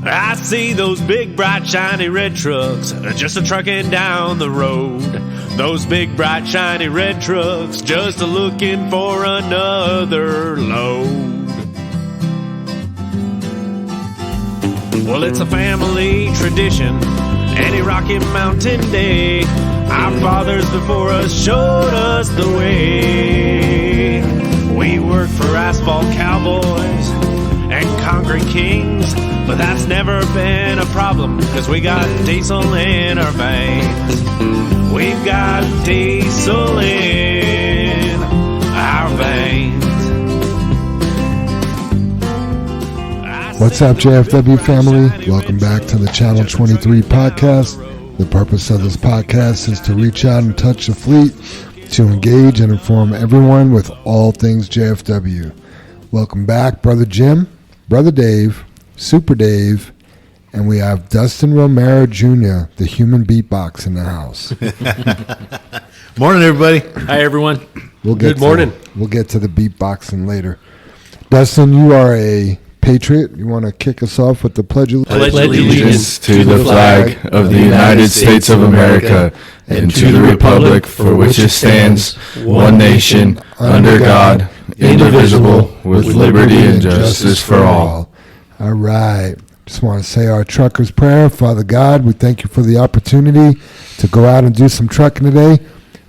I see those big, bright, shiny red trucks just a-trucking down the road. Those big, bright, shiny red trucks just a-looking for another load. Well, it's a family tradition, any Rocky Mountain day. Our fathers before us showed us the way. We work for asphalt cowboys and concrete kings, but that's never been a problem, cause we got diesel in our veins. We've got diesel in our veins. What's up, JFW family? Welcome back to the Channel 23 podcast. The purpose of this podcast is to reach out and touch the fleet, to engage and inform everyone with all things JFW. Welcome back, Brother Jim, Brother Dave, Super Dave, and we have Dustin Romero Jr., the human beatbox, in the house. Morning, everybody. Hi, everyone. Good morning. We'll get to the beatboxing later. Dustin, you are a patriot. You want to kick us off with the Pledge of Allegiance to the flag of the United States of America and to the republic for which it stands, one nation, under God, indivisible, with liberty and justice for all. All right. Just want to say our trucker's prayer. Father God, we thank you for the opportunity to go out and do some trucking today.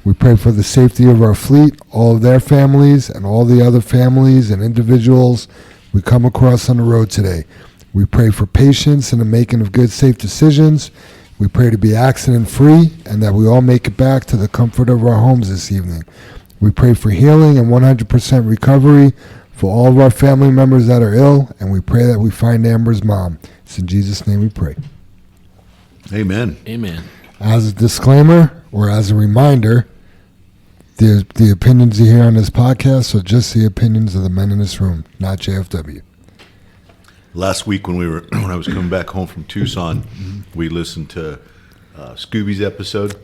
We pray for the safety of our fleet, all of their families, and all the other families and individuals we come across on the road today. We pray for patience in the making of good, safe decisions. We pray to be accident-free and that we all make it back to the comfort of our homes this evening. We pray for healing and 100% recovery for all of our family members that are ill, and we pray that we find Ambyr's mom. It's in Jesus' name we pray. Amen. Amen. As a disclaimer, or as a reminder, the opinions you hear on this podcast are just the opinions of the men in this room, not JFW. Last week when I was coming back home from Tucson, we listened to Scooby's episode,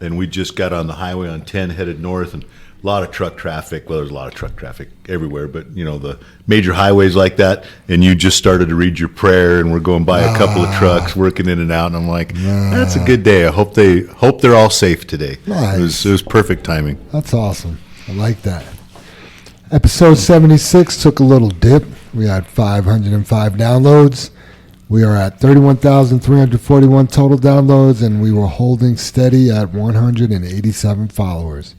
and we just got on the highway on 10 headed north, and a lot of truck traffic. Well, there's a lot of truck traffic everywhere, but you know, the major highways like that, and you just started to read your prayer, and we're going by a couple of trucks working in and out, and I'm like, that's a good day. I hope they're all safe today. Nice. It was perfect timing. That's awesome. I like that. Episode 76 took a little dip. We had 505 downloads. We are at 31,341 total downloads, and we were holding steady at 187 followers.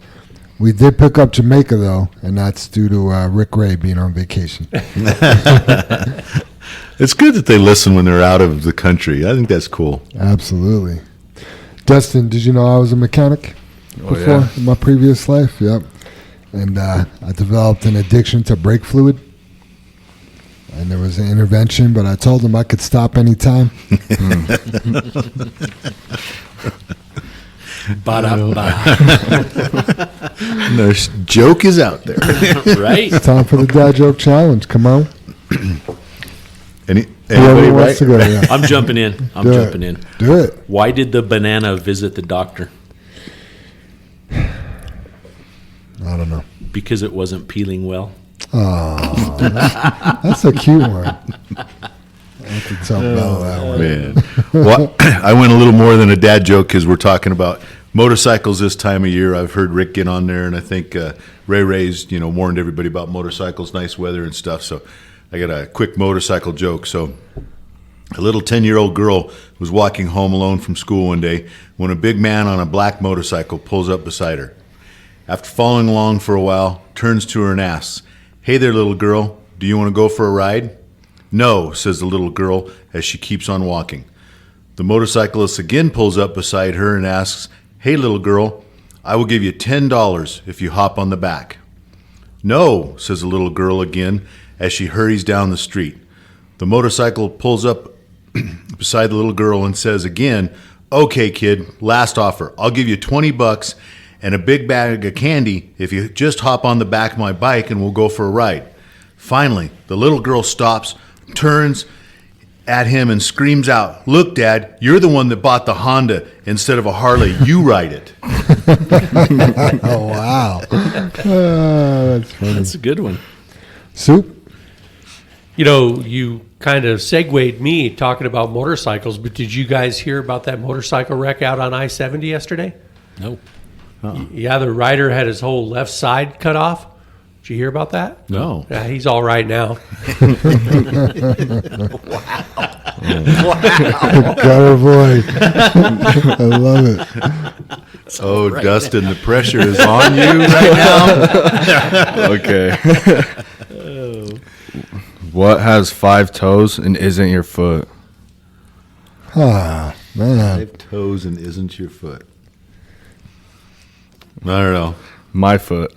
We did pick up Jamaica, though, and that's due to Rick Ray being on vacation. It's good that they listen when they're out of the country. I think that's cool. Absolutely. Dustin, did you know I was a mechanic before in my previous life? Yep. And I developed an addiction to brake fluid. And there was an intervention, but I told him I could stop anytime. The joke is out there. Right? It's time for the Dad Joke Challenge. Come on. Anybody wants to go? Yeah. I'm jumping in. Do it. Why did the banana visit the doctor? I don't know. Because it wasn't peeling well. Oh, that's a cute one. I can tell Bella that one. Man. Well, I went a little more than a dad joke because we're talking about motorcycles this time of year. I've heard Rick get on there, and I think Ray's warned everybody about motorcycles, nice weather and stuff. So I got a quick motorcycle joke. So a little 10-year-old girl was walking home alone from school one day when a big man on a black motorcycle pulls up beside her. After following along for a while, turns to her and asks, "Hey there, little girl, do you want to go for a ride?" "No," says the little girl as she keeps on walking. The motorcyclist again pulls up beside her and asks, "Hey, little girl, I will give you $10 if you hop on the back." "No," says the little girl again as she hurries down the street. The motorcycle pulls up beside the little girl and says again, "Okay, kid, last offer. I'll give you $20 and a big bag of candy if you just hop on the back of my bike and we'll go for a ride." Finally, the little girl stops, turns at him and screams out, "Look, Dad, you're the one that bought the Honda instead of a Harley. You ride it." Oh, wow. That's funny. That's a good one. Soup? You know, you kind of segued me talking about motorcycles, but did you guys hear about that motorcycle wreck out on I-70 yesterday? No. Yeah, the rider had his whole left side cut off. Did you hear about that? No. Yeah, he's all right now. Gutter boy. I love it. Oh, Dustin, the pressure is on you right now. Okay. What has 5 toes and isn't your foot? Ah, man. 5 toes and isn't your foot. I don't know. My foot.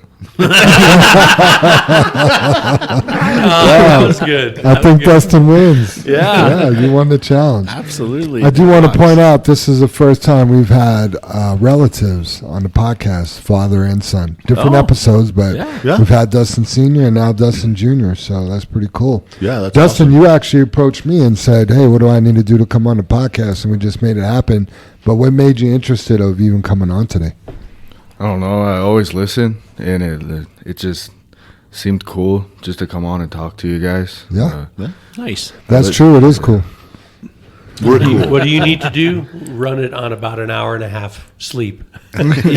That was good. I think Dustin wins. Yeah. You won the challenge. Absolutely. I do want to point out this is the first time we've had relatives on the podcast, father and son. Different episodes, but Yeah. we've had Dustin Sr. and now Dustin Jr., so that's pretty cool. Yeah, that's Dustin, you actually approached me and said, hey, what do I need to do to come on the podcast? And we just made it happen. But what made you interested of even coming on today? I don't know. I always listen, and it just seemed cool just to come on and talk to you guys. Yeah. Nice. That's true. It is cool. We're cool. What do you need to do? Run it on about an hour and a half sleep. You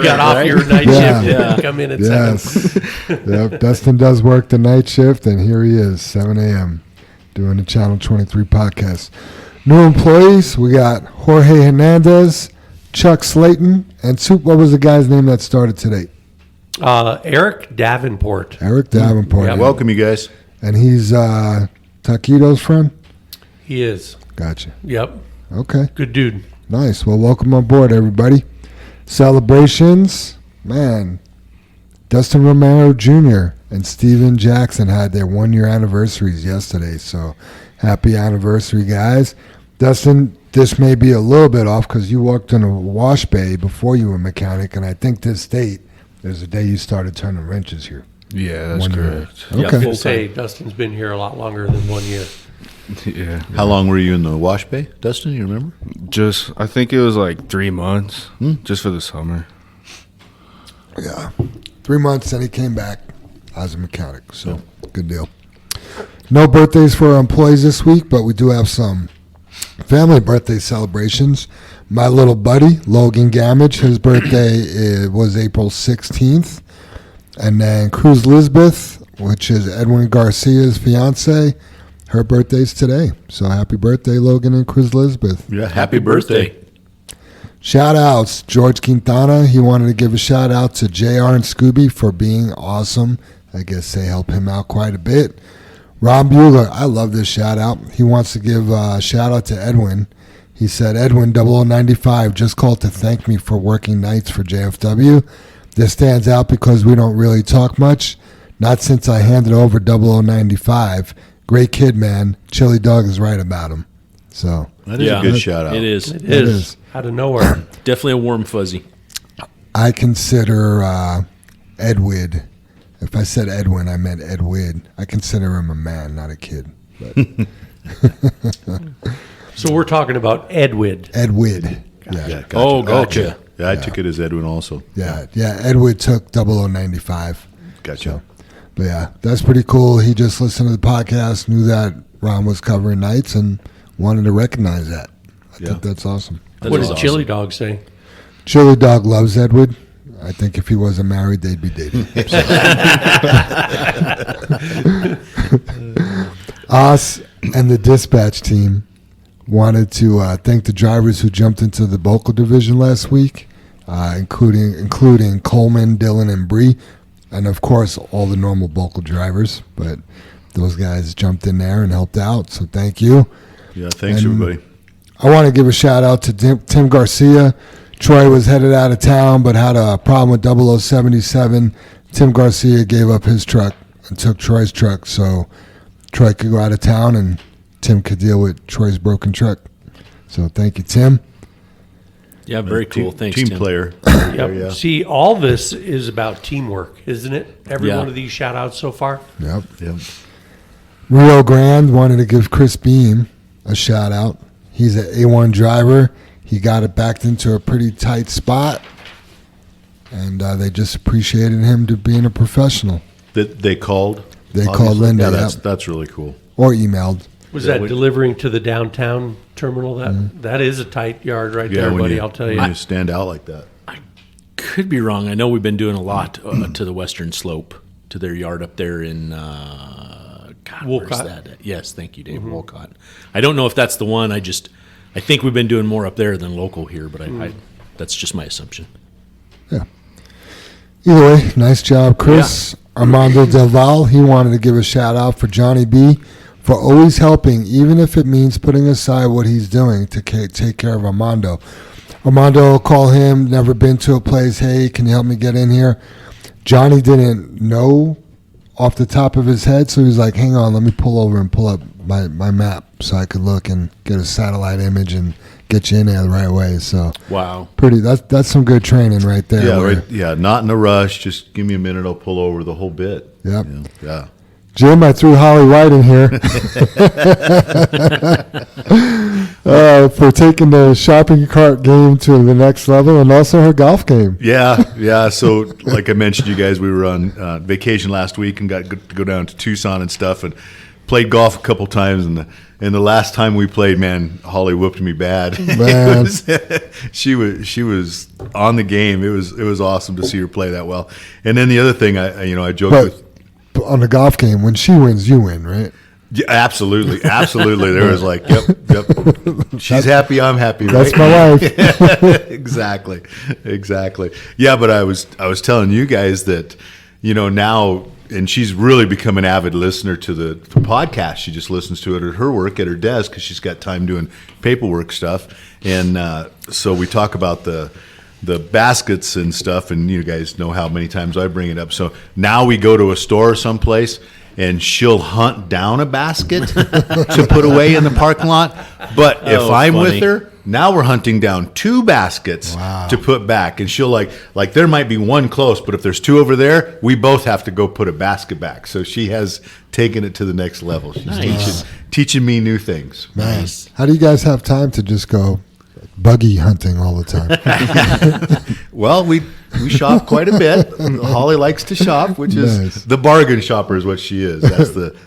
got off your night Yeah. shift and come in at 7. Yes. Yep. Dustin does work the night shift, and here he is, 7 a.m., doing the Channel 23 podcast. New employees, we got Jorge Hernandez, Chuck Slayton, and what was the guy's name that started today? Eric Davenport. Eric Davenport. Yeah. Welcome, you guys. And he's Taquito's friend? He is. Gotcha. Yep. Okay. Good dude. Nice. Well, welcome on board, everybody. Celebrations. Man, Dustin Romero Jr. and Steven Jackson had their 1-year anniversaries yesterday. So happy anniversary, guys. Dustin, this may be a little bit off because you worked in a wash bay before you were a mechanic, and I think this date, there's a day you started turning wrenches here. Yeah, that's 1 year. correct. Yeah, Okay. full Say time. Dustin's been here a lot longer than 1 year. Yeah. How long were you in the wash bay, Dustin? You remember? Just, I think it was like 3 months, just for the summer. Yeah. 3 months, and he came back as a mechanic. So good deal. No birthdays for our employees this week, but we do have some family birthday celebrations. My little buddy, Logan Gamage, his birthday was April 16th. And then Cruz Lisbeth, which is Edwin Garcia's fiance, her birthday's today. So happy birthday, Logan and Cruz Lisbeth. Yeah. Happy birthday. Shout outs, George Quintana. He wanted to give a shout out to JR and Scooby for being awesome. I guess they help him out quite a bit. Ron Bueller, I love this shout out. He wants to give a shout out to Edwin. He said, Edwin 0095 just called to thank me for working nights for JFW. This stands out because we don't really talk much. Not since I handed over 0095. Great kid, man. Chili Dog is right about him. So That is a good shout out. It is. It It is. is. Out of nowhere. Definitely a warm fuzzy. I consider Edwid. If I said Edwin, I meant Edwid. I consider him a man, not a kid. But So we're talking about Edwid. Edwid. Yeah, Yeah. gotcha. Oh, gotcha. Yeah, I took it as Edwin also. Yeah. Edwid took 0095. Gotcha. But yeah, that's pretty cool. He just listened to the podcast, knew that Ron was covering nights, and wanted to recognize that. I think that's awesome. That What is did awesome. Chili Dog say? Chili Dog loves Edwid. I think if he wasn't married, they'd be dating. Us and the dispatch team wanted to thank the drivers who jumped into the vocal division last week, including Coleman, Dylan, and Bree, and of course all the normal vocal drivers. But those guys jumped in there and helped out, so thank you. Yeah, thanks, And everybody. I want to give a shout out to Tim Garcia. Troy was headed out of town but had a problem with 0077. Tim Garcia gave up his truck and took Troy's truck so Troy could go out of town and Tim could deal with Troy's broken truck. So thank you, Tim. Yeah, very cool. Thanks, Team Tim. player. Yep. Yeah. See, all this is about teamwork, isn't it? Every Yeah. one of these shout outs so far. Yep. Yeah. Rio Grande wanted to give Chris Beam a shout out. He's an A1 driver. He got it backed into a pretty tight spot, and they just appreciated him to being a professional. That they called. They called Obviously. Linda. Yeah, Yep. that's really cool. Or emailed. Was that delivering to the downtown terminal? That is a tight yard right there, when buddy. you, I'll tell when you. you stand out like that. Could be wrong. I know we've been doing a lot to the western slope, to their yard up there in God, where's Wolcott? that at? Yes, thank you, Dave. Wolcott. I don't know if that's the one. I think we've been doing more up there than local here, but I that's just my assumption. Yeah. Either way, nice job, Chris. Armando Del Val, he wanted to give a shout out for Johnny B for always helping, even if it means putting aside what he's doing to take care of Armando. Armando will call him, never been to a place, hey, can you help me get in here? Johnny didn't know off the top of his head, so he was like, hang on, let me pull over and pull up my map so I could look and get a satellite image and get you in there the right way. So Wow. that's some good training right there. Yeah, where- right. Yeah, not in a rush. Just give me a minute. I'll pull over the whole bit. Yep. You know, yeah. Jim, I threw Holly White in here for taking the shopping cart game to the next level and also her golf game. Yeah. So, like I mentioned, you guys, we were on vacation last week and got to go down to Tucson and stuff, and played golf a couple times. And the last time we played, man, Holly whooped me bad. Man. She was on the game. It was awesome to see her play that well. And then the other thing, I joked with. But on the golf game, when she wins, you win, right? Yeah, absolutely. There was like, yep. She's happy, I'm happy. That's right? my wife. Exactly. Yeah, but I was telling you guys that, now, and she's really become an avid listener to the podcast. She just listens to it at her work, at her desk, because she's got time doing paperwork stuff. And so we talk about the baskets and stuff, and you guys know how many times I bring it up. So now we go to a store someplace, and she'll hunt down a basket to put away in the parking lot. But if I'm funny. with her, now we're hunting down 2 baskets to put back. And she'll like there might be one close, but if there's 2 over there, we both have to go put a basket back. So she has taken it to the next level. She's teaching me new things. Man, how do you guys have time to just go buggy hunting all the time? Well, we shop quite a bit. Holly likes to shop, which is Nice. the bargain shopper is what she is.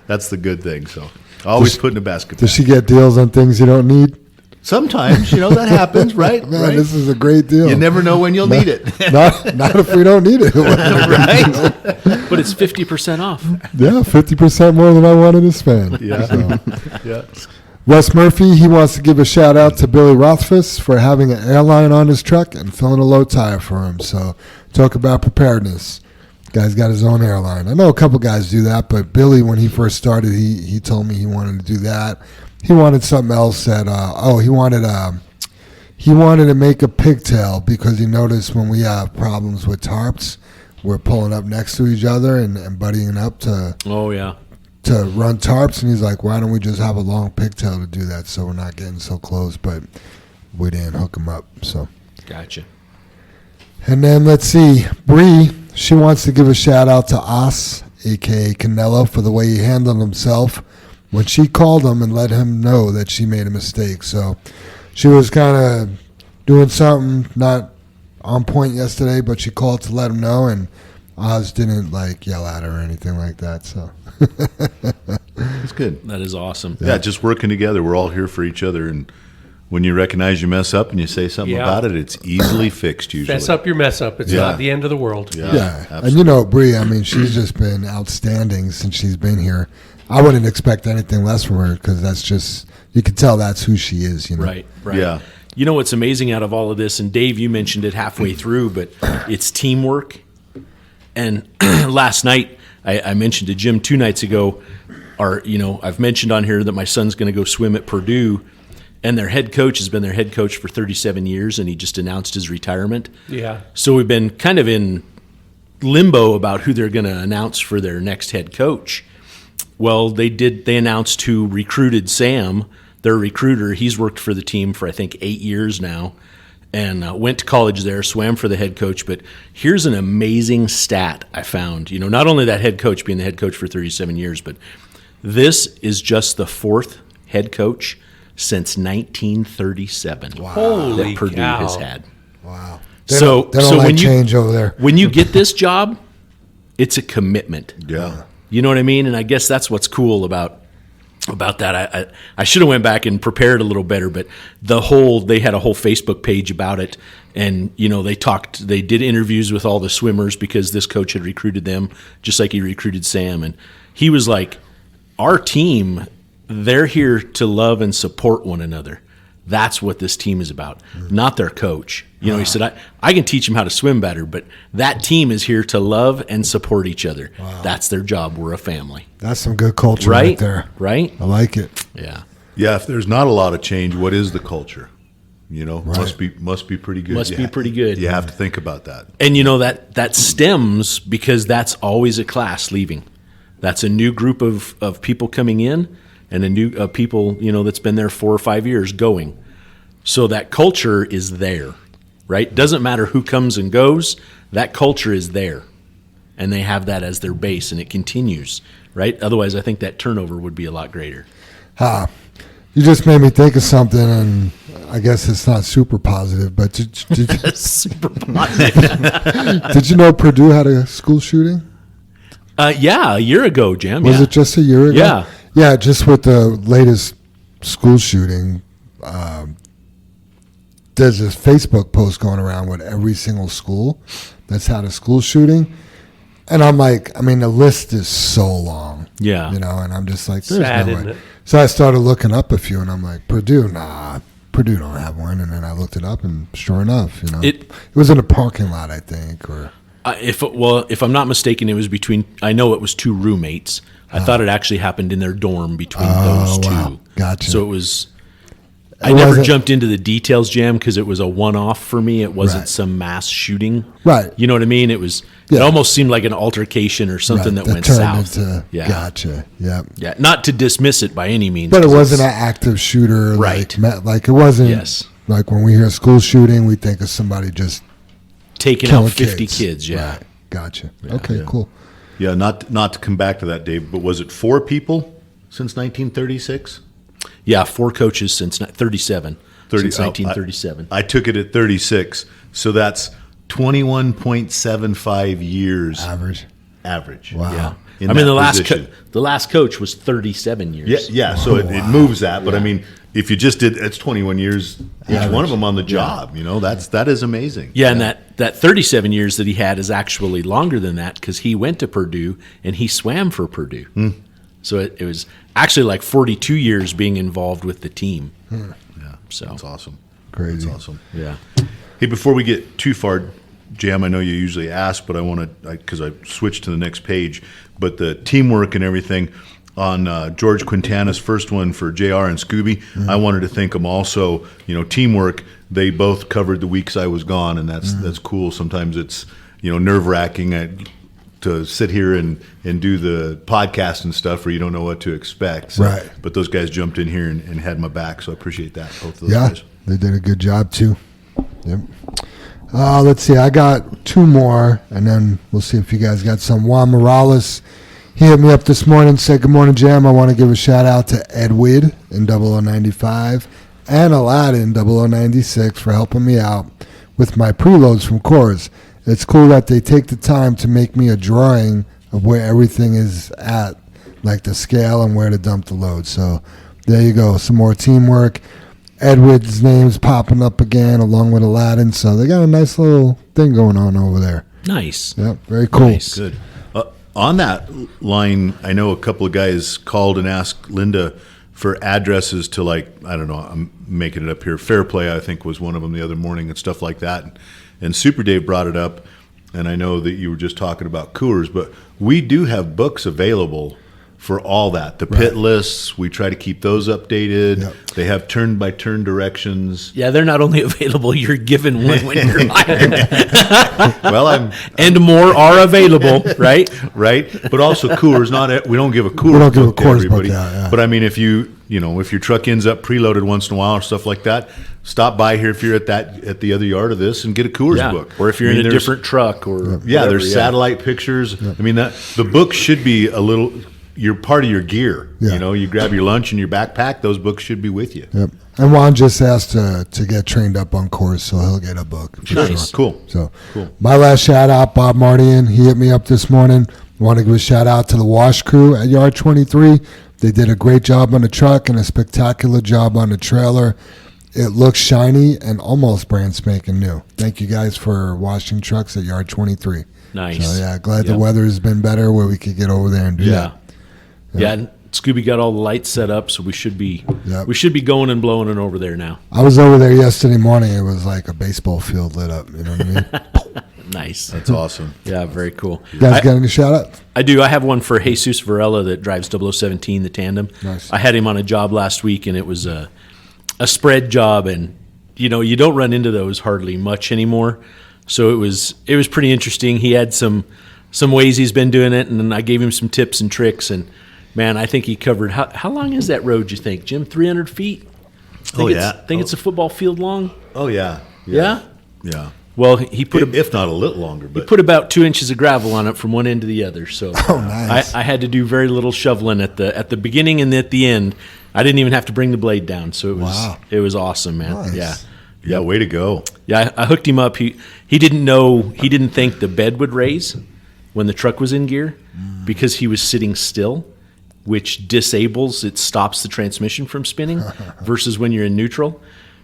That's the good thing. So always put in a basket. Does she get deals on things you don't need? Sometimes, that happens, right? Man, right? this is a great deal. You never know when you'll need it. Not if we don't need it. Right? But it's 50% off. Yeah, 50% more than I wanted to spend. Yeah. So. Yeah. Wes Murphy, he wants to give a shout out to Billy Rothfuss for having an airline on his truck and filling a low tire for him. So talk about preparedness. Guy's got his own airline. I know a couple guys do that, but Billy, when he first started, he told me he wanted to do that. He wanted something else that he wanted to make a pigtail because he noticed when we have problems with tarps, we're pulling up next to each other and buddying up to run tarps, and he's like, why don't we just have a long pigtail to do that so we're not getting so close? But we didn't hook him up. So Gotcha. And then let's see, Bree, she wants to give a shout out to Os, aka Canelo, for the way he handled himself when she called him and let him know that she made a mistake. So she was kind of doing something not on point yesterday, but she called to let him know, and Oz didn't yell at her or anything like that. So That's good. That is awesome. Yeah, just working together. We're all here for each other, and when you recognize you mess up and you say something about it, it's easily fixed usually. Mess up your mess up. It's not the end of the world. yeah. Absolutely. And Bree, I mean, she's just been outstanding since she's been here. I wouldn't expect anything less from her because that's just, you can tell that's who she is, Right. Yeah. You know what's amazing out of all of this, and Dave, you mentioned it halfway through, but it's teamwork. And last night, I mentioned to Jim 2 nights ago, I've mentioned on here that my son's going to go swim at Purdue, and their head coach has been their head coach for 37 years, and he just announced his retirement. Yeah. So we've been kind of in limbo about who they're going to announce for their next head coach. Well, they announced who recruited Sam, their recruiter. He's worked for the team for, I think, 8 years now, and went to college there, swam for the head coach. But here's an amazing stat I found. Not only that head coach being the head coach for 37 years, but this is just the 4th head coach since 1937 Holy that Purdue cow. has had. Wow. So they don't when you change over there. when you get this job, it's a commitment. Yeah. You know what I mean? And I guess that's what's cool about that. I should have went back and prepared a little better, but they had a whole Facebook page about it, and they did interviews with all the swimmers because this coach had recruited them just like he recruited Sam, and he was like, our team, they're here to love and support one another. That's what this team is about, not their coach. He said, I can teach them how to swim better, but that team is here to love and support each other. Wow. That's their job. We're a family. That's some good culture right there. Right? I like it. Yeah. Yeah, if there's not a lot of change, what is the culture? Right. Must be pretty good. Must be pretty good. You have to think about that. And that stems because that's always a class leaving. That's a new group of people coming in, and a new people, that's been there 4 or 5 years going. So that culture is there, right? Doesn't matter who comes and goes, that culture is there. And they have that as their base, and it continues, right? Otherwise, I think that turnover would be a lot greater. You just made me think of something, and I guess it's not super positive, but Super positive. did you know Purdue had a school shooting? Yeah, a year ago, Jim. Was it just a year ago? Yeah. Yeah, just with the latest school shooting, there's this Facebook post going around with every single school that's had a school shooting. And I'm like, the list is so long. Yeah. And I'm just like, there's Sad, no isn't way. it? So I started looking up a few, and I'm like, Purdue don't have one. And then I looked it up, and sure enough, it was in a parking lot, I think, or... If I'm not mistaken, it was I know it was 2 roommates. I thought it actually happened in their dorm between those two. Wow. Gotcha. So it was. I never jumped into the details, Jam, because it was a one-off for me. It wasn't some mass shooting. Right. You know what I mean? It was. Yeah. It almost seemed like an altercation or something that went turned south. Into, Gotcha. Yeah. Yeah. Not to dismiss it by any means. But it wasn't an active shooter. Right. Like it wasn't. Yes. Like when we hear school shooting, we think of somebody just taking out 50 kids. Yeah. Right. Gotcha. Okay. Cool. Yeah. Not to come back to that, Dave, but was it 4 people since 1936? Yeah, 4 coaches since 37. 30, since 1937. I took it at 36, so that's 21.75 years average. Wow. Yeah. In the last coach was 37 years. Yeah. So it moves that, but if you just did, it's 21 years each one of them on the job. That is amazing. Yeah, and that 37 years that he had is actually longer than that because he went to Purdue and he swam for Purdue. So it was actually like 42 years being involved with the team. Yeah, so that's awesome. Crazy. That's awesome. Yeah. Hey, before we get too far, Jam, I know you usually ask, but I want to, because I switched to the next page, but the teamwork and everything on George Quintana's first one for JR and Scooby, I wanted to thank them also. Teamwork, they both covered the weeks I was gone, and that's cool. Sometimes it's, nerve-wracking to sit here and do the podcast and stuff where you don't know what to expect. So, right. But those guys jumped in here and had my back, so I appreciate that, both of those guys. They did a good job too. Yep. Let's see. I got 2 more, and then we'll see if you guys got some. Juan Morales, he hit me up this morning, said, "Good morning, Jam. I want to give a shout-out to Edwid in 0095 and Aladdin 0096 for helping me out with my preloads from Coors. It's cool that they take the time to make me a drawing of where everything is at, like the scale and where to dump the load." So there you go. Some more teamwork. Edward's name's popping up again along with Aladdin. So they got a nice little thing going on over there. Nice. Yep. Very cool. Nice. Good. On that line, I know a couple of guys called and asked Linda for addresses to, I don't know, I'm making it up here. Fair Play, I think, was one of them the other morning and stuff like that. And Super Dave brought it up, and I know that you were just talking about Coors, but we do have books available for all that. The pit lists, we try to keep those updated. Yep. They have turn-by-turn directions. Yeah, they're not only available, you're given one when you're hired. Well, and more are available, right? Right, but also Coors. We don't give a Coors book to everybody. But I mean, if if your truck ends up preloaded once in a while or stuff like that, stop by here if you're at the other yard of this and get a Coors book. Or if you're in a different truck or there's satellite pictures. I mean, the book should be a little. You're part of your gear. Yeah. You grab your lunch in your backpack. Those books should be with you. Yep. And Juan just asked to get trained up on Coors, so he'll get a book. Nice. Sure. Cool. So my last shout out, Bob Martian. He hit me up this morning. Want to give a shout out to the wash crew at Yard 23. They did a great job on the truck and a spectacular job on the trailer. It looks shiny and almost brand spanking new. Thank you guys for washing trucks at Yard 23. Nice. So, yeah, glad the weather has been better where we could get over there and do that. Yeah, and Scooby got all the lights set up, so we should be going and blowing it over there now. I was over there yesterday morning. It was like a baseball field lit up. You know what I mean? Nice. That's awesome. Yeah, very cool. You guys got any shout outs? I do. I have one for Jesus Varela that drives 0017, the tandem. Nice. I had him on a job last week, and it was a spread job, and you don't run into those hardly much anymore. So it was pretty interesting. He had some ways he's been doing it, and then I gave him some tips and tricks, and man, I think he covered. How long is that road, you think, Jim? 300 feet? Think it's a football field long? Oh, yeah. Yeah? Yeah. Well, he put if not a little longer. But he put about 2 inches of gravel on it from one end to the other. So nice. I had to do very little shoveling at the beginning and at the end. I didn't even have to bring the blade down. So it was awesome, man. Nice. Yeah, way to go. Yeah, I hooked him up. He didn't think the bed would raise when the truck was in gear because he was sitting still, which stops the transmission from spinning versus when you're in neutral.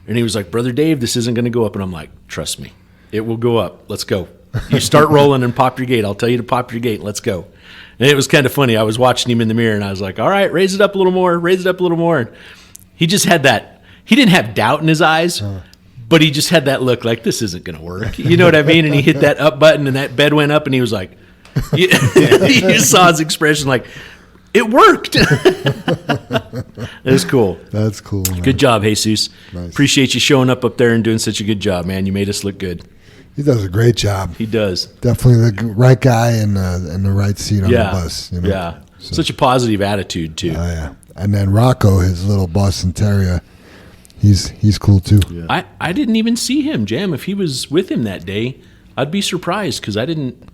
And he was like, "Brother Dave, this isn't going to go up." And I'm like, "Trust me, it will go up. Let's go. You start rolling and pop your gate. I'll tell you to pop your gate. Let's go." And it was kind of funny. I was watching him in the mirror, and I was like, "All right, raise it up a little more. Raise it up a little more." And he just had that. He didn't have doubt in his eyes, but he just had that look like this isn't going to work. You know what I mean? And he hit that up button, and that bed went up, and he was like, you saw his expression like, it worked. It was cool. That's cool, man. Good job, Jesus. Nice. Appreciate you showing up there and doing such a good job, man. You made us look good. He does a great job. He does. Definitely the right guy in the right seat on the bus. You know? Yeah. Such a positive attitude, too. Oh, yeah. And then Rocco, his little Boston Terrier, he's cool, too. Yeah. I didn't even see him, Jam. If he was with him that day, I'd be surprised because I didn't.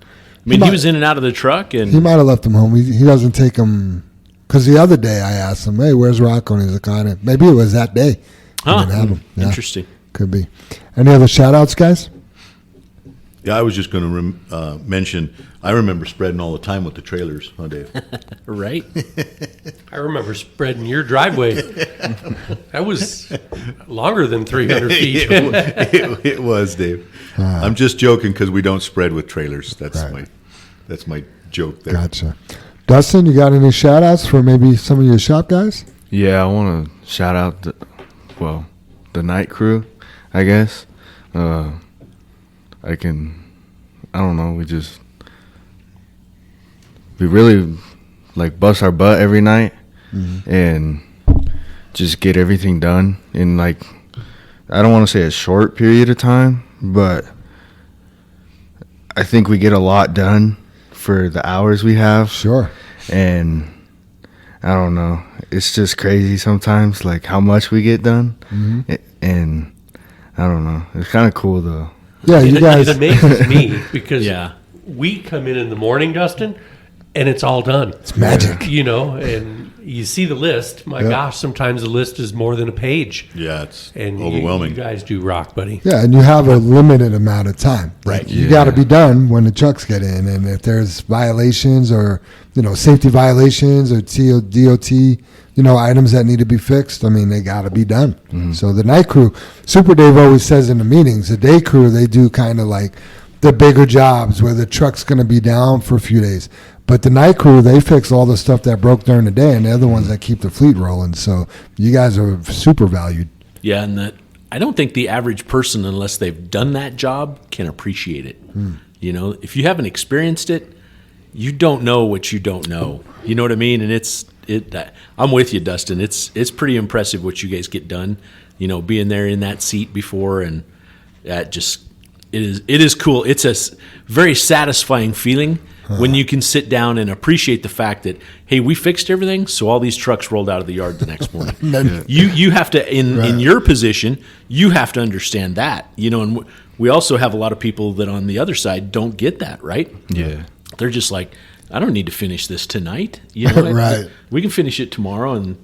I mean, he was in and out of the truck. And he might have left him home. He doesn't take him. Because the other day I asked him, "Hey, where's Rocco?" And he's like, maybe it was that day. He didn't have him. Yeah, interesting. could be. Any other shout-outs, guys? Yeah, I was just going to mention, I remember spreading all the time with the trailers, huh, Dave? Right? I remember spreading your driveway. That was longer than 300 feet. It was, Dave. I'm just joking because we don't spread with trailers. That's my joke there. Gotcha. Dustin, you got any shout-outs for maybe some of your shop guys? Yeah, I want to shout out the night crew, I guess. I don't know, we really like bust our butt every night and just get everything done in like, I don't want to say a short period of time, but I think we get a lot done for the hours we have. Sure. And I don't know, it's just crazy sometimes, like how much we get done. And I don't know, it's kind of cool though. Yeah, you guys. It amazes me because we come in the morning, Dustin, and it's all done. It's magic. You know, and you see the list. My gosh, sometimes the list is more than a page. Yeah, it's And overwhelming. You guys do rock, buddy. Yeah, and you have a limited amount of time. Right. Like, you got to be done when the trucks get in, and if there's violations or safety violations or DOT items that need to be fixed, I mean, they got to be done. So the night crew, Super Dave always says in the meetings, the day crew, they do kind of like the bigger jobs where the truck's going to be down for a few days. But the night crew, they fix all the stuff that broke during the day, and they're the ones that keep the fleet rolling. So you guys are super valued. Yeah, and I don't think the average person, unless they've done that job, can appreciate it. If you haven't experienced it, you don't know what you don't know. You know what I mean? And I'm with you, Dustin. It's pretty impressive what you guys get done. Being there in that seat before, and that it is cool. It's a very satisfying feeling when you can sit down and appreciate the fact that, hey, we fixed everything, so all these trucks rolled out of the yard the next morning. You have to in your position, you have to understand that. And we also have a lot of people that on the other side don't get that, right? Yeah. They're just like, I don't need to finish this tonight. Right. We can finish it tomorrow. And,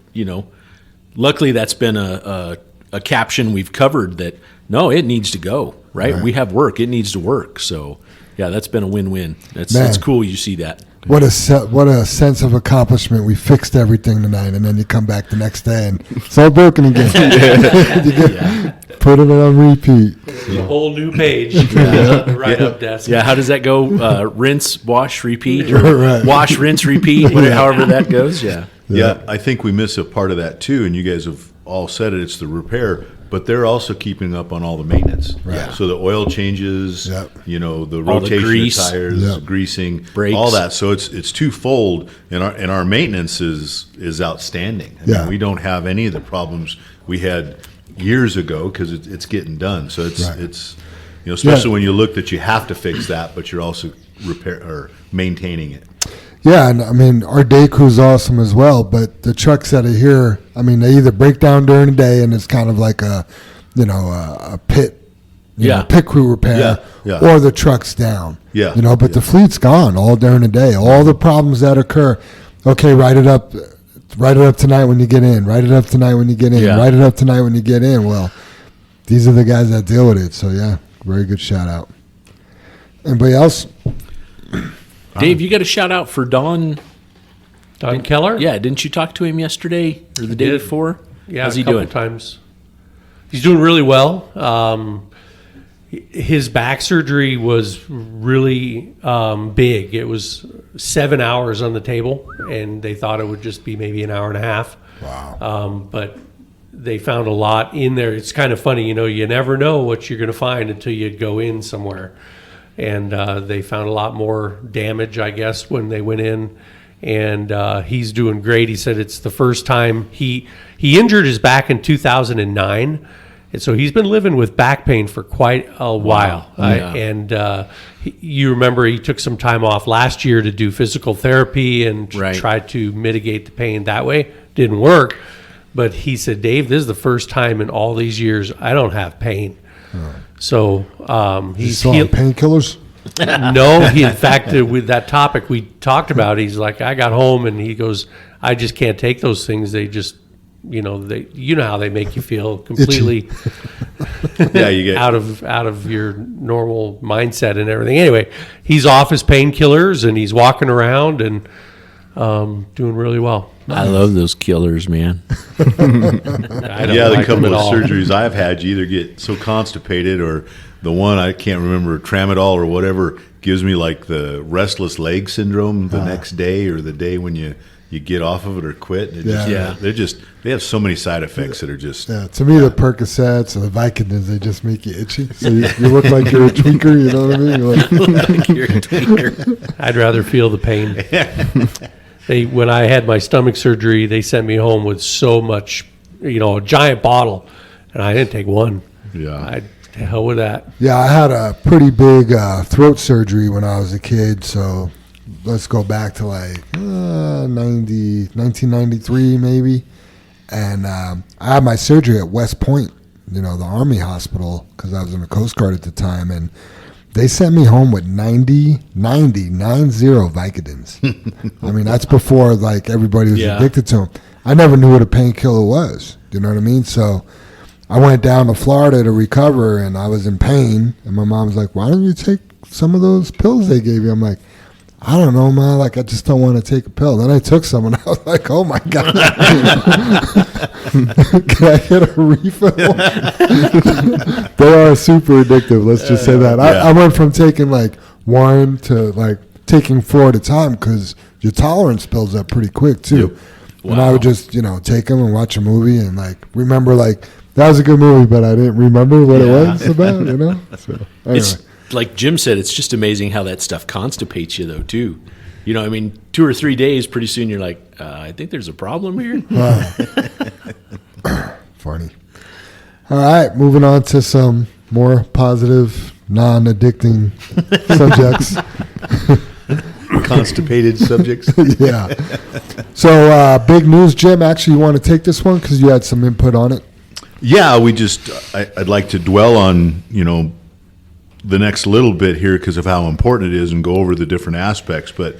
luckily that's been a caption we've covered that, no, it needs to go, right? We have work. It needs to work. So, that's been a win-win. It's Man. cool you see that. What a sense of accomplishment. We fixed everything tonight, and then you come back the next day and it's all broken again. Put it on repeat. A whole new page. The write-up desk. Yeah, how does that go? Rinse, wash, repeat, or Right. wash, rinse, repeat, whatever, however that goes. Yeah, I think we miss a part of that too, and you guys have all said it. It's the repair, but they're also keeping up on all the maintenance. Right. So the oil changes, Yep. the All the rotation grease. of tires, Yep. greasing, Brakes. all that. So it's twofold, and our maintenance is outstanding. I Yeah. mean, we don't have any of the problems we had years ago because it's getting done. So Right. it's especially when you look that you have to fix that, but you're also repair or maintaining it. Yeah, and I mean, our day crew's awesome as well, but the trucks that are here, I mean, they either break down during the day and it's kind of like a pit, pit crew repair, Yeah. or the truck's down. Yeah. But the fleet's gone all during the day. All the problems that occur, okay, write it up tonight when you get in, write it up tonight when you get in, Yeah. write it up tonight when you get in. Well, these are the guys that deal with it. So, yeah, very good shout out. Anybody else? Dave, you got a shout out for Don. Don Keller? Yeah, didn't you talk to him yesterday or the day did. before? Yeah, How's he a couple doing? times. He's doing really well. His back surgery was really big. It was 7 hours on the table, and they thought it would just be maybe an hour and a half. Wow. But they found a lot in there. It's kind of funny, you never know what you're going to find until you go in somewhere. And they found a lot more damage, I guess, when they went in. And he's doing great. He said it's the first time he injured his back in 2009. And so he's been living with back pain for quite a while. Yeah. You remember he took some time off last year to do physical therapy and Right. try to mitigate the pain that way. Didn't work. But he said, Dave, this is the first time in all these years I don't have pain. So He's still on painkillers? no, in fact, with that topic we talked about, he's like, I got home and he goes, I just can't take those things. They just, how they make you feel completely Yeah, you get out of your normal mindset and everything. Anyway, he's off his painkillers and he's walking around and doing really well. I love those killers, man. I don't the like them couple at of all. surgeries I've had, you either get so constipated or the one I can't remember, tramadol or whatever, gives me like the restless leg syndrome the next day or the day when you get off of it or quit. They have so many side effects that are just. Yeah, to me, the Percocets or the Vicodins, they just make you itchy. So you look like you're a tweaker, you know what I mean? You're a tweaker. I'd rather feel the pain. When I had my stomach surgery, they sent me home with so much, a giant bottle, and I didn't take one. Yeah. To hell with that. Yeah, I had a pretty big throat surgery when I was a kid, so let's go back to like 1993 maybe. And I had my surgery at West Point, the Army hospital, because I was in the Coast Guard at the time, and they sent me home with 90 Vicodins. I mean, that's before like everybody was addicted to them. I never knew what a painkiller was. You know what I mean? So I went down to Florida to recover, and I was in pain. And my mom was like, "Why don't you take some of those pills they gave you?" I'm like, "I don't know, Ma. Like, I just don't want to take a pill." Then I took some, and I was like, "Oh my God, can I get a refill?" They are super addictive. Let's just say that. I went from taking like one to like taking 4 at a time because your tolerance builds up pretty quick too. Wow. And I would just take them and watch a movie and like remember like. That was a good movie, but I didn't remember what it was about, So, anyway. It's like Jim said, it's just amazing how that stuff constipates you, though, too. 2 or 3 days, pretty soon you're like, I think there's a problem here. Wow. Funny. All right, moving on to some more positive, non-addicting subjects. Constipated subjects. Yeah. So, big news, Jim. Actually, you want to take this one because you had some input on it? Yeah, I'd like to dwell on, the next little bit here because of how important it is and go over the different aspects. But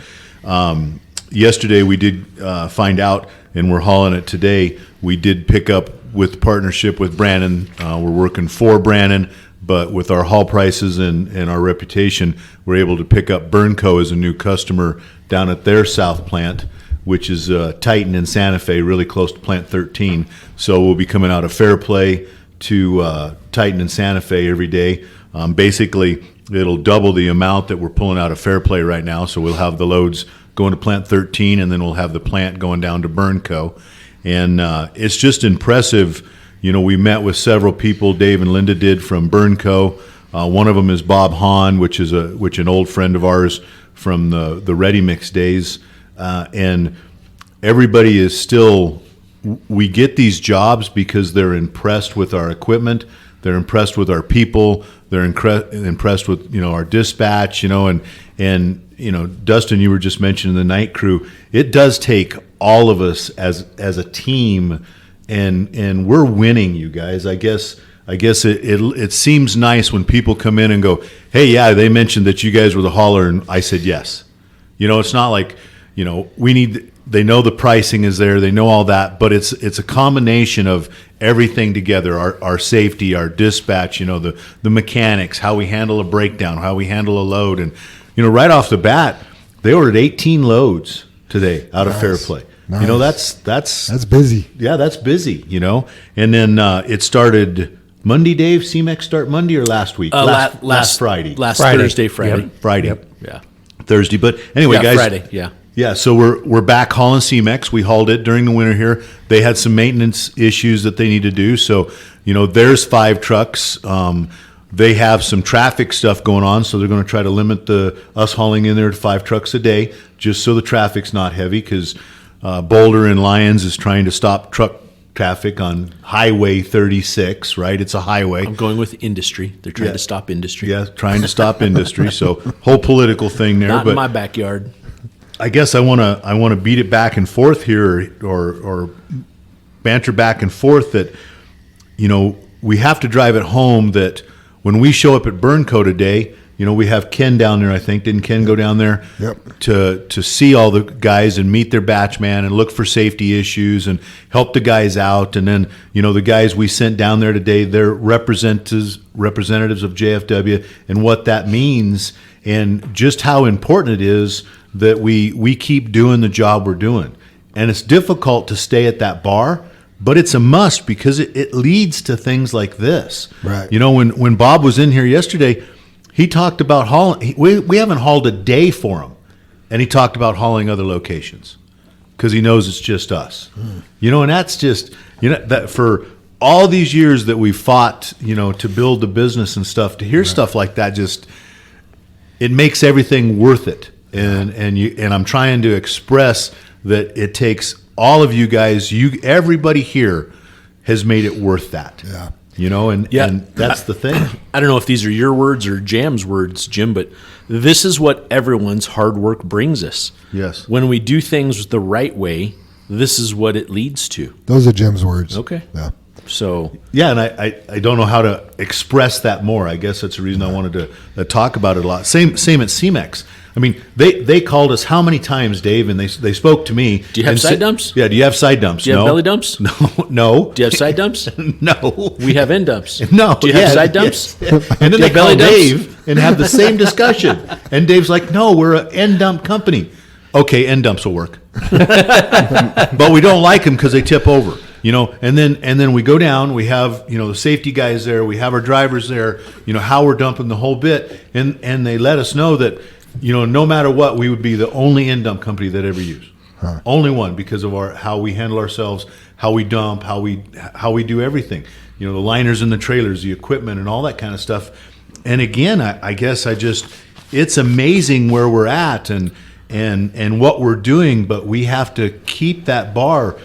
yesterday we did find out, and we're hauling it today, we did pick up with partnership with Brandon. We're working for Brandon But with our haul prices and our reputation, we're able to pick up Burnco as a new customer down at their south plant, which is Titan in Santa Fe, really close to Plant 13. So we'll be coming out of Fairplay to Titan in Santa Fe every day. Basically, it'll double the amount that we're pulling out of Fairplay right now. So we'll have the loads going to Plant 13, and then we'll have the plant going down to Burnco. And it's just impressive. You know, we met with several people, Dave and Linda did, from Burnco. One of them is Bob Hahn, which an old friend of ours from the Ready Mix days. And everybody is still, we get these jobs because they're impressed with our equipment, they're impressed with our people, they're impressed with, you know, our dispatch, you know, and you know, Dustin, you were just mentioning the night crew. It does take all of us as a team. And we're winning, you guys. I guess it seems nice when people come in and go, hey, yeah, they mentioned that you guys were the hauler, and I said yes. You know, it's not like, you know, they know the pricing is there, they know all that, but it's a combination of everything together, our safety, our dispatch, you know, the mechanics, how we handle a breakdown, how we handle a load. And, you know, right off the bat, they ordered 18 loads today out of Fairplay. Nice. You know, that's busy. Yeah, that's busy, you know. And then it started Monday, Dave. CMEX start Monday or last week? Last Friday. Thursday, Friday. Yep. Friday. Yep. Yeah. Thursday. But anyway, guys. Friday, yeah. Yeah, so we're back hauling CMEX. We hauled it during the winter here. They had some maintenance issues that they need to do. So, you know, there's 5 trucks. They have some traffic stuff going on, so they're going to try to limit us hauling in there to 5 trucks a day, just so the traffic's not heavy, because Boulder and Lyons is trying to stop truck traffic on Highway 36, right? It's a highway. I'm going with industry. They're trying to stop industry. Yeah, trying to stop industry. So whole political thing there. Not in my backyard. I guess I want to beat it back and forth here, or banter back and forth that, you know, we have to drive it home that when we show up at Burnco today, you know, we have Ken down there, I think. Didn't Ken go down there? Yep. To see all the guys and meet their batch man and look for safety issues and help the guys out. And then, you know, the guys we sent down there today, they're representatives of JFW and what that means and just how important it is that we keep doing the job we're doing. And it's difficult to stay at that bar, but it's a must because it leads to things like this. Right. You know, when Bob was in here yesterday, he talked about hauling. We haven't hauled a day for him, and he talked about hauling other locations because he knows it's just us. You know, and that's just, you know, that for all these years that we fought, you know, to build the business and stuff, to hear stuff like that, just it makes everything worth it. And I'm trying to express that it takes all of you guys, everybody here has made it worth that. Yeah. You know, and that's the thing. I don't know if these are your words or Jam's words, Jim, but this is what everyone's hard work brings us. Yes. When we do things the right way, this is what it leads to. Those are Jim's words. Okay. Yeah. So. Yeah, and I don't know how to express that more. I guess that's the reason I wanted to talk about it a lot. Same at CMEX. I mean, they called us how many times, Dave, and they spoke to me. Do you have side dumps? Yeah, do you have side dumps? Do you have belly dumps? No. Do you have side dumps? No. We have end dumps. No. Do you have side dumps? Yes. And then they call Dave and have the same discussion. And Dave's like, no, we're an end dump company. Okay, end dumps will work. But we don't like them because they tip over. You know, and then we go down, we have, you know, the safety guys there, we have our drivers there, you know, how we're dumping the whole bit. And they let us know that, you know, no matter what, we would be the only end dump company that ever use. Only one, because of how we handle ourselves, how we dump, how we do everything. You know, the liners and the trailers, the equipment and all that kind of stuff. And again, I guess it's amazing where we're at and what we're doing, but we have to keep that bar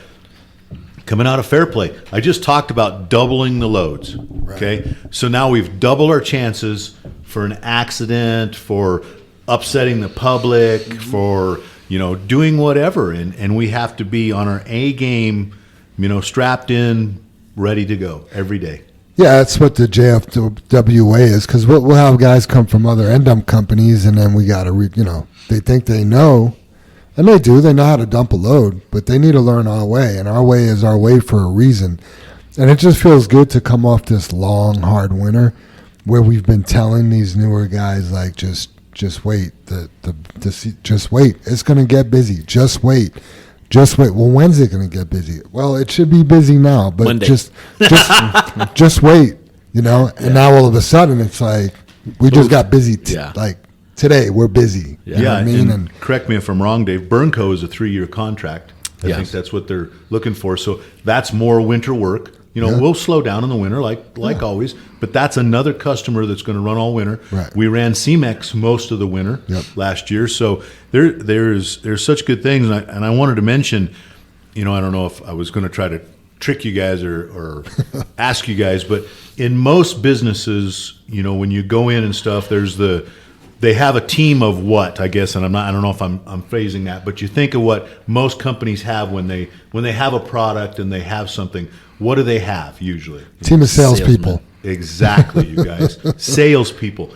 coming out of Fairplay. I just talked about doubling the loads. Okay. So now we've doubled our chances for an accident, for upsetting the public, for, you know, doing whatever. And we have to be on our A game, you know, strapped in, ready to go every day. Yeah, that's what the JFW way is, because we'll have guys come from other end dump companies, and then we got to, you know, they think they know, and they do. They know how to dump a load, but they need to learn our way, and our way is our way for a reason. And it just feels good to come off this long, hard winter where we've been telling these newer guys, like, just wait. Just wait. It's going to get busy. Just wait. Just wait. Well, when's it going to get busy? Well, it should be busy now, but Monday. just wait, you know? And now all of a sudden it's like, we just got busy. Like today we're busy. Yeah. You know what I mean? And correct me if I'm wrong, Dave, Burnco is a 3-year contract. I think that's what they're looking for. So that's more winter work. You know, we'll slow down in the winter like always, but that's another customer that's going to run all winter. Right. We ran CMEX most of the winter last year. So there's such good things. And I wanted to mention, you know, I don't know if I was going to try to trick you guys or ask you guys, but in most businesses, you know, when you go in and stuff, they have a team of what, I guess, and I don't know if I'm phrasing that, but you think of what most companies have when they have a product and they have something. What do they have usually? Team of salespeople. Exactly, you guys. Salespeople.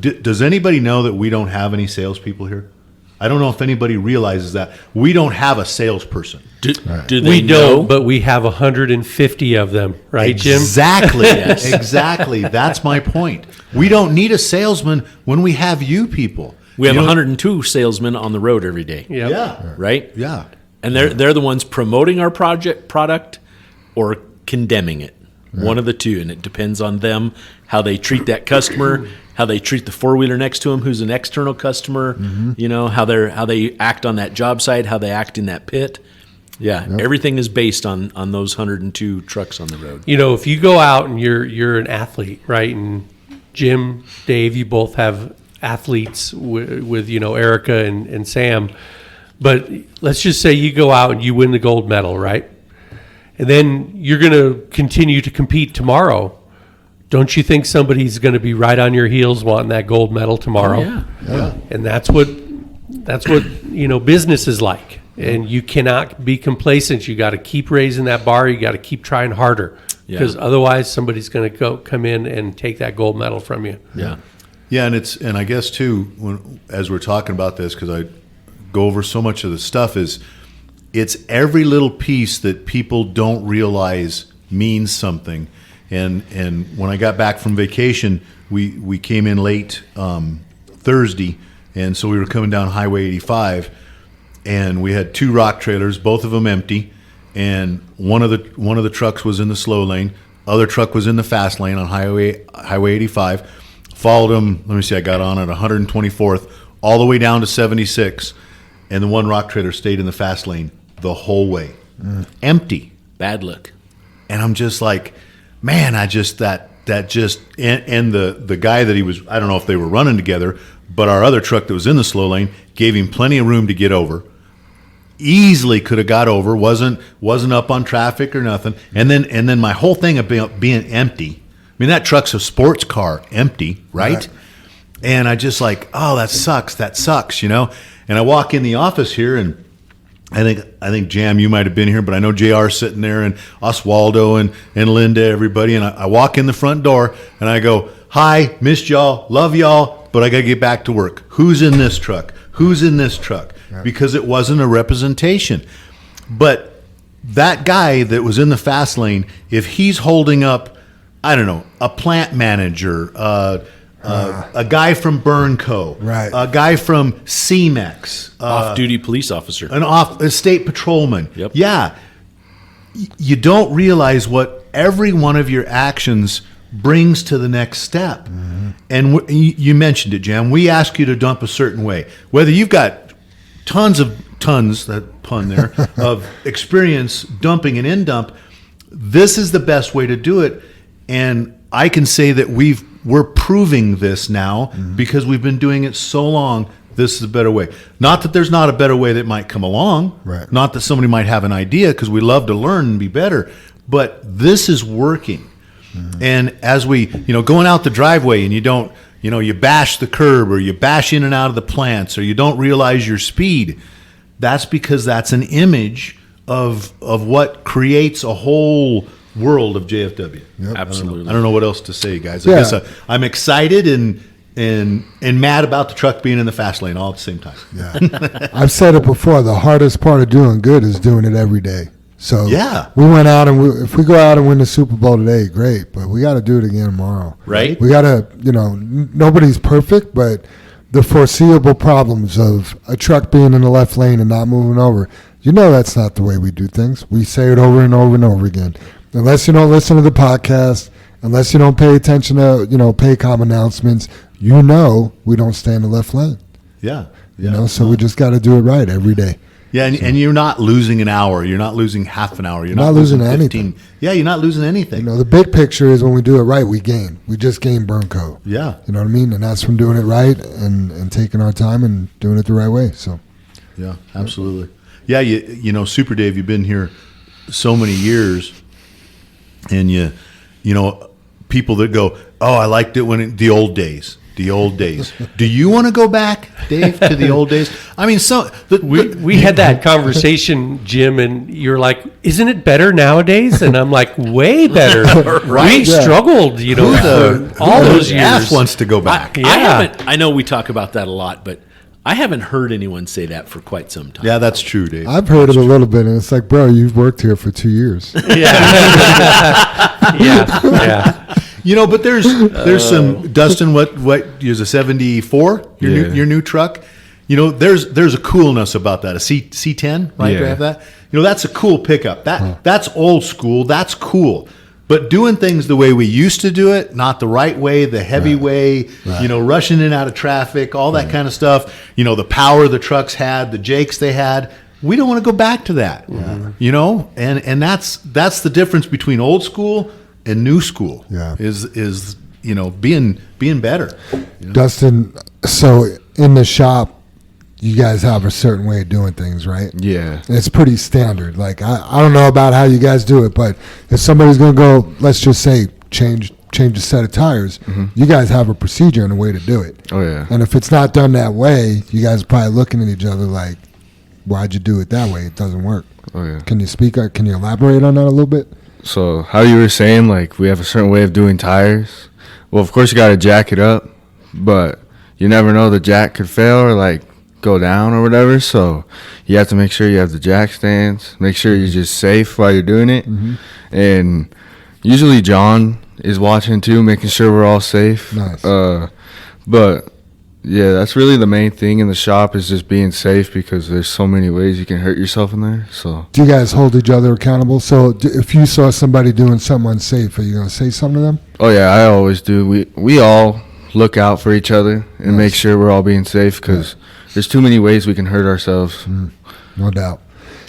Does anybody know that we don't have any salespeople here? I don't know if anybody realizes that. We don't have a salesperson. Do they We know? don't, but we have 150 of them, right, Jim? Exactly. Exactly. That's my point. We don't need a salesman when we have you people. We have You know- 102 salesmen on the road every day, Yep. Yeah. right? Yeah. And they're the ones promoting our product or condemning it. One of the two, and it depends on them how they treat that customer, how they treat the four-wheeler next to them, who's an external customer. You know, how they act on that job site, how they act in that pit. Yeah, everything is based on those 102 trucks on the road. You know, if you go out and you're an athlete, right? And Jim, Dave, you both have athletes with you know, Erica and Sam. But let's just say you go out and you win the gold medal, right? And then you're going to continue to compete tomorrow. Don't you think somebody's going to be right on your heels wanting that gold medal tomorrow? Yeah. And that's what you know, business is like. And you cannot be complacent. You got to keep raising that bar. You got to keep trying harder, because otherwise somebody's going to come in and take that gold medal from you. Yeah. Yeah, and I guess too, as we're talking about this, because I go over so much of the stuff, it's every little piece that people don't realize means something. And when I got back from vacation, we came in late Thursday, and so we were coming down Highway 85, and we had 2 rock trailers, both of them empty, and one of the trucks was in the slow lane, other truck was in the fast lane on Highway 85. Followed them. Let me see. I got on at 124th all the way down to 76, and the one rock trailer stayed in the fast lane the whole way, empty. Bad look. And I'm just like, man, and the guy that he was, I don't know if they were running together, but our other truck that was in the slow lane gave him plenty of room to get over. Easily could have got over, wasn't up on traffic or nothing. And then my whole thing about being empty. I mean, that truck's a sports car, empty, right? And I just like, oh, that sucks, you know. And I walk in the office here, and I think Jam, you might have been here, but I know JR's sitting there, and Oswaldo and Linda, everybody. And I walk in the front door, and I go, hi, missed y'all, love y'all, but I got to get back to work. Who's in this truck? Who's in this truck? Because it wasn't a representation. But that guy that was in the fast lane, if he's holding up, I don't know, a plant manager, a guy from Burnco, Right. a guy from CMEX, Off-duty police officer. a state patrolman. Yep. Yeah. You don't realize what every one of your actions brings to the next step. Mm-hmm. And you mentioned it, Jam. We ask you to dump a certain way. Whether you've got tons, that pun there, of experience dumping and in dump, this is the best way to do it. And I can say that we're proving this now because we've been doing it so long. This is a better way. Not that there's not a better way that might come along. Right. Not that somebody might have an idea, because we love to learn and be better. But this is working. And as we, going out the driveway and you don't, you bash the curb, or you bash in and out of the plants, or you don't realize your speed, that's because that's an image of what creates a whole world of JFW. Absolutely. I don't know what else to say, guys. I Yeah. guess I'm excited and mad about the truck being in the fast lane all at the same time. Yeah. I've said it before. The hardest part of doing good is doing it every day. So Yeah. we went out and if we go out and win the Super Bowl today, great. But we got to do it again tomorrow. Right. We got to, nobody's perfect, but the foreseeable problems of a truck being in the left lane and not moving over, that's not the way we do things. We say it over and over and over again. Unless you don't listen to the podcast, unless you don't pay attention to, PAYCOM announcements, we don't stay in the left lane. Yeah. So we just got to do it right every day. Yeah, and you're not losing an hour. You're not losing half an hour. You're not losing anything. Yeah, you're not losing anything. The big picture is when we do it right, we gain. We just gain burn code. Yeah. You know what I mean? And that's from doing it right and taking our time and doing it the right way. So. Yeah, absolutely. Yeah, Super Dave, you've been here so many years, and people that go, oh, I liked it the old days. The old days. Do you want to go back, Dave, to the old days? I mean, we had that conversation, Jim, and you're like, "Isn't it better nowadays?" And I'm like, "Way better." Right? We struggled, for all those years. Ass wants to go back. I know we talk about that a lot, but I haven't heard anyone say that for quite some time. Yeah, that's true, Dave. I've heard it a little bit, and it's like, bro, you've worked here for 2 years. Yeah. But there's some Dustin. What is a 74? Your new truck. There's a coolness about that. A C10, right? Yeah. Do I have that? That's a cool pickup. That's old school. That's cool. But doing things the way we used to do it, not the right way, the heavy way, rushing in and out of traffic, all that kind of stuff. The power the trucks had, the jakes they had. We don't want to go back to that. Yeah. And that's the difference between old school and new school. Yeah. Is being better. Dustin, so in the shop, you guys have a certain way of doing things, right? Yeah. It's pretty standard. Like, I don't know about how you guys do it, but if somebody's going to go, let's just say, change a set of tires, you guys have a procedure and a way to do it. Oh, yeah. And if it's not done that way, you guys are probably looking at each other like, why'd you do it that way? It doesn't work. Oh, yeah. Can you elaborate on that a little bit? So how you were saying, like, we have a certain way of doing tires. Well, of course, you got to jack it up, but you never know, the jack could fail or, like, go down or whatever. So you have to make sure you have the jack stands, make sure you're just safe while you're doing it. And usually John is watching too, making sure we're all safe. Nice. But yeah, that's really the main thing in the shop is just being safe, because there's so many ways you can hurt yourself in there. So do you guys hold each other accountable? So if you saw somebody doing something unsafe, are you going to say something to them? Oh yeah, I always do. We all look out for each other and make sure we're all being safe, because there's too many ways we can hurt ourselves. No doubt.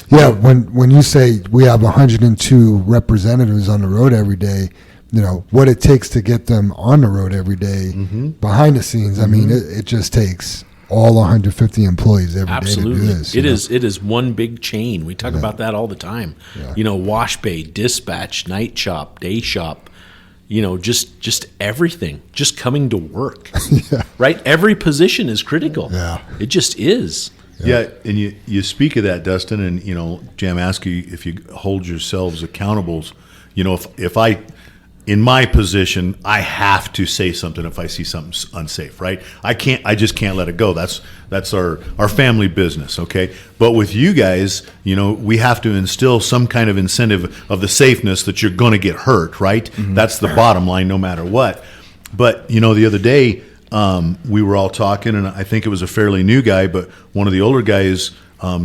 Yeah, when you say we have 102 representatives on the road every day, what it takes to get them on the road every day behind the scenes. I mean, it just takes all 150 employees every day to do this. It is one big chain. We talk about that all the time. Yeah. Wash bay, dispatch, night shop, day shop. Just everything. Just coming to work. Right? Every position is critical. Yeah. It just is. Yeah, and you speak of that, Dustin, and Jam asked you if you hold yourselves accountables. If I, in my position, I have to say something if I see something unsafe, right? I just can't let it go. That's our family business, okay? But with you guys, we have to instill some kind of incentive of the safeness that you're going to get hurt, right? That's the bottom line, no matter what. But the other day, we were all talking, and I think it was a fairly new guy, but one of the older guys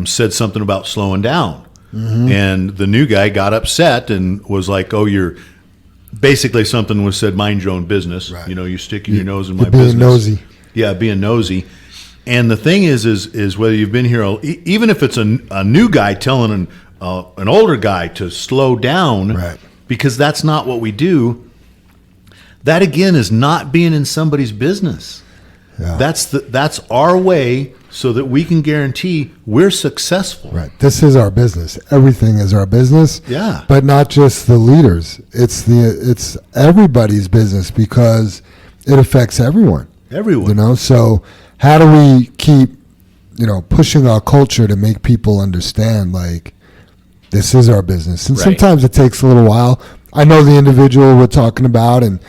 said something about slowing down. And the new guy got upset and was like, oh, basically something was said, mind your own business. Right. You're sticking your nose in my business. Being nosy. Yeah, being nosy. And the thing is whether you've been here, even if it's a new guy telling an older guy to slow down, right, because that's not what we do, that again is not being in somebody's business. Yeah. That's our way so that we can guarantee we're successful. Right. This is our business. Everything is our business. Yeah. But not just the leaders. It's everybody's business, because it affects everyone. Everyone. So how do we keep, pushing our culture to make people understand, like, this is our business? And sometimes it takes a little while. I know the individual we're talking about, and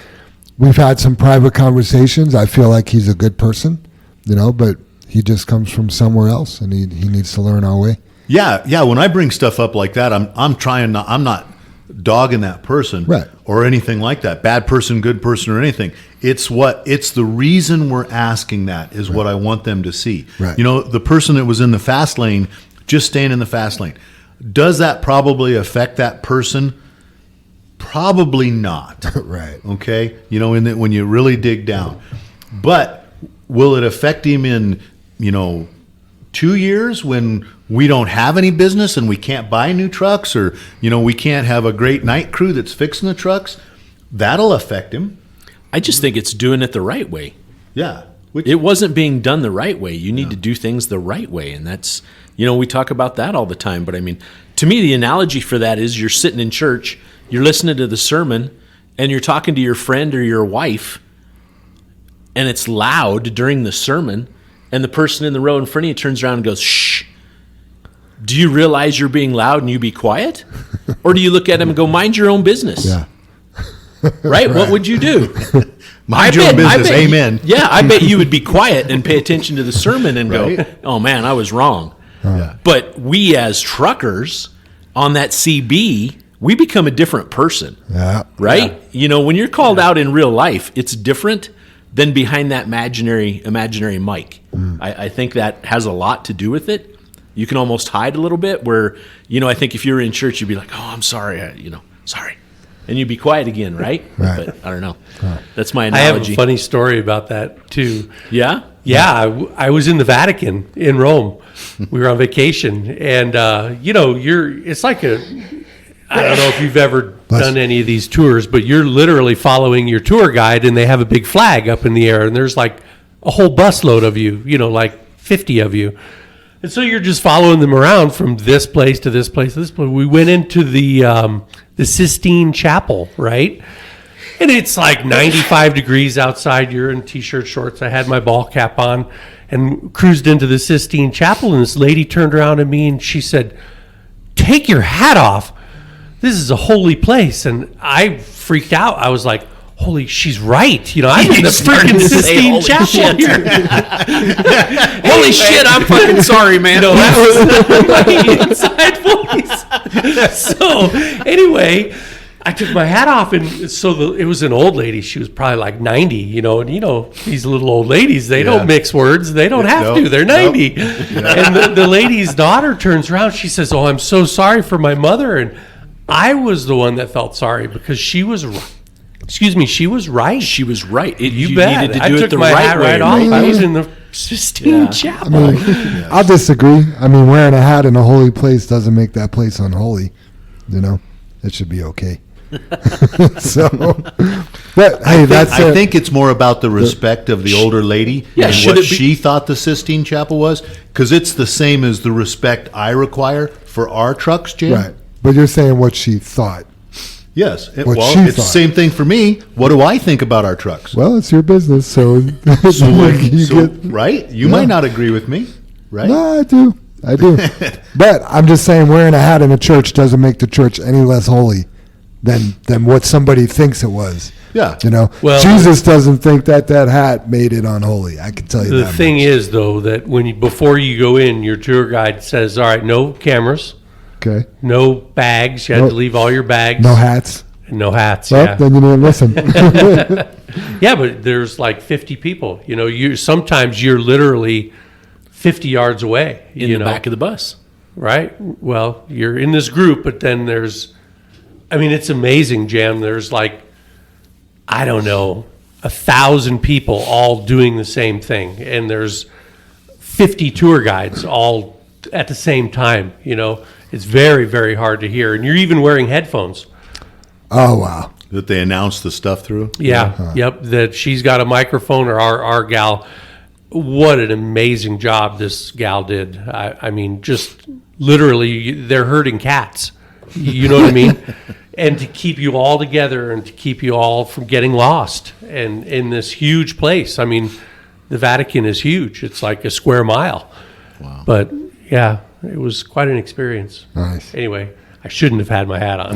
we've had some private conversations. I feel like he's a good person, but he just comes from somewhere else, and he needs to learn our way. Yeah. When I bring stuff up like that, I'm not dogging that person Right. or anything like that. Bad person, good person, or anything. It's the reason we're asking that is what I want them to see. Right. The person that was in the fast lane, just staying in the fast lane, does that probably affect that person? Probably not. Right. Okay. When you really dig down, but will it affect him in 2 years when we don't have any business and we can't buy new trucks, or we can't have a great night crew that's fixing the trucks? That'll affect him. I just think it's doing it the right way. Yeah. It wasn't being done the right way. You need to do things the right way. And that's, we talk about that all the time. But I mean, to me, the analogy for that is you're sitting in church, you're listening to the sermon, and you're talking to your friend or your wife, and it's loud during the sermon, and the person in the row in front of you turns around and goes, shh. Do you realize you're being loud and you be quiet? Or do you look at him and go, mind your own business? Yeah. Right? What would you do? Mind your own business. Amen. Yeah, I bet you would be quiet and pay attention to the sermon and go, Right. oh man, I was wrong. Yeah. But we as truckers on that CB, we become a different person. Yeah. Right? When you're called out in real life, it's different than behind that imaginary mic. I think that has a lot to do with it. You can almost hide a little bit where, I think if you were in church, you'd be like, oh, I'm sorry, sorry. And you'd be quiet again, right? Right. But I don't know. That's my I have analogy. a funny story about that too. Yeah? Yeah, I was in the Vatican in Rome. We were on vacation, and it's like I don't know if you've ever done any of these tours, but you're literally following your tour guide, and they have a big flag up in the air, and there's like a whole busload of you, like 50 of you. And so you're just following them around from this place to this place to this place. We went into the Sistine Chapel, right? And it's like 95 degrees outside. You're in t-shirt, shorts. I had my ball cap on and cruised into the Sistine Chapel. And this lady turned around to me and she said, take your hat off. This is a holy place. And I freaked out. I was like, she's right. I'm in the freaking Sistine Chapel here. Holy shit, I'm fucking sorry, man. That was my inside voice. So anyway, I took my hat off, and it was an old lady. She was probably like 90, and these little old ladies, they don't mix words. They don't have to. They're 90. Nope. And the lady's daughter turns around. She says, oh, I'm so sorry for my mother. And I was the one that felt sorry because she was right. Excuse me, she was right. She was right. You bet. Needed to I do took it the my right hat way. right off. I was in the Sistine Chapel. I'll disagree. Wearing a hat in a holy place doesn't make that place unholy. It should be okay. So, but hey, I think it's more about the respect of the older lady and what she thought the Sistine Chapel was, because it's the same as the respect I require for our trucks, Jim. right. But you're saying what she thought. Yes. She It's the thought. same thing for me. What do I think about our trucks? Well, it's your business, so right? You might not agree with me, right? No, I do. But I'm just saying, wearing a hat in a church doesn't make the church any less holy than what somebody thinks it was. Yeah. Well, Jesus doesn't think that hat made it unholy. I can tell you that. The thing is, though, that before you go in, your tour guide says, all right, no cameras. Okay. No bags. You had to leave all your bags. No hats. No hats. Well, then you didn't listen. Yeah, but there's like 50 people. Sometimes you're literally 50 yards away. In the back of the bus. Right? Well, you're in this group, but then it's amazing, Jam. There's like, I don't know, 1,000 people all doing the same thing. And there's 50 tour guides all at the same time. It's very, very hard to hear. And you're even wearing headphones. Oh, wow. That they announce the stuff through? Yeah. Yep. That she's got a microphone, or our gal. What an amazing job this gal did. Just literally, they're herding cats. You know what I mean? And to keep you all together and to keep you all from getting lost. And in this huge place. The Vatican is huge. It's like a square mile. Wow. But yeah, it was quite an experience. Nice. Anyway, I shouldn't have had my hat on.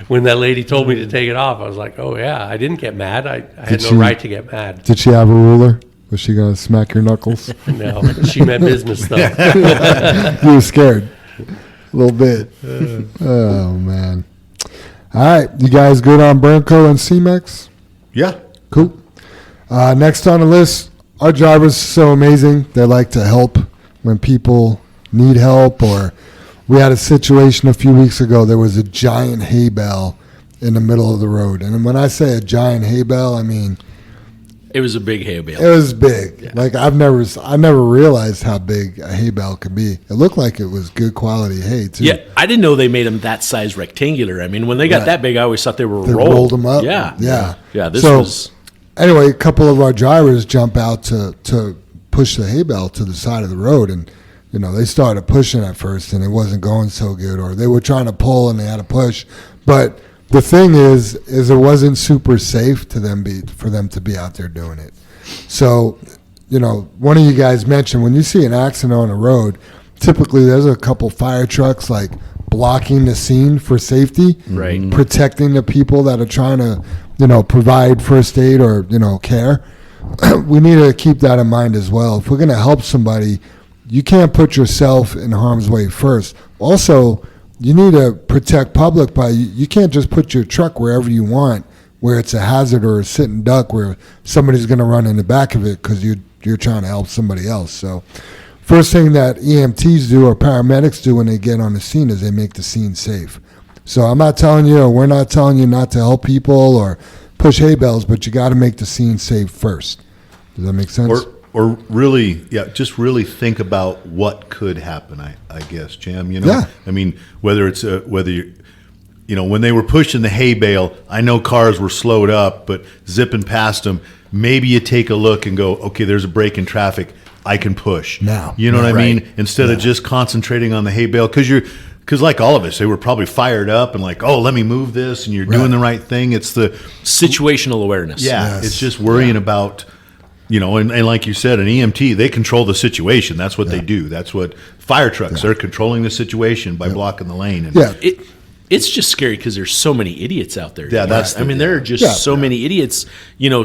When that lady told me to take it off, I was like, oh yeah, I didn't get mad. I had no right to get mad. Did she have a ruler? Was she going to smack your knuckles? No, she meant business though. You were scared. A little bit. Oh, man. All right. You guys good on Burnco and C-Mex? Yeah. Cool. Next on the list, our drivers are so amazing. They like to help when people need help. Or we had a situation a few weeks ago. There was a giant hay bale in the middle of the road. And when I say a giant hay bale, I mean It was a big hay bale. it was big. Yeah. Like I never realized how big a hay bale could be. It looked like it was good quality hay too. Yeah, I didn't know they made them that size rectangular. I mean, when they got Right. that big, I always thought they were They rolled. rolled them up. Yeah. Yeah. Yeah, this So- was... Anyway, a couple of our drivers jump out to push the hay bale to the side of the road, and they started pushing at first, and it wasn't going so good, or they were trying to pull and they had to push. But the thing is it wasn't super safe for them to be out there doing it. So, one of you guys mentioned when you see an accident on the road, typically there's a couple fire trucks like blocking the scene for safety, Right. protecting the people that are trying to provide first aid or care. We need to keep that in mind as well. If we're going to help somebody, you can't put yourself in harm's way first. Also, you need to protect public by you can't just put your truck wherever you want, where it's a hazard or a sitting duck where somebody's going to run in the back of it because you're trying to help somebody else. So first thing that EMTs do or paramedics do when they get on the scene is they make the scene safe. So I'm not telling you, or we're not telling you not to help people or push hay bales, but you got to make the scene safe first. Does that make sense? Or really, just really think about what could happen, I guess, Jam. Yeah. I mean, whether it's when they were pushing the hay bale, I know cars were slowed up, but zipping past them, maybe you take a look and go, okay, there's a break in traffic, I can push. Now. You know what I Right. mean? Instead of just concentrating on the hay bale, because like all of us, they were probably fired up and like, oh, let me move this, and you're doing the right thing. It's the Situational awareness. Yes. it's just worrying about, and like you said, an EMT, they control the situation. That's what they do. That's what fire trucks, they're controlling the situation by blocking the lane. And Yeah. It's just scary because there's so many idiots out there. Yeah, that's I mean, there are just so many idiots.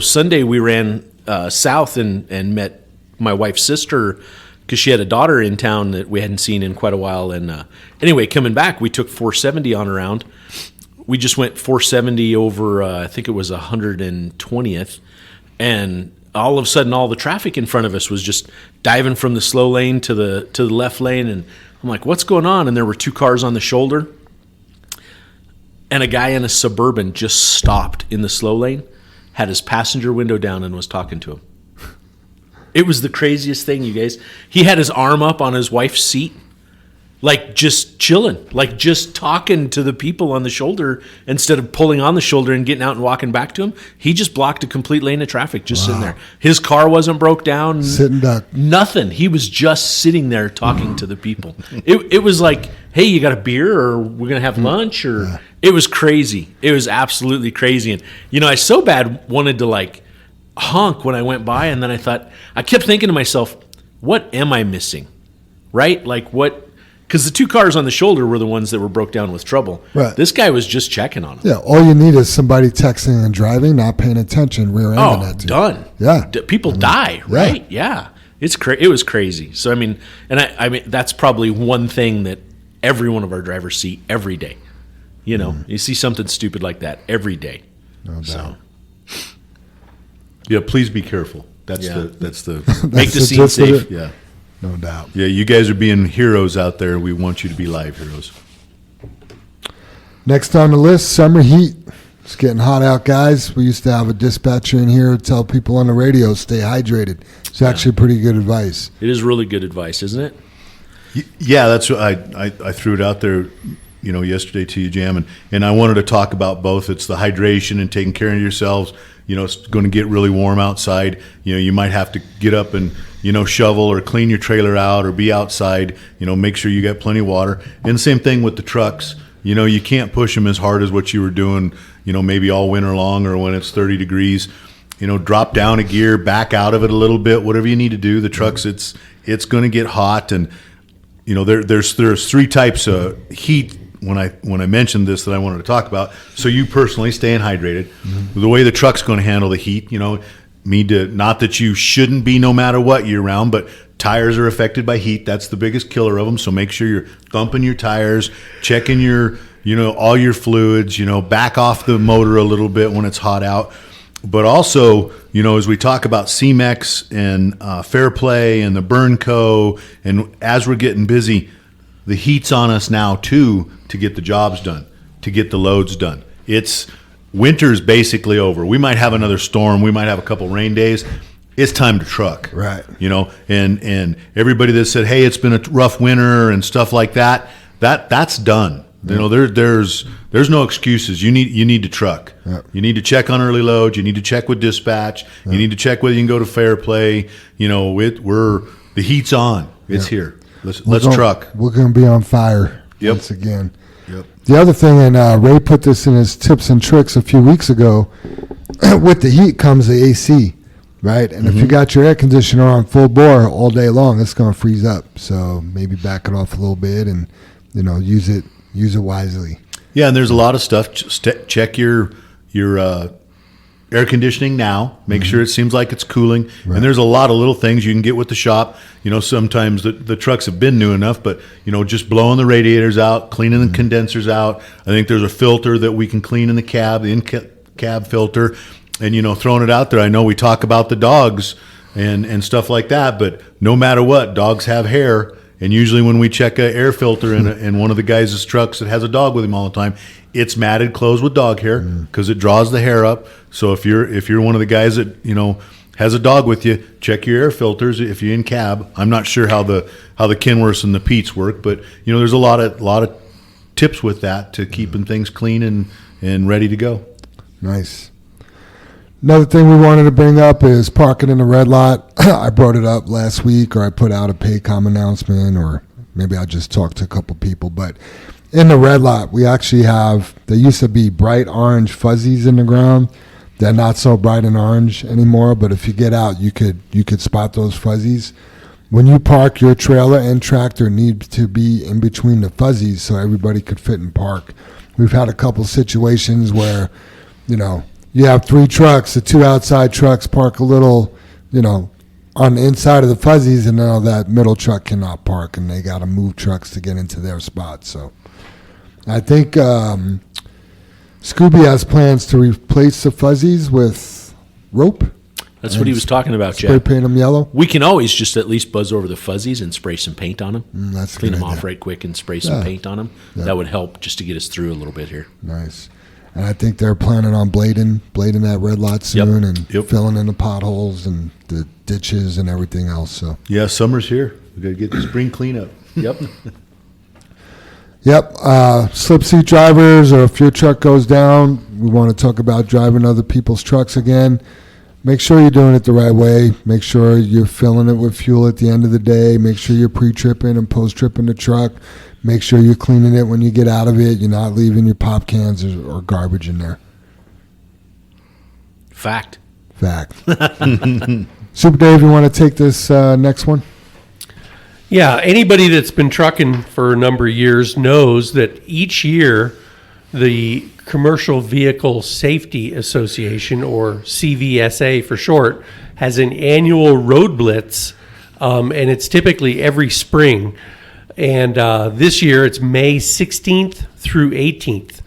Sunday we ran south and met my wife's sister because she had a daughter in town that we hadn't seen in quite a while. And anyway, coming back, we took 470 on around. We just went 470 over, I think it was 120th. And all of a sudden, all the traffic in front of us was just diving from the slow lane to the left lane. And I'm like, what's going on? And there were two cars on the shoulder. And a guy in a Suburban just stopped in the slow lane, had his passenger window down, and was talking to him. It was the craziest thing, you guys. He had his arm up on his wife's seat, like just chilling, like just talking to the people on the shoulder instead of pulling on the shoulder and getting out and walking back to him. He just blocked a complete lane of traffic just sitting there. His car wasn't broke down. Sitting duck. Nothing. He was just sitting there talking to the people. It was like, hey, you got a beer or we're going to have lunch? Or it was crazy. It was absolutely crazy. And, I so bad wanted to like honk when I went by. And then I kept thinking to myself, what am I missing? Right? Like what? Because the two cars on the shoulder were the ones that were broke down with trouble. Right. This guy was just checking on them. Yeah, all you need is somebody texting and driving, not paying attention, rear-ending that dude. Done. Yeah. People die, right? Yeah. It was crazy. So, I mean, that's probably one thing that every one of our drivers see every day. You see something stupid like that every day. No doubt. So, yeah, please be careful. That's Yeah. that's the make the the scene gist of safe. it. yeah. No doubt. Yeah, you guys are being heroes out there. We want you to be live heroes. Next on the list, summer heat. It's getting hot out, guys. We used to have a dispatcher in here tell people on the radio, stay hydrated. It's actually pretty good advice. It is really good advice, isn't it? Yeah, that's what I threw it out there, yesterday to you, Jam, and I wanted to talk about both. It's the hydration and taking care of yourselves. It's going to get really warm outside. You might have to get up and, shovel or clean your trailer out or be outside. Make sure you got plenty of water. And same thing with the trucks. You can't push them as hard as what you were doing, maybe all winter long or when it's 30 degrees. Drop down a gear, back out of it a little bit, whatever you need to do. The trucks, it's going to get hot, and there's three types of heat. When I mentioned this that I wanted to talk about, so you personally staying hydrated, the way the truck's going to handle the heat, not that you shouldn't be no matter what year round, but tires are affected by heat. That's the biggest killer of them. So make sure you're thumping your tires, checking your, all your fluids, back off the motor a little bit when it's hot out. But also, as we talk about C-Mex and Fair Play and the Burn Co., and as we're getting busy, the heat's on us now too to get the jobs done, to get the loads done. Winter's basically over. We might have another storm. We might have a couple rain days. It's time to truck. Right. And everybody that said, hey, it's been a rough winter and stuff like that, that's done. There's no excuses. You need to truck. Yep. You need to check on early loads. You need to check with dispatch. Yep. You need to check whether you can go to Fair Play. The heat's on. It's here. Let's truck. We're going to be on fire once again. Yep. The other thing, and Ray put this in his tips and tricks a few weeks ago, with the heat comes the AC, right? And if you got your air conditioner on full bore all day long, it's going to freeze up. So maybe back it off a little bit and, use it wisely. Yeah, and there's a lot of stuff. Check your air conditioning now. Make sure it seems like it's cooling. Right. And there's a lot of little things you can get with the shop. Sometimes the trucks have been new enough, but, just blowing the radiators out, cleaning the condensers out. I think there's a filter that we can clean in the cab, the in-cab filter, and, throwing it out there. I know we talk about the dogs and stuff like that, but no matter what, dogs have hair. And usually when we check an air filter in one of the guys' trucks that has a dog with him all the time, it's matted closed with dog hair because it draws the hair up. So if you're one of the guys that has a dog with you, check your air filters if you're in cab. I'm not sure how the Kenworths and the Peets work, but there's a lot of tips with that to keeping things clean and ready to go. Nice. Another thing we wanted to bring up is parking in the red lot. I brought it up last week, or I put out a Paycom announcement, or maybe I just talked to a couple people. But in the red lot, we actually there used to be bright orange fuzzies in the ground. They're not so bright and orange anymore, but if you get out, you could spot those fuzzies. When you park, your trailer and tractor need to be in between the fuzzies so everybody could fit and park. We've had a couple situations where, you have 3 trucks, the 2 outside trucks park a little, on the inside of the fuzzies, and now that middle truck cannot park, and they got to move trucks to get into their spot. So I think Scooby has plans to replace the fuzzies with rope. That's what he was talking about, Jeff. Spray paint them yellow. We can always just at least buzz over the fuzzies and spray some paint on them. That's a Clean good them idea. off right quick and spray some paint on them. Yeah. That would help just to get us through a little bit here. Nice. And I think they're planning on blading that red lot soon and filling in the potholes and the ditches and everything else. So Yeah, summer's here. We got to get the spring cleanup. Yep. Yep. Slip seat drivers, or if your truck goes down, we want to talk about driving other people's trucks again. Make sure you're doing it the right way. Make sure you're filling it with fuel at the end of the day. Make sure you're pre-tripping and post-tripping the truck. Make sure you're cleaning it when you get out of it. You're not leaving your pop cans or garbage in there. Fact. Super Dave, you want to take this next one? Yeah, anybody that's been trucking for a number of years knows that each year the Commercial Vehicle Safety Association, or CVSA for short, has an annual road blitz, and it's typically every spring. And this year it's May 16th through 18th.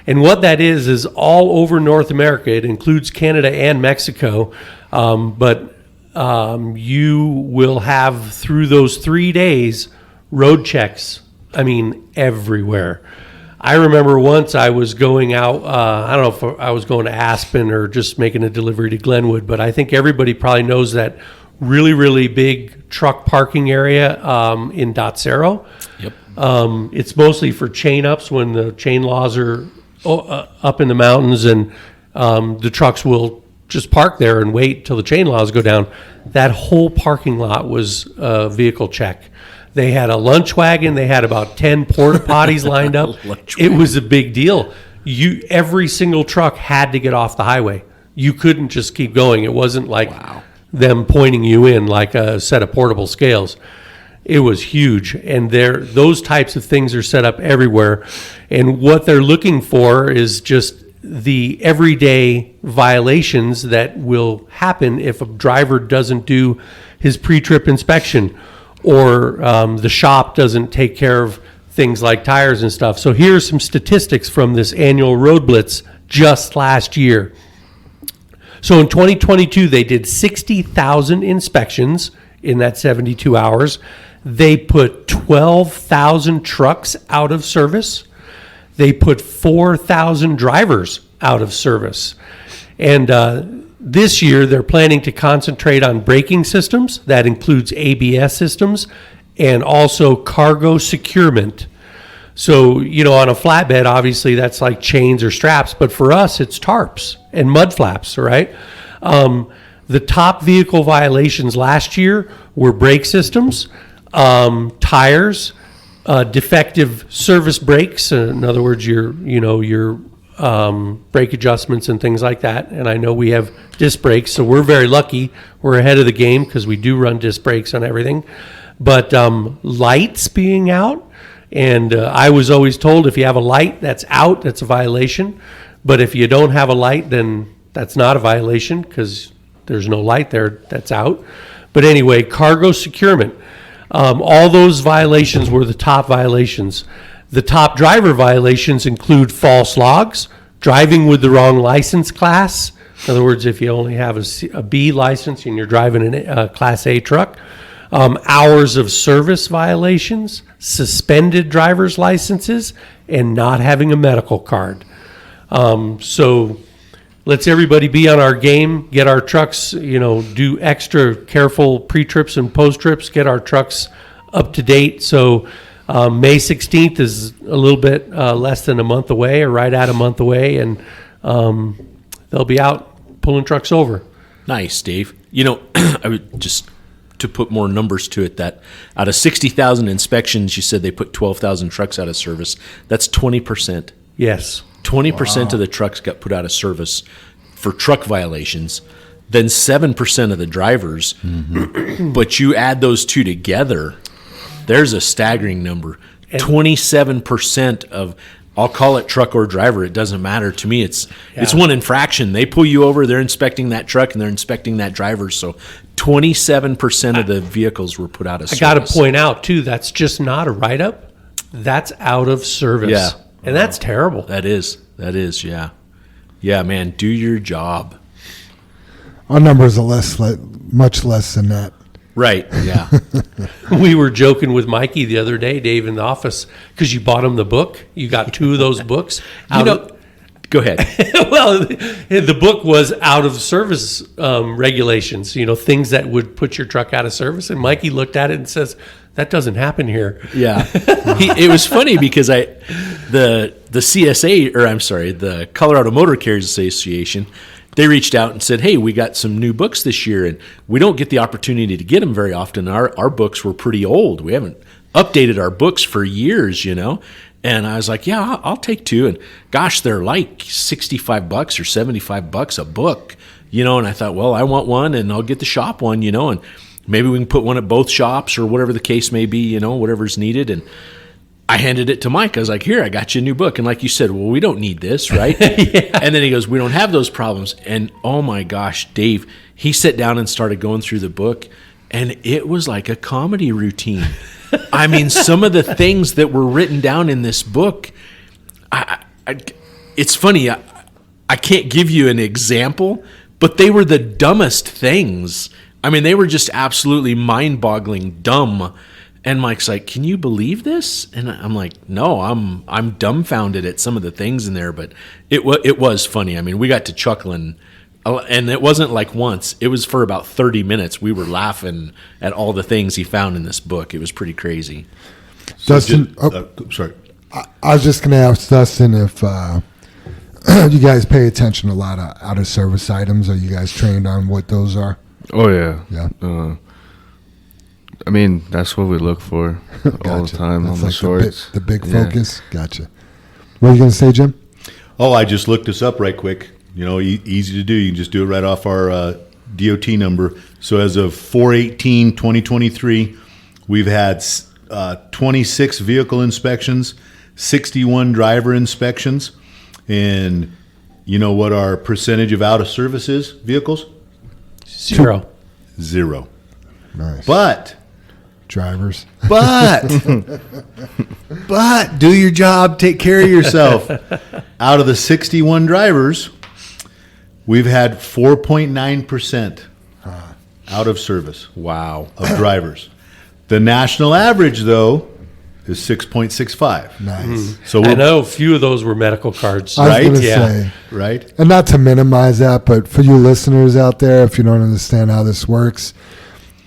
And what that is all over North America. It includes Canada and Mexico, but you will have, through those 3 days, road checks, everywhere. I remember once I was going out, I don't know if I was going to Aspen or just making a delivery to Glenwood, but I think everybody probably knows that really, really big truck parking area in Dotsero. Yep. It's mostly for chain ups when the chain laws are up in the mountains, and the trucks will just park there and wait till the chain laws go down. That whole parking lot was a vehicle check. They had a lunch wagon. They had about 10 porta potties lined up. It was a big deal. Every single truck had to get off the highway. You couldn't just keep going. It wasn't like them pointing you in like a set of portable scales. It was huge. And those types of things are set up everywhere. And what they're looking for is just the everyday violations that will happen if a driver doesn't do his pre-trip inspection, or the shop doesn't take care of things like tires and stuff. So here's some statistics from this annual road blitz just last year. So in 2022, they did 60,000 inspections in that 72 hours. They put 12,000 trucks out of service. They put 4,000 drivers out of service. And this year, they're planning to concentrate on braking systems. That includes ABS systems and also cargo securement. So, on a flatbed, obviously that's like chains or straps, but for us, it's tarps and mud flaps, right? The top vehicle violations last year were brake systems, tires, defective service brakes. In other words, your brake adjustments and things like that. And I know we have disc brakes, so we're very lucky. We're ahead of the game because we do run disc brakes on everything. But lights being out, and I was always told if you have a light that's out, that's a violation. But if you don't have a light, then that's not a violation because there's no light there that's out. But anyway, cargo securement. All those violations were the top violations. The top driver violations include false logs, driving with the wrong license class. In other words, if you only have a B license and you're driving a Class A truck. Hours of service violations, suspended driver's licenses, and not having a medical card. So let's everybody be on our game, get our trucks, do extra careful pre-trips and post-trips, get our trucks up to date. So May 16th is a little bit less than a month away, or right at a month away, and they'll be out pulling trucks over. Nice, Dave. I would just, to put more numbers to it, that out of 60,000 inspections, you said they put 12,000 trucks out of service. That's 20%. Yes. 20% of the trucks got put out of service for truck violations. Then 7% of the drivers. Mm-hmm. But you add those two together, there's a staggering number. 27% of, I'll call it truck or driver, it doesn't matter to me. It's one infraction. They pull you over, they're inspecting that truck and they're inspecting that driver. So 27% of the vehicles were put out of service. I got to point out too, that's just not a write-up. That's out of service. Yeah. And that's terrible. That is, yeah. Yeah, man, do your job. Our numbers are much less than that. Right, yeah. We were joking with Mikey the other day, Dave, in the office, because you bought him the book. You got 2 of those books. Go ahead. Well, the book was out of service regulations, things that would put your truck out of service. And Mikey looked at it and says, that doesn't happen here. Yeah. It was funny because the CSA, or I'm sorry, the Colorado Motor Carriers Association, they reached out and said, hey, we got some new books this year, and we don't get the opportunity to get them very often. Our books were pretty old. We haven't updated our books for years, And I was like, yeah, I'll take 2. And gosh, they're like $65 or $75 a book, And I thought, well, I want one, and I'll get the shop one, And maybe we can put one at both shops or whatever the case may be, whatever's needed. And I handed it to Mike. I was like, here, I got you a new book. And like you said, well, we don't need this, right? Yeah. And then he goes, we don't have those problems. And oh my gosh, Dave, he sat down and started going through the book, and it was like a comedy routine. I mean, some of the things that were written down in this book, it's funny. I can't give you an example, but they were the dumbest things. I mean, they were just absolutely mind-boggling dumb. And Mike's like, can you believe this? And I'm like, no, I'm dumbfounded at some of the things in there, but it was funny. I mean, we got to chuckling, and it wasn't like once. It was for about 30 minutes. We were laughing at all the things he found in this book. It was pretty crazy. Dustin, sorry. I was just going to ask Dustin if you guys pay attention to a lot of out-of-service items. Are you guys trained on what those are? Oh, yeah. Yeah. I mean, that's what we look for all the time. That's on the like shorts. The big focus. Gotcha. What are you going to say, Jim? Oh, I just looked this up right quick. Easy to do. You can just do it right off our DOT number. So as of 4/18/2023, we've had 26 vehicle inspections, 61 driver inspections, and You know what our percentage of out of service is, vehicles? 0. 0. Nice. But Drivers. do your job, take care of yourself. Out of the 61 drivers, we've had 4.9% out of service Wow. of drivers. The national average, though, is 6.65. Nice. So I know a few of those were medical cards. I was Right? going to Yeah. say, right? and not to minimize that, but for you listeners out there, if you don't understand how this works,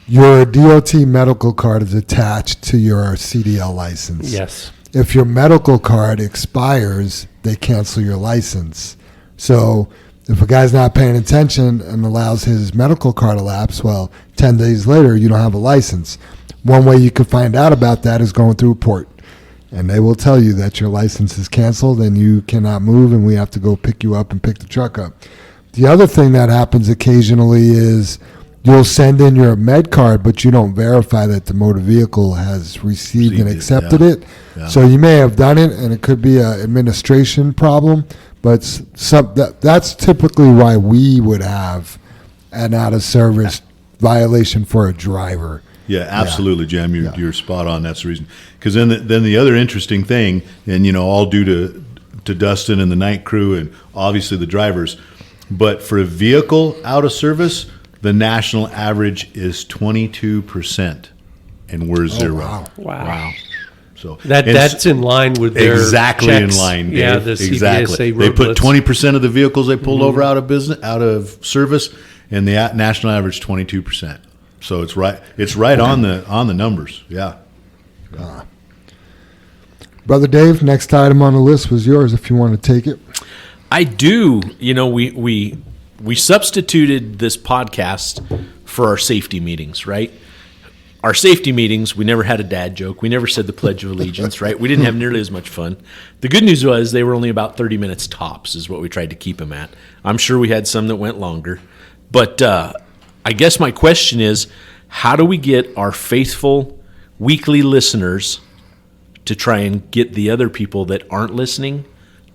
your DOT medical card is attached to your CDL license. Yes. If your medical card expires, they cancel your license. So if a guy's not paying attention and allows his medical card to lapse, well, 10 days later, you don't have a license. One way you can find out about that is going through a port. And they will tell you that your license is canceled and you cannot move, and we have to go pick you up and pick the truck up. The other thing that happens occasionally is you'll send in your med card, but you don't verify that the motor vehicle has received and accepted it. Yeah. So you may have done it, and it could be an administration problem, but that's typically why we would have an out-of-service violation for a driver. Yeah, absolutely, Jim. You're spot on. That's the reason. Because then the other interesting thing, and all due to Dustin and the night crew, and obviously the drivers, but for a vehicle out of service, the national average is 22%, and we're 0. Wow. Wow. So That's in line with their exactly checks. in line. Dave. Yeah, the exactly. CBSA They road put blitz. 20% of the vehicles they pulled over out of service, and the national average 22%. So it's right. It's right on the numbers. Yeah. Brother Dave, next item on the list was yours if you want to take it. I do. We substituted this podcast for our safety meetings, right? Our safety meetings, we never had a dad joke. We never said the Pledge of Allegiance, right? We didn't have nearly as much fun. The good news was they were only about 30 minutes tops is what we tried to keep them at. I'm sure we had some that went longer. But I guess my question is, how do we get our faithful weekly listeners to try and get the other people that aren't listening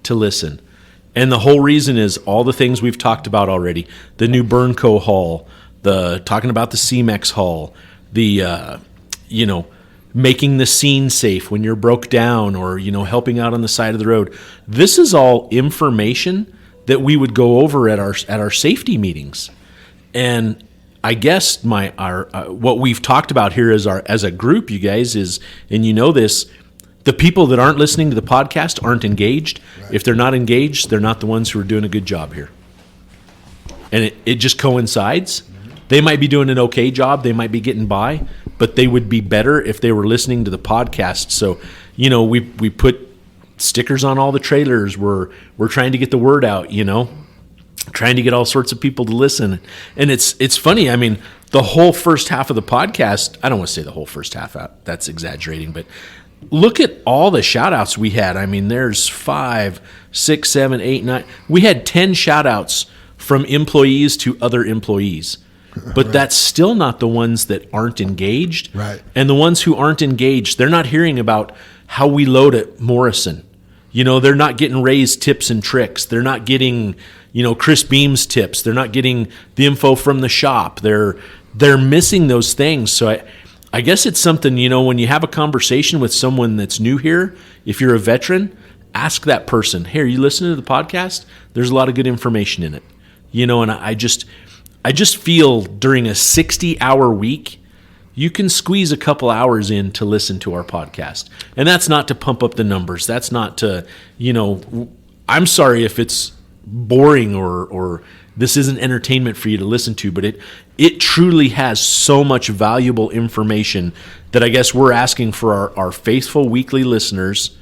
to listen? And the whole reason is all the things we've talked about already. The new Burnco haul, the talking about the CMEX haul, the, making the scene safe when you're broke down or, helping out on the side of the road. This is all information that we would go over at our safety meetings. And I guess what we've talked about here as a group, you guys, is, and this, the people that aren't listening to the podcast aren't engaged. Right. If they're not engaged, they're not the ones who are doing a good job here. And it just coincides. They might be doing an okay job. They might be getting by, but they would be better if they were listening to the podcast. So, we put stickers on all the trailers. We're trying to get the word out, trying to get all sorts of people to listen. And it's funny. I mean, the whole first half of the podcast, I don't want to say the whole first half out. That's exaggerating, but look at all the shout outs we had. I mean, there's 5, 6, 7, 8, 9. We had 10 shout outs from employees to other employees. But right. That's still not the ones that aren't engaged. Right. And the ones who aren't engaged, they're not hearing about how we load at Morrison. They're not getting Ray's tips and tricks. They're not getting, Chris Beam's tips. They're not getting the info from the shop. They're missing those things. So I guess it's something, when you have a conversation with someone that's new here, if you're a veteran, ask that person, hey, are you listening to the podcast? There's a lot of good information in it. And I just feel during a 60-hour week, you can squeeze a couple hours in to listen to our podcast. And that's not to pump up the numbers. That's not to, I'm sorry if it's boring or this isn't entertainment for you to listen to, but it truly has so much valuable information that I guess we're asking for our faithful weekly listeners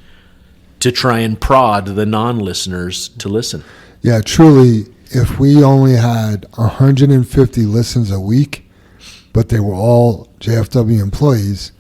to try and prod the non-listeners to listen. Yeah, truly, if we only had 150 listens a week, but they were all JFW employees,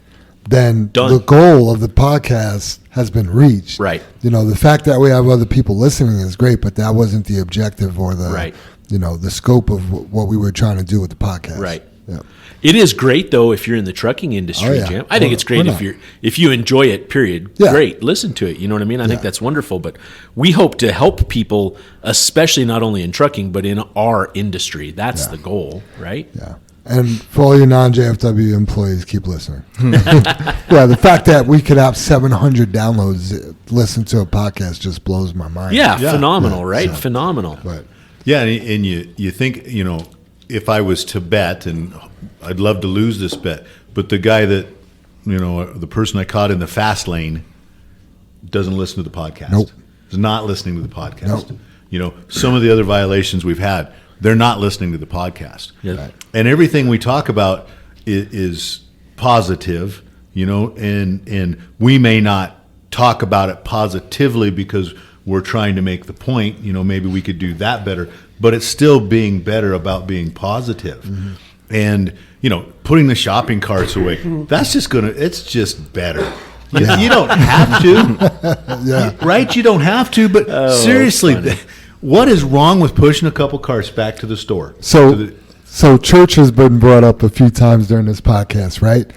then Done. The goal of the podcast has been reached. Right. The fact that we have other people listening is great, but that wasn't the objective or the right. The scope of what we were trying to do with the podcast. Right. Yeah. It is great though if you're in the trucking industry, Oh, yeah. Jam. I think it's great We're if you enjoy it. Period. Yeah. Great, listen to it. You know what I mean? I think Yeah. that's wonderful. But we hope to help people, especially not only in trucking but in our industry. That's the goal, right? Yeah. And for all your non-JFW employees, keep listening. Yeah, the fact that we could have 700 downloads listen to a podcast just blows my mind. Yeah, phenomenal, right? So- Phenomenal. But Yeah, and you think, if I was to bet, and I'd love to lose this bet, but the guy that, the person I caught in the fast lane doesn't listen to the podcast. Nope. Is not listening to the podcast. Nope. Some of the other violations we've had, they're not listening to the podcast. Yeah. Right. And everything we talk about is positive, and we may not talk about it positively because we're trying to make the point, maybe we could do that better, but it's still being better about being positive. Mm-hmm. And, putting the shopping carts away, that's just it's just better. You don't have to, yeah, right? You don't have to, but seriously, what is wrong with pushing a couple carts back to the store? So church has been brought up a few times during this podcast, right?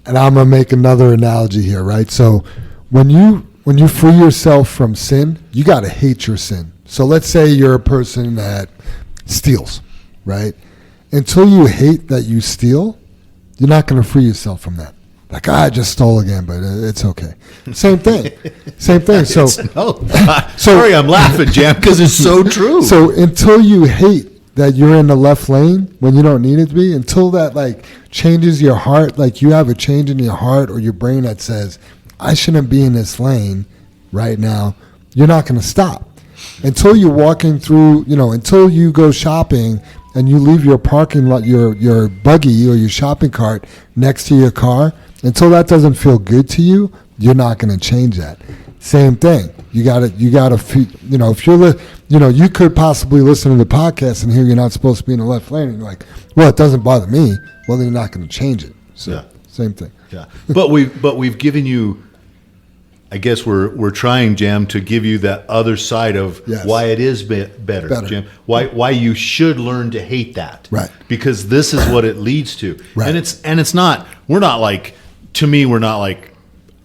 And I'm gonna make another analogy here, right? So when you free yourself from sin, you got to hate your sin. So let's say you're a person that steals, right? Until you hate that you steal, you're not going to free yourself from that. Like, I just stole again, but it's okay. Same thing. So, Sorry, I'm laughing, Jam, because it's so true. so until you hate that you're in the left lane when you don't need it to be, until that changes your heart, like you have a change in your heart or your brain that says, I shouldn't be in this lane right now, you're not going to stop. Until you're walking through, until you go shopping and you leave your parking lot, your buggy or your shopping cart next to your car, until that doesn't feel good to you, you're not going to change that. Same thing. You got to, if you're, you could possibly listen to the podcast and hear you're not supposed to be in the left lane, and you're like, well, it doesn't bother me. Well, then you're not going to change it. So, Yeah. Same thing. Yeah, but we've given you. I guess we're trying, Jam, to give you that other side of Yes. why it is better, Jam. Why you should learn to hate that, Right? Because this is what it leads to, Right. and it's not. We're not like. To me, we're not like.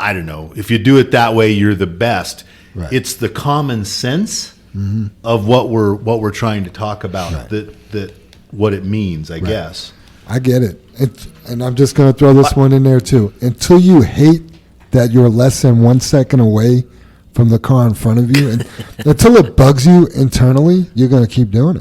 I don't know. If you do it that way, you're the best. Right. It's the common sense of what we're trying to talk about. Right. That what it means, I guess. I get it. And I'm just going to throw this one in there too. Until you hate that you're less than 1 second away from the car in front of you, and until it bugs you internally, you're going to keep doing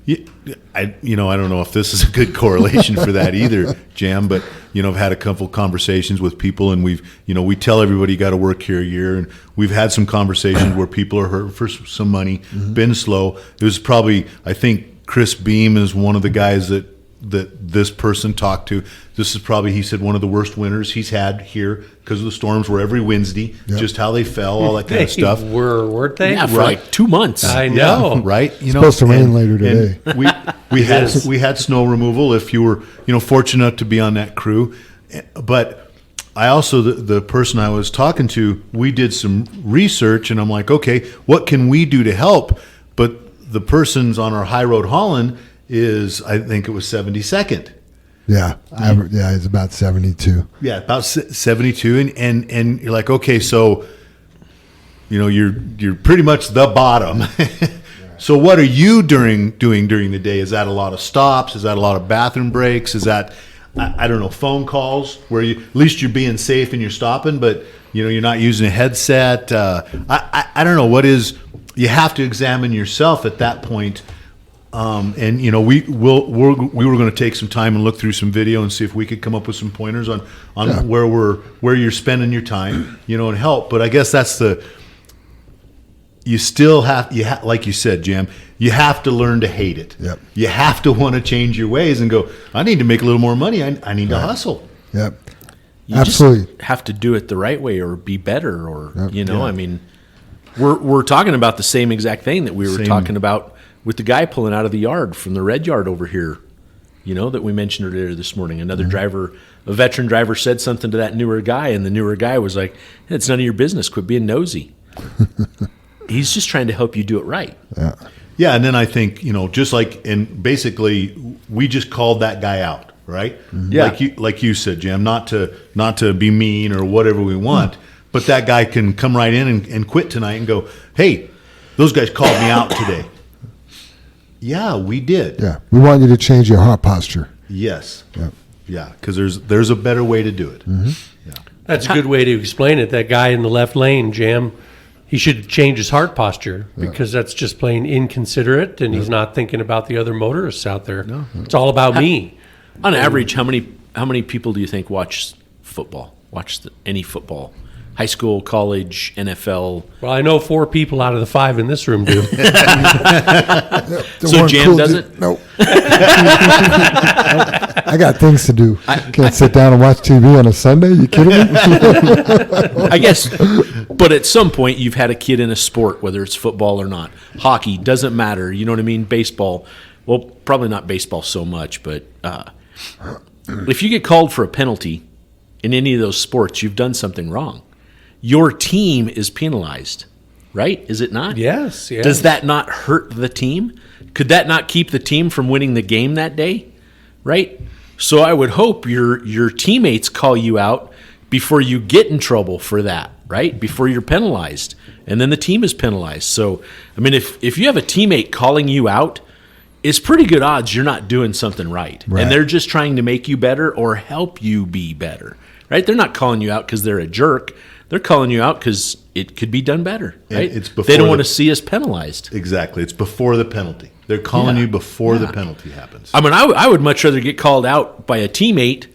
it. I don't know if this is a good correlation for that either, Jam, but, I've had a couple conversations with people, and we tell everybody you got to work here a year, and we've had some conversations where people are hurting for some money, been slow. It was probably, I think Chris Beam is one of the guys that this person talked to. This is probably, he said, one of the worst winters he's had here because of the storms were every Wednesday, just how they fell, all that kind of stuff. Weren't they? Yeah, for like 2 months. I know. Yeah, right? Supposed to rain later today. And we had snow removal if you were fortunate enough to be on that crew. But I also the person I was talking to, we did some research, and I'm like, okay, what can we do to help? But the person's on our high road hauling is, I think it was 72nd. Yeah. It's about 72. Yeah, about 72, and you're like, okay, so you're pretty much the bottom. So what are you doing during the day? Is that a lot of stops? Is that a lot of bathroom breaks? Is that I don't know, phone calls where at least you're being safe and you're stopping, but you're not using a headset. I don't know what is. You have to examine yourself at that point. And we were going to take some time and look through some video and see if we could come up with some pointers on where you're spending your time, and help. But I guess that's you still have like you said, Jam, you have to learn to hate it. Yep. You have to want to change your ways and go, I need to make a little more money. I need to hustle. Yep. You Absolutely. just have to do it the right way or be better, or Yep. I mean, we're talking about the same exact thing that we were talking about with the guy pulling out of the yard from the red yard over here, that we mentioned earlier this morning. Another driver, a veteran driver, said something to that newer guy, and the newer guy was like, hey, it's none of your business. Quit being nosy. He's just trying to help you do it right. Yeah. Yeah, and then I think, just like, and basically we just called that guy out, right? Yeah. Like you said, Jim, not to be mean or whatever we want, but that guy can come right in and quit tonight and go, hey, those guys called me out today. Yeah, we did. Yeah, we want you to change your heart posture. Yes. Yep. Yeah, because there's a better way to do it. Yeah. That's a good way to explain it. That guy in the left lane, Jam, he should change his heart posture because that's just plain inconsiderate, and he's not thinking about the other motorists out there. No. It's all about me. On average, how many people do you think watch football? Any football? High school, college, NFL. Well, I know 4 people out of the 5 in this room do. So Jam doesn't? Nope. I got things to do. Can't sit down and watch TV on a Sunday. You kidding me? I guess, but at some point you've had a kid in a sport, whether it's football or not. Hockey, doesn't matter. You know what I mean? Baseball. Well, probably not baseball so much, but if you get called for a penalty in any of those sports, you've done something wrong. Your team is penalized, right? Is it not? Yes. Does that not hurt the team? Could that not keep the team from winning the game that day? Right? So I would hope your teammates call you out before you get in trouble for that, right? Before you're penalized. And then the team is penalized. So, I mean, if you have a teammate calling you out, it's pretty good odds you're not doing something right. And they're just trying to make you better or help you be better, right? They're not calling you out because they're a jerk. They're calling you out because it could be done better, right? They don't want to see us penalized. Exactly. It's before the penalty. They're calling you before the penalty happens. I mean, I would much rather get called out by a teammate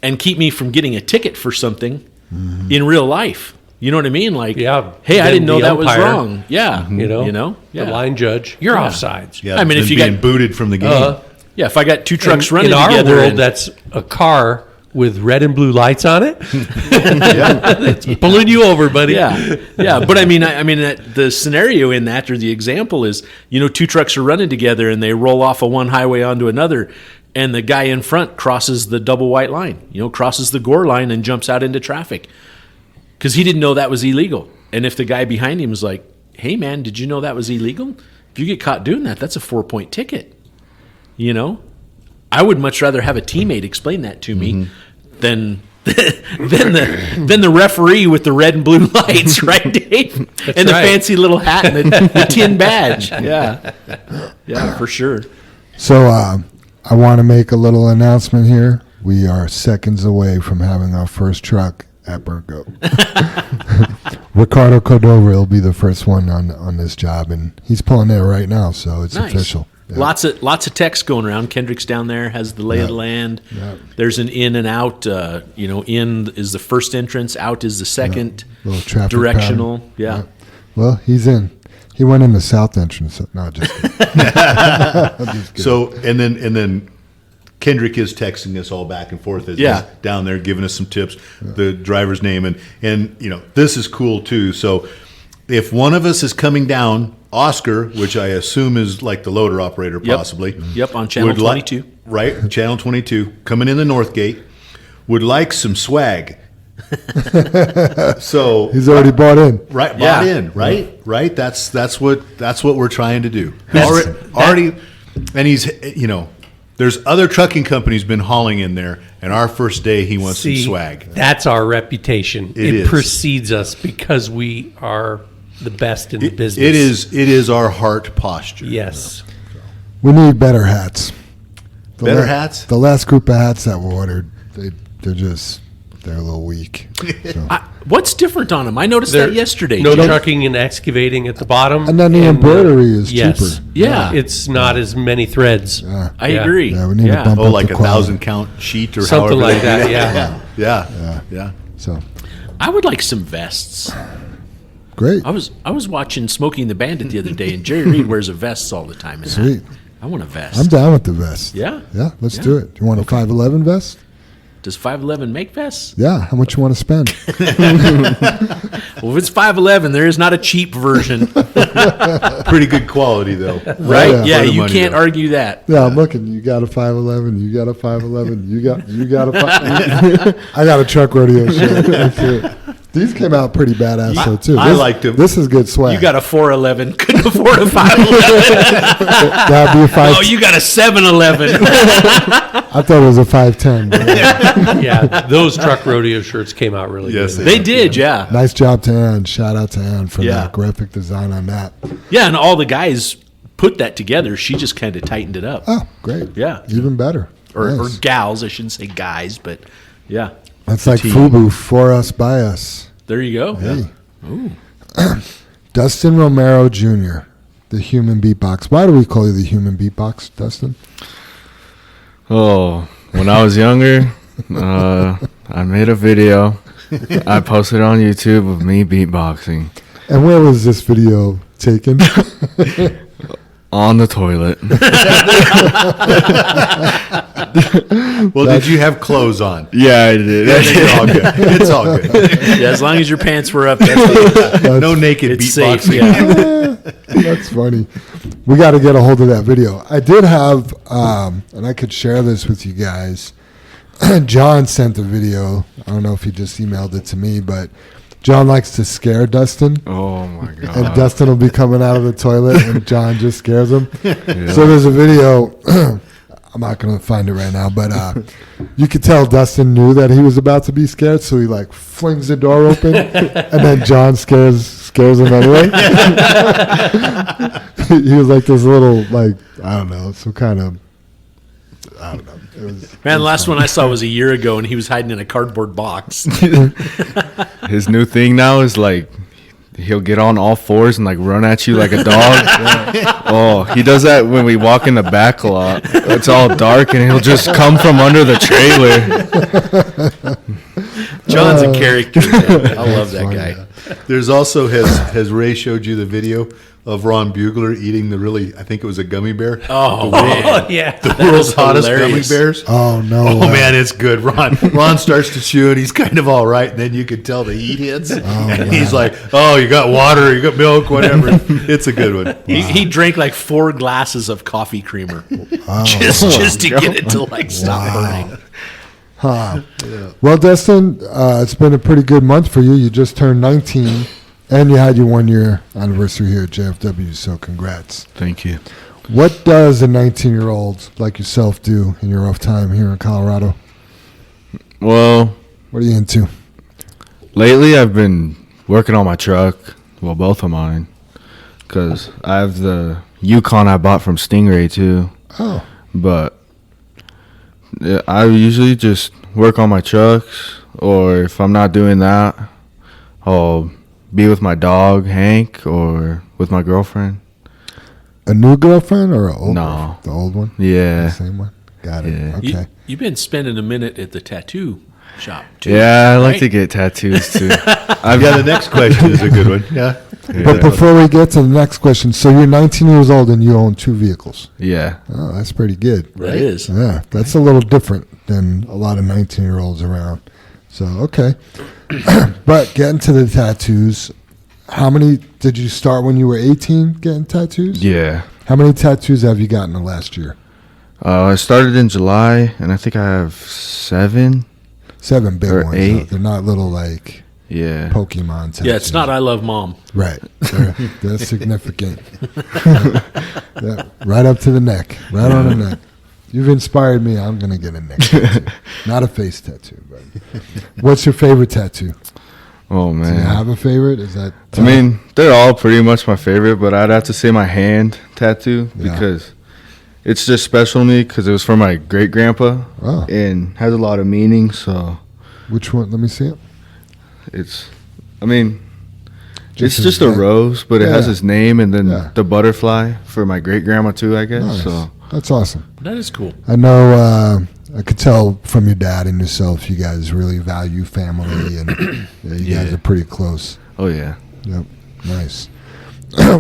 and keep me from getting a ticket for something in real life. You know what I mean? Like, hey, I didn't know that was wrong. Yeah. You know? Yeah. The line judge, you're offsides. Yeah, I mean, if you being got booted from the game. Yeah, if I got 2 trucks running in our together. world, that's a car with red and blue lights on it. It's pulling you over, buddy. Yeah. But I mean, the scenario in that, or the example is, 2 trucks are running together and they roll off of one highway onto another, and the guy in front crosses the double white line, crosses the gore line and jumps out into traffic because he didn't know that was illegal. And if the guy behind him was like, hey man, did you know that was illegal? If you get caught doing that, that's a 4-point ticket. I would much rather have a teammate explain that to me than the referee with the red and blue lights, right, Dave? And the fancy little hat and the tin badge. Yeah, for sure. So I want to make a little announcement here. We are seconds away from having our first truck at Burnt Goat. Ricardo Cordova will be the first one on this job, and he's pulling it right now, so it's official. Yeah. Lots of text going around. Kendrick's down there, has the lay of the land. Yeah. There's an in and out. In is the first entrance, out is the second. Little traffic directional. pattern. Yeah. Well, he's in. He went in the south entrance. No, just kidding. So and then Kendrick is texting us all back and forth as he's down there giving us some tips, the driver's name, and this is cool too. So if one of us is coming down, Oscar, which I assume is like the loader operator possibly. Yep, on channel 22. Right, channel 22, coming in the north gate, would like some swag. So he's already bought in. Right, bought in, right? Right? That's what we're trying to do. Already and he's there's other trucking companies been hauling in there, and our first day he wants some swag. That's our reputation. It precedes us because we are the best in the business. It is our heart posture. Yes. We need better hats. Hats? The last group of hats that were ordered, they're a little weak. So. What's different on them? I noticed that yesterday. No trucking and excavating at the bottom. And then the embroidery is cheaper. Yeah. It's not as many threads. I agree. Yeah, we need to bump up like the 1,000 count sheet or something however like that. Yeah. So I would like some vests. great. I was watching Smokey and the Bandit the other day, and Jerry Reed wears a vest all the time. Sweet. I want a vest. I'm down with the vest. Yeah? Yeah, let's do it. Do you want a 511 vest? Does 511 make vests? Yeah. How much you want to spend? Well, if it's 511, there is not a cheap version. Pretty good quality, though. Right? Yeah, you money, can't though. argue that. Yeah, I'm looking. You got a 511. You got a 511. You got a 5. I got a truck rodeo shirt. That's it. These came out pretty badass though too. I liked them. This is good swag. You got a 411, couldn't afford a 511. That'd be a 5. Oh, you got a 711. I thought it was a 510. Yeah, those truck rodeo shirts came out really Yes, good. They did, yeah. Nice job to Ann. Shout out to Ann for Yeah. that graphic design on that. Yeah, and all the guys put that together. She just kind of tightened it up. Oh, great. Yeah. Even better. Or Nice. gals, I shouldn't say guys, but yeah. That's like FUBU, for us, by us. There you go. Hey. Dustin Romero Jr., the human beatbox. Why do we call you the human beatbox, Dustin? Oh, when I was younger, I made a video. I posted it on YouTube of me beatboxing And where was this video taken? on the toilet. Well, did you have clothes on? Yeah, I did. It's all good. It's all good. Yeah, as long as your pants were up, that's No naked it's safe. beatboxing. Yeah. That's funny. We got to get a hold of that video. I did have, and I could share this with you guys. John sent the video. I don't know if he just emailed it to me, but John likes to scare Dustin. Oh my And god. Dustin will be coming out of the toilet, and John just scares him. So there's a video. I'm not going to find it right now, but you could tell Dustin knew that he was about to be scared, so he like flings the door open, and then John scares him anyway. He was like this little, like, I don't know, some kind of, I don't know. Man, the last one I saw was a year ago, and he was hiding in a cardboard box. His new thing now is like he'll get on all fours and like run at you like a dog. Oh, he does that when we walk in the back a lot. It's all dark and he'll just come from under the trailer. John's a character. Man. I love that funny, guy. yeah. There's also, has Ray showed you the video of Ron Bugler eating the really, I think it was a gummy bear? Oh, Oh, man. yeah. The world's is hottest hilarious. gummy bears. Oh, no. Oh man, it's good. Ron starts to chew and he's kind of all right, and then you can tell the heat hits, and he's like, "Oh, you got water, you got milk, whatever." It's a good one. He drank like 4 glasses of coffee creamer just to get it to like stop burning. Huh. Well, Dustin, it's been a pretty good month for you. You just turned 19, and you had your 1-year anniversary here at JFW, so congrats. Thank you. What does a 19-year-old like yourself do in your off time here in Colorado? Well, What are you into? lately I've been working on my truck. Well, both of mine. Because I have the Yukon I bought from Stingray too. Oh, But yeah, I usually just work on my trucks, or if I'm not doing that, I'll be with my dog Hank or with my girlfriend. a new girlfriend or an old No. girlfriend? The old one? The Yeah, same one? Got it. Yeah. Okay. You've been spending a minute at the tattoo shop, too. yeah, I like right? to get tattoos too. Yeah, the next question is a good one. Yeah. But before we get to the next question, so you're 19 years old and you own 2 vehicles. Yeah, Oh, that's pretty good. That is. Yeah, that's a little different than a lot of 19-year-olds around. So, okay. But getting to the tattoos, how many did you start when you were 18 getting tattoos? yeah. How many tattoos have you gotten in the last year? I started in July, and I think I have 7. 7 big Or ones. 8. Though. They're not little, like, Yeah, Pokemon tattoos. Yeah, it's not I Love Mom. Right. They're significant. Yeah, right up to the neck. Right on the neck. You've inspired me. I'm going to get a neck tattoo. Not a face tattoo. But what's your favorite tattoo? oh Do you man. have a favorite? Is that I mean, they're all pretty much my favorite, but I'd have to say my hand tattoo Yeah. because it's just special to me because it was from my great grandpa Oh. and has a lot of meaning. So Which one? Let me see it. it's, I mean, Just it's just a his name. rose, but it has Yeah. his name and then Yeah. the butterfly for my great grandma too, I guess. Nice. So That's awesome. That is cool. I know. I could tell from your dad and yourself, you guys really value family, and yeah, you guys Yeah. are pretty close. oh yeah. Yep. Nice.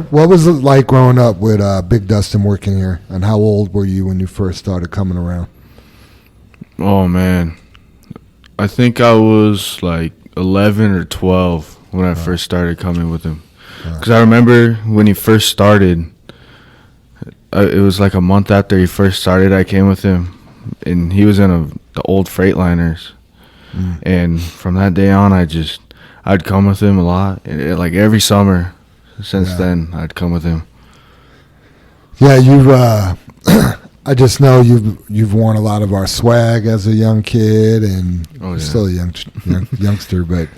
What was it like growing up with Big Dustin working here? And how old were you when you first started coming around? Oh man, I think I was like 11 or 12 when I first started coming with him. Because I remember when he first started, it was like a month after he first started, I came with him, and he was in the old Freightliners. And from that day on, I I'd come with him a lot. Like every summer since then, I'd come with him. Yeah, you've. I just know you've worn a lot of our swag as a young kid, and you're still a youngster, but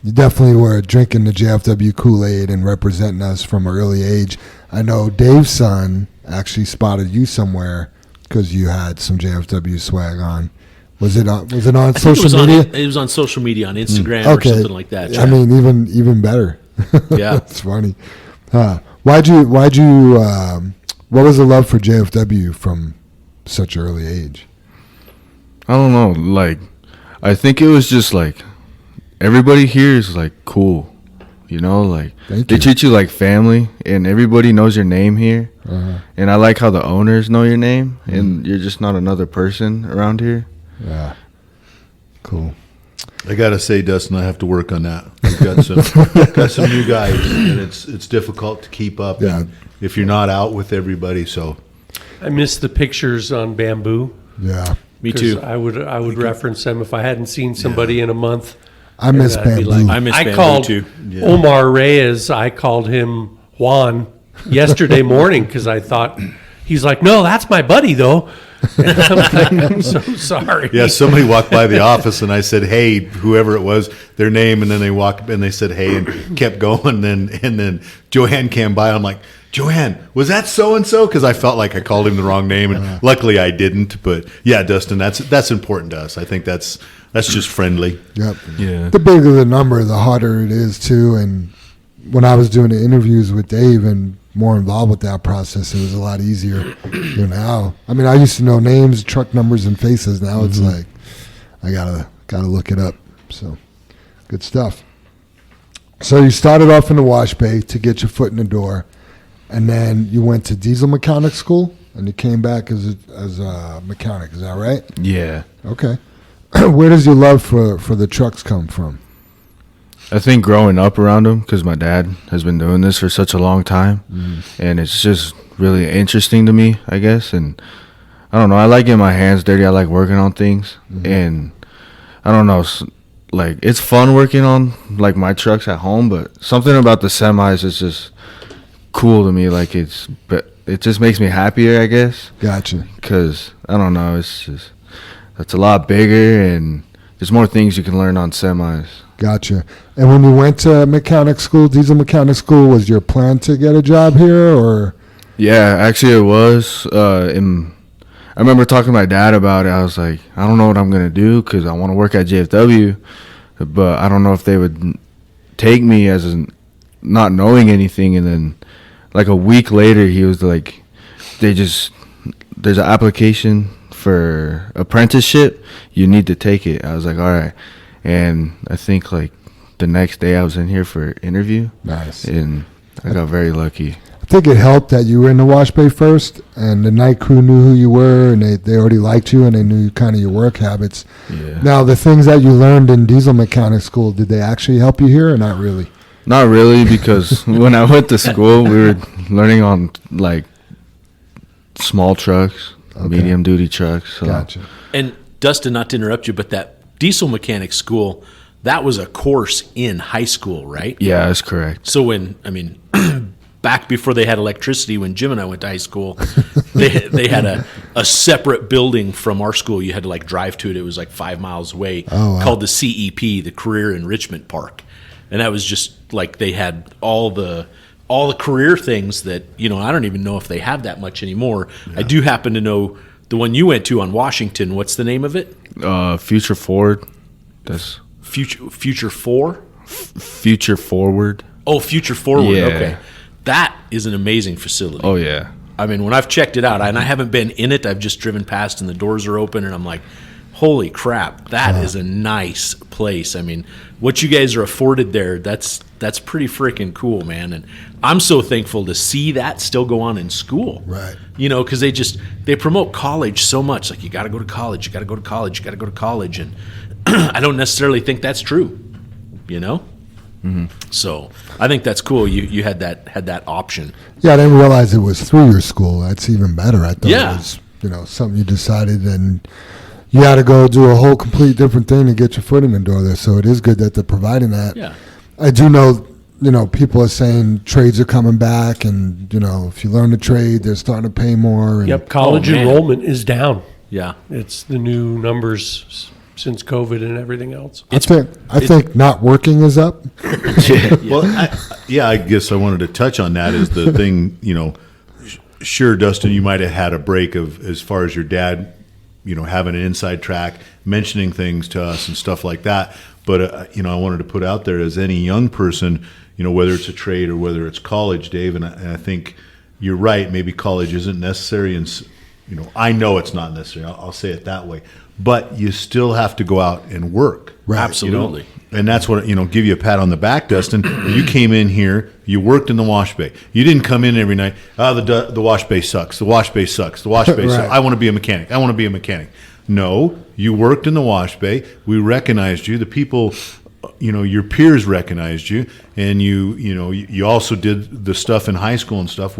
you definitely were drinking the JFW Kool-Aid and representing us from an early age. I know Dave's son actually spotted you somewhere because you had some JFW swag on. Was it on social media? It was on social media, on Instagram or something like that. I mean, even better. Yeah, it's funny. Why'd you? What was the love for JFW from such an early age? I don't know. Like, I think it was just like everybody here is like cool. You know, like they treat you like family, and everybody knows your name here. And I like how the owners know your name, and you're just not another person around here. Yeah, cool. I gotta say, Dustin, I have to work on that. We've got some new guys, and it's difficult to keep up. Yeah. If you're not out with everybody, so I miss the pictures on Bamboo. Yeah, me too. I would reference them if I hadn't seen somebody in a month. I miss Bamboo. I miss Bamboo called too. Yeah. Omar Reyes. I called him Juan yesterday morning because I thought he's like, no, that's my buddy though. And I'm like, I'm so sorry. yeah. Somebody walked by the office, and I said, "Hey," whoever it was, their name, and then they walked up and they said, "Hey," and kept going. And then Joanne came by. I'm like, Joanne, was that so and so? Because I felt like I called him the wrong name, and luckily I didn't. But yeah, Dustin, that's important to us. I think that's just friendly. Yep. Yeah. The bigger the number, the harder it is too. And when I was doing the interviews with Dave and more involved with that process, it was a lot easier. Now, I mean, I used to know names, truck numbers, and faces. Now it's like I gotta look it up. So good stuff. So you started off in the wash bay to get your foot in the door, and then you went to diesel mechanic school, and you came back as a mechanic. Is that right? Yeah. Okay. Where does your love for the trucks come from? I think growing up around them, because my dad has been doing this for such a long time, and it's just really interesting to me, I guess. And I don't know, I like getting my hands dirty. I like working on things, and I don't know, like it's fun working on like my trucks at home, but something about the semis is just cool to me. Like it just makes me happier, I guess. Gotcha. Because I don't know, it's a lot bigger, and there's more things you can learn on semis. Gotcha. And when you went to mechanic school, diesel mechanic school, was your plan to get a job here, or? Yeah, actually it was. I remember talking to my dad about it. I was like, I don't know what I'm going to do because I want to work at JFW, but I don't know if they would take me as not knowing anything. And then like a week later, he was like, there's an application for apprenticeship. You need to take it. I was like, all right. And I think like the next day I was in here for an interview. Nice. And I got very lucky. I think it helped that you were in the wash bay first, and the night crew knew who you were, and they already liked you, and they knew kind of your work habits. Yeah. Now, the things that you learned in diesel mechanic school, did they actually help you here, or not really? Not really, because when I went to school, we were learning on like small trucks, medium duty trucks. So. Gotcha. And Dustin, not to interrupt you, but that diesel mechanic school, that was a course in high school, right? Yeah, that's correct. So back before they had electricity, when Jim and I went to high school, they had a separate building from our school. You had to like drive to it. It was like 5 miles away, called the CEP, the Career Enrichment Park. And that was just like they had all the career things that, I don't even know if they have that much anymore. Yeah. I do happen to know the one you went to on Washington. What's the name of it? Future Forward. That's Future 4? Future Forward. Oh, Future Forward. Yeah. Okay. That is an amazing facility. Oh, yeah. I mean, when I've checked it out, and I haven't been in it, I've just driven past and the doors are open, and I'm like, holy crap, that is a nice place. I mean, what you guys are afforded there, that's pretty freaking cool, man. And I'm so thankful to see that still go on in school. Right. Because they promote college so much. Like, you got to go to college, you got to go to college, you got to go to college. And I don't necessarily think that's true, Mm-hmm. So I think that's cool. You had that option. Yeah, I didn't realize it was through your school. That's even better. I thought Yeah. it was, something you decided and you got to go do a whole complete different thing to get your foot in the door there. So it is good that they're providing that. Yeah. I do know, people are saying trades are coming back, and, if you learn to trade, they're starting to pay more. And Yep, college man. enrollment is down. Yeah. It's the new numbers since COVID and everything else. I think not working is up. Well, I guess I wanted to touch on that is the thing, sure, Dustin, you might have had a break of as far as your dad, having an inside track, mentioning things to us and stuff like that. But, I wanted to put out there as any young person, whether it's a trade or whether it's college, Dave, and I think you're right, maybe college isn't necessary. And, I know it's not necessary. I'll say it that way. But you still have to go out and work. Right. Absolutely. And that's what, give you a pat on the back, Dustin. You came in here, you worked in the wash bay. You didn't come in every night, the wash bay sucks, the wash bay sucks, the wash bay Right. sucks. I want to be a mechanic. No, you worked in the wash bay. We recognized you. The people, your peers recognized you. And you also did the stuff in high school and stuff.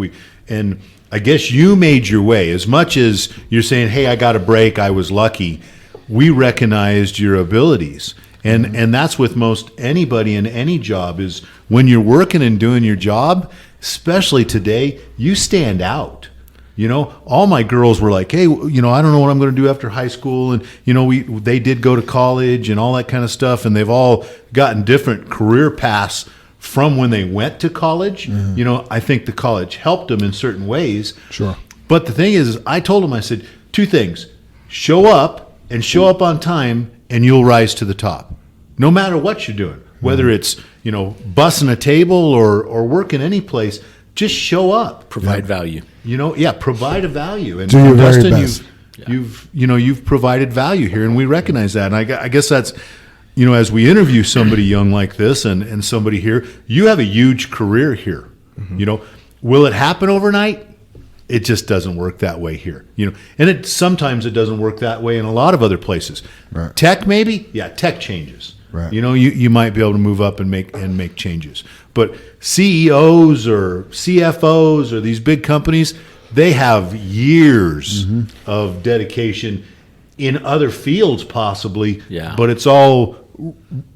And I guess you made your way. As much as you're saying, hey, I got a break, I was lucky, we recognized your abilities. And that's with most anybody in any job is when you're working and doing your job, especially today, you stand out. All my girls were like, hey, I don't know what I'm going to do after high school. And, they did go to college and all that kind of stuff. And they've all gotten different career paths from when they went to college. I think the college helped them in certain ways. Sure. But the thing is I told them, I said, two things: show up and show up on time, and you'll rise to the top, no matter what you're doing, whether it's, bussing a table or working any place, just show up. Provide value. Provide a value. And Do your very Dustin, best. you've provided value here, and we recognize that. And I guess that's, as we interview somebody young like this and somebody here, you have a huge career here. Will it happen overnight? It just doesn't work that way here. And sometimes it doesn't work that way in a lot of other places. Right. Tech, maybe? Yeah, tech changes. Right. You might be able to move up and make changes. But CEOs or CFOs or these big companies, they have years of dedication in other fields possibly. Yeah. But it's all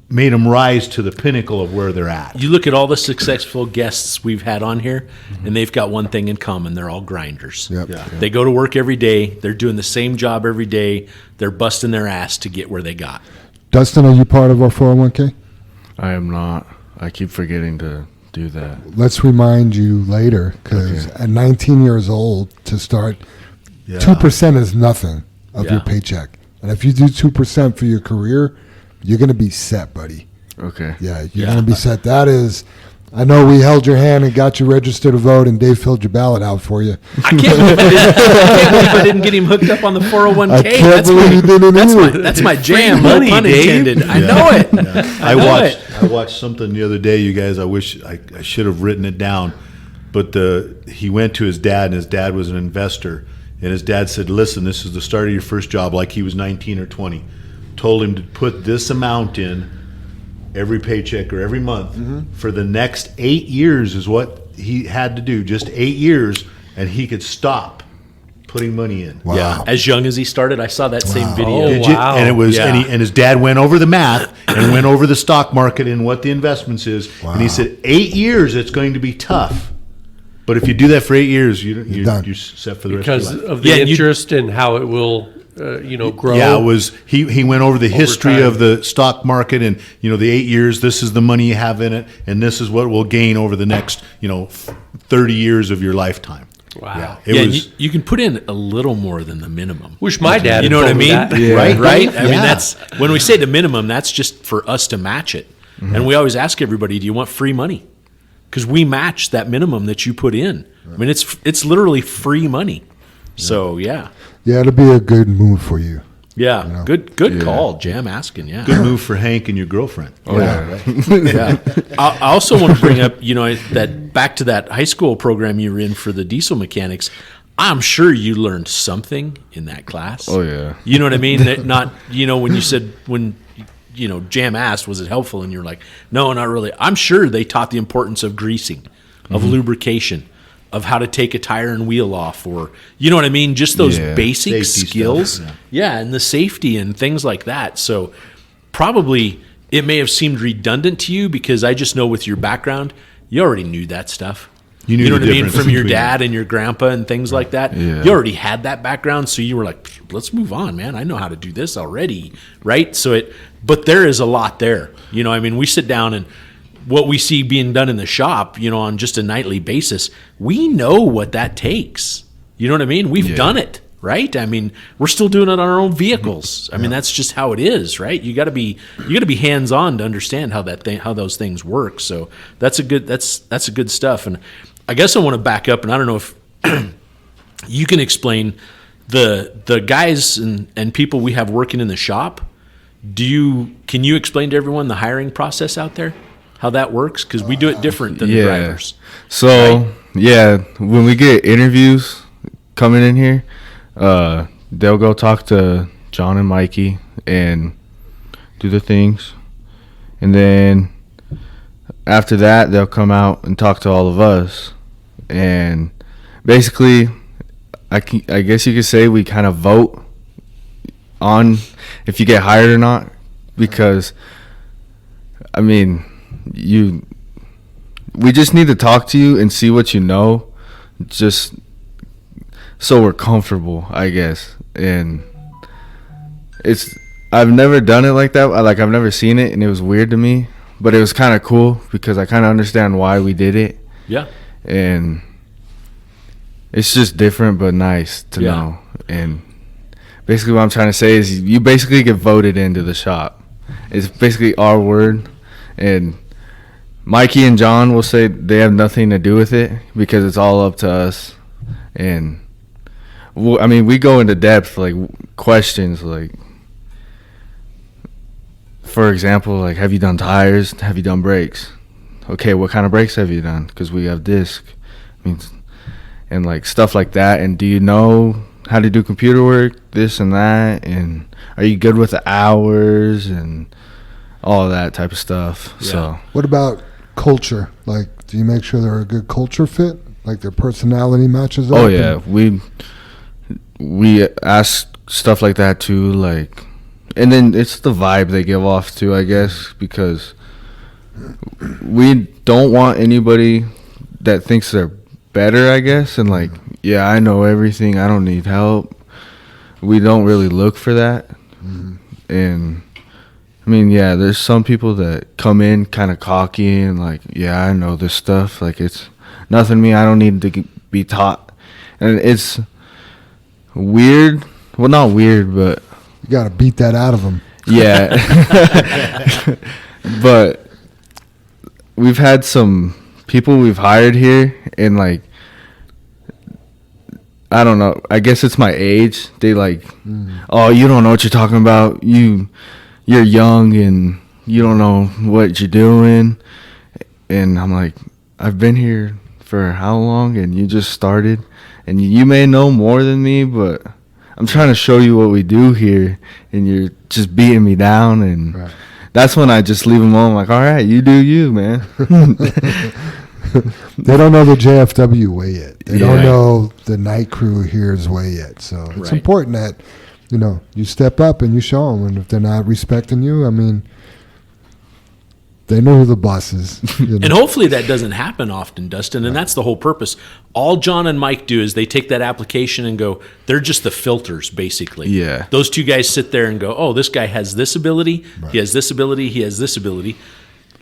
made them rise to the pinnacle of where they're at. You look at all the successful guests we've had on here, and they've got one thing in common. They're all grinders. Yep. Yeah. They go to work every day. They're doing the same job every day. They're busting their ass to get where they got. Dustin, are you part of our 401k? I am not. I keep forgetting to do that. Let's remind you later, because at 19 years old to start, 2% is nothing of your Yeah. paycheck. And if you do 2% for your career, you're going to be set, buddy. Okay. Yeah, you're Yeah. going to be set. That is, I know we held your hand and got you registered to vote, and Dave filled your ballot out for you. I can't believe I didn't get him hooked up on the 401k. I can't believe you didn't either. That's my jam. money, No pun Dave. intended. I know it. I watched something the other day, you guys. I wish I should have written it down. But he went to his dad, and his dad was an investor. And his dad said, listen, this is the start of your first job, like he was 19 or 20. Told him to put this amount in every paycheck or every month for the next 8 years is what he had to do. Just 8 years, and he could stop putting money in. Wow. Yeah. As young as he started, I saw that same video. Oh, Did you? wow. And it was, Yeah. and his dad went over the math and went over the stock market and what the investments is. And he said, 8 years, it's going to be tough. But if you do that for 8 years, you're set for the rest Because of your life. of the interest and how it will, grow. Yeah, it was. He went over the history time. of the stock market and the 8 years. This is the money you have in it, and this is what will gain over the next 30 years of your lifetime. Wow. It Yeah, was. you can put in a little more than the minimum. Wish my dad You had know what I told me mean? that. Yeah. Right? Right? I mean, Yeah. that's when we say the minimum, that's just for us to match it. And we always ask everybody, do you want free money? Because we match that minimum that you put in. I mean, it's literally free money. So, yeah. Yeah, it'll be a good move for you. Yeah. Good call, Jam asking. Yeah. Good move for Hank and your girlfriend. Oh, yeah. Yeah. I also want to bring up, that back to that high school program you were in for the diesel mechanics. I'm sure you learned something in that class. Oh, yeah. You know what I mean? That not, when you said, Jam asked, was it helpful? And you're like, no, not really. I'm sure they taught the importance of greasing, of lubrication, of how to take a tire and wheel off, or you know what I mean? Just those basic Safety skills. stuff, And the safety and things like that. So probably it may have seemed redundant to you because I just know with your background, you already knew that stuff. You knew know the what I mean? difference From your between dad and your grandpa and things like that. Yeah. You already had that background, so you were like, let's move on, man. I know how to do this already, right? But there is a lot there. You know, I mean, we sit down and what we see being done in the shop, you know, on just a nightly basis, we know what that takes. You know what I mean? We've done it, right? I mean, we're still doing it on our own vehicles. I mean, that's just how it is, right? You got to be hands-on to understand how those things work. So that's a good stuff. And I guess I want to back up, and I don't know if you can explain the guys and people we have working in the shop. Can you explain to everyone the hiring process out there? How that works? Because we do it different than the drivers. So, when we get interviews coming in here, they'll go talk to John and Mikey and do the things. And then after that, they'll come out and talk to all of us. And basically, I guess you could say we kind of vote on if you get hired or not. Because, I mean, we just need to talk to you and see what you know, just so we're comfortable, I guess. And I've never done it like that. I've never seen it, and it was weird to me, but it was kind of cool because I kind of understand why we did it. Yeah. And it's just different but nice to know. And basically what I'm trying to say is you basically get voted into the shop. It's basically our word, and Mikey and John will say they have nothing to do with it because it's all up to us. And I mean, we go into depth, like questions, like for example, like, have you done tires? Have you done brakes? Okay, what kind of brakes have you done? Because we have disc. I mean, and like stuff like that. And do you know how to do computer work, this and that? And are you good with the hours and all of that type of stuff? Yeah. So What about culture? Like, do you make sure they're a good culture fit? Like their personality matches up? Oh yeah, we ask stuff like that too, like, and then it's the vibe they give off too, I guess, because we don't want anybody that thinks they're better, I guess, and like, yeah, I know everything, I don't need help. We don't really look for that. And I mean, yeah, there's some people that come in kind of cocky and like, yeah, I know this stuff, like it's nothing to me, I don't need to be taught. And it's weird, well, not weird, but You got to beat that out of them. yeah. But we've had some people we've hired here, and like, I don't know, I guess it's my age. They like, oh, you don't know what you're talking about. You're young and you don't know what you're doing. And I'm like, I've been here for how long? And you just started. And you may know more than me, but I'm trying to show you what we do here, and you're just beating me down. And that's when I just leave them alone. I'm like, all right, you do you, man. They don't know the JFW way yet. They don't know the night crew here's way yet. So it's important that, you step up and you show them. And if they're not respecting you, I mean, they know who the boss is. And hopefully that doesn't happen often, Dustin, and that's the whole purpose. All John and Mike do is they take that application and go, they're just the filters, basically. Yeah. Those two guys sit there and go, oh, this guy has this ability, he has this ability, he has this ability.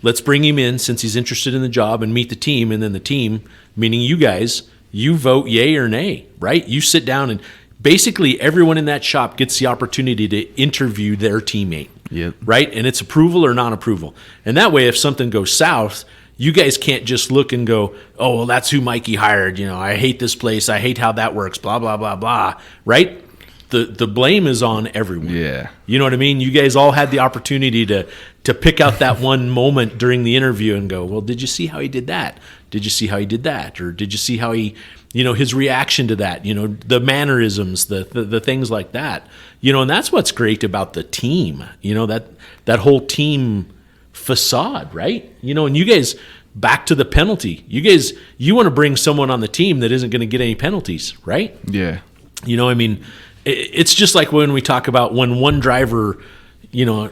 Let's bring him in since he's interested in the job and meet the team, and then the team, meaning you guys, you vote yay or nay, right? You sit down and basically everyone in that shop gets the opportunity to interview their teammate. Yep. Right? And it's approval or non-approval. And that way, if something goes south, you guys can't just look and go, oh, well, that's who Mikey hired. I hate this place. I hate how that works, blah, blah, blah, blah. Right? The blame is on everyone. Yeah. You know what I mean? You guys all had the opportunity to pick out that one moment during the interview and go, well, did you see how he did that? Did you see how he did that? Or did you see how he, his reaction to that, the mannerisms, the things like that, and that's what's great about the team, that whole team facade, right? And you guys back to the penalty. You want to bring someone on the team that isn't going to get any penalties, right? Yeah. I mean, it's just like when we talk about when one driver,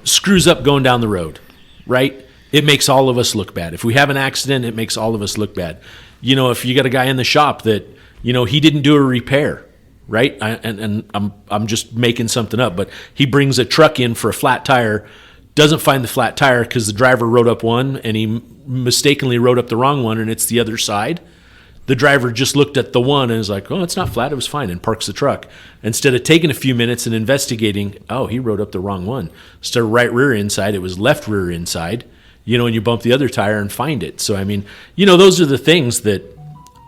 screws up going down the road, right? It makes all of us look bad. If we have an accident, it makes all of us look bad. If you got a guy in the shop that, he didn't do a repair, right? I'm just making something up, but he brings a truck in for a flat tire, doesn't find the flat tire because the driver wrote up one and he mistakenly wrote up the wrong one and it's the other side. The driver just looked at the one and is like, oh, it's not flat, it was fine, and parks the truck. Instead of taking a few minutes and investigating, oh, he wrote up the wrong one. Instead of right rear inside, it was left rear inside, and you bump the other tire and find it. So, I mean, those are the things that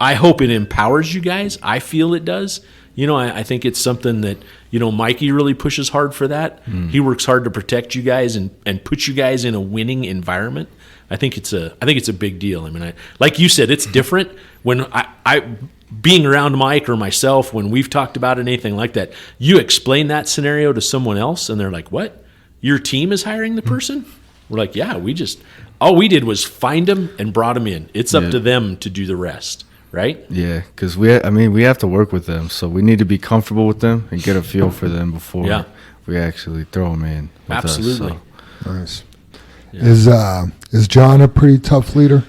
I hope it empowers you guys. I feel it does. I think it's something that, Mikey really pushes hard for that. He works hard to protect you guys and put you guys in a winning environment. I think it's a big deal. I mean, like you said, it's different when I being around Mike or myself, when we've talked about anything like that, you explain that scenario to someone else and they're like, what? Your team is hiring the person? We're like, yeah, all we did was find them and brought them in. It's up to them to do the rest. Right? Yeah, because we have to work with them, so we need to be comfortable with them and get a feel for them before we actually throw them in. Absolutely. Us, so. Nice. Yeah. Is John a pretty tough leader?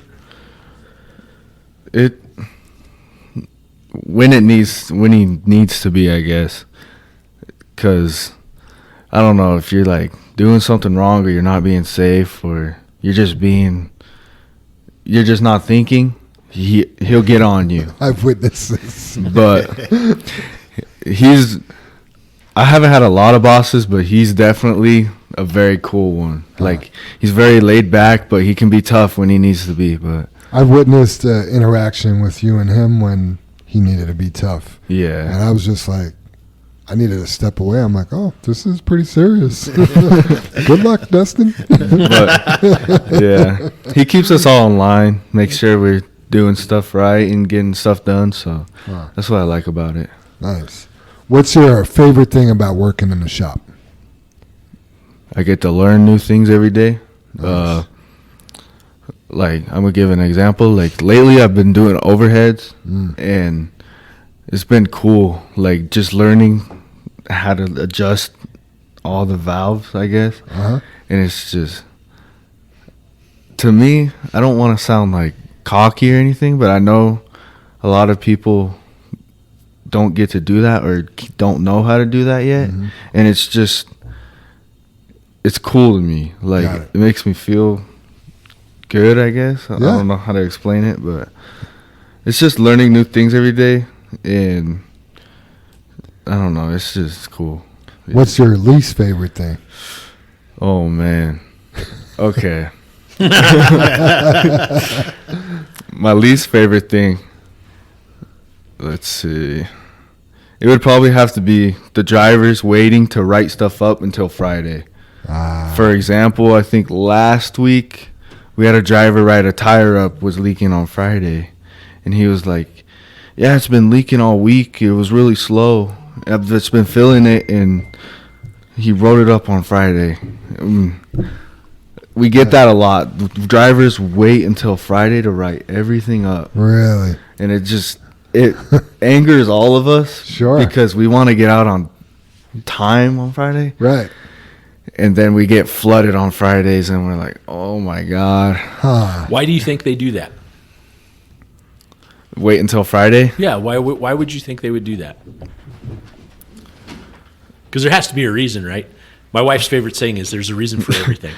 When he needs to be, I guess. Because I don't know if you're like doing something wrong or you're not being safe or you're just not thinking. He'll get on you. I've witnessed this. But I haven't had a lot of bosses, but he's definitely a very cool one. Like, he's very laid back, but he can be tough when he needs to be. But I've witnessed interaction with you and him when he needed to be tough. Yeah. And I was just like, I needed to step away. I'm like, oh, this is pretty serious. Good luck, Dustin. But, yeah. He keeps us all in line, makes sure we're doing stuff right and getting stuff done, so that's what I like about it. Nice. What's your favorite thing about working in the shop? I get to learn new things every day. Nice. Like, I'm gonna give an example. Like, lately I've been doing overheads and it's been cool, like just learning how to adjust all the valves, I guess. And it's just, to me, I don't want to sound like cocky or anything, but I know a lot of people don't get to do that or don't know how to do that yet. And it's cool to me. Like, it makes me feel good, I guess. I don't know how to explain it, but it's just learning new things every day, and I don't know, it's just cool. What's your least favorite thing? Oh, man. Okay. My least favorite thing, let's see. It would probably have to be the drivers waiting to write stuff up until Friday. For example, I think last week we had a driver write a tire up was leaking on Friday. And he was like, yeah, it's been leaking all week. It was really slow. I've just been filling it, and he wrote it up on Friday. We get that a lot. Drivers wait until Friday to write everything up. Really? And it angers all of us. Sure. Because we want to get out on time on Friday. Right. And then we get flooded on Fridays, and we're like, oh, my God. Why do you think they do that? Wait until Friday? Yeah, why would you think they would do that? Because there has to be a reason, right? My wife's favorite saying is there's a reason for everything.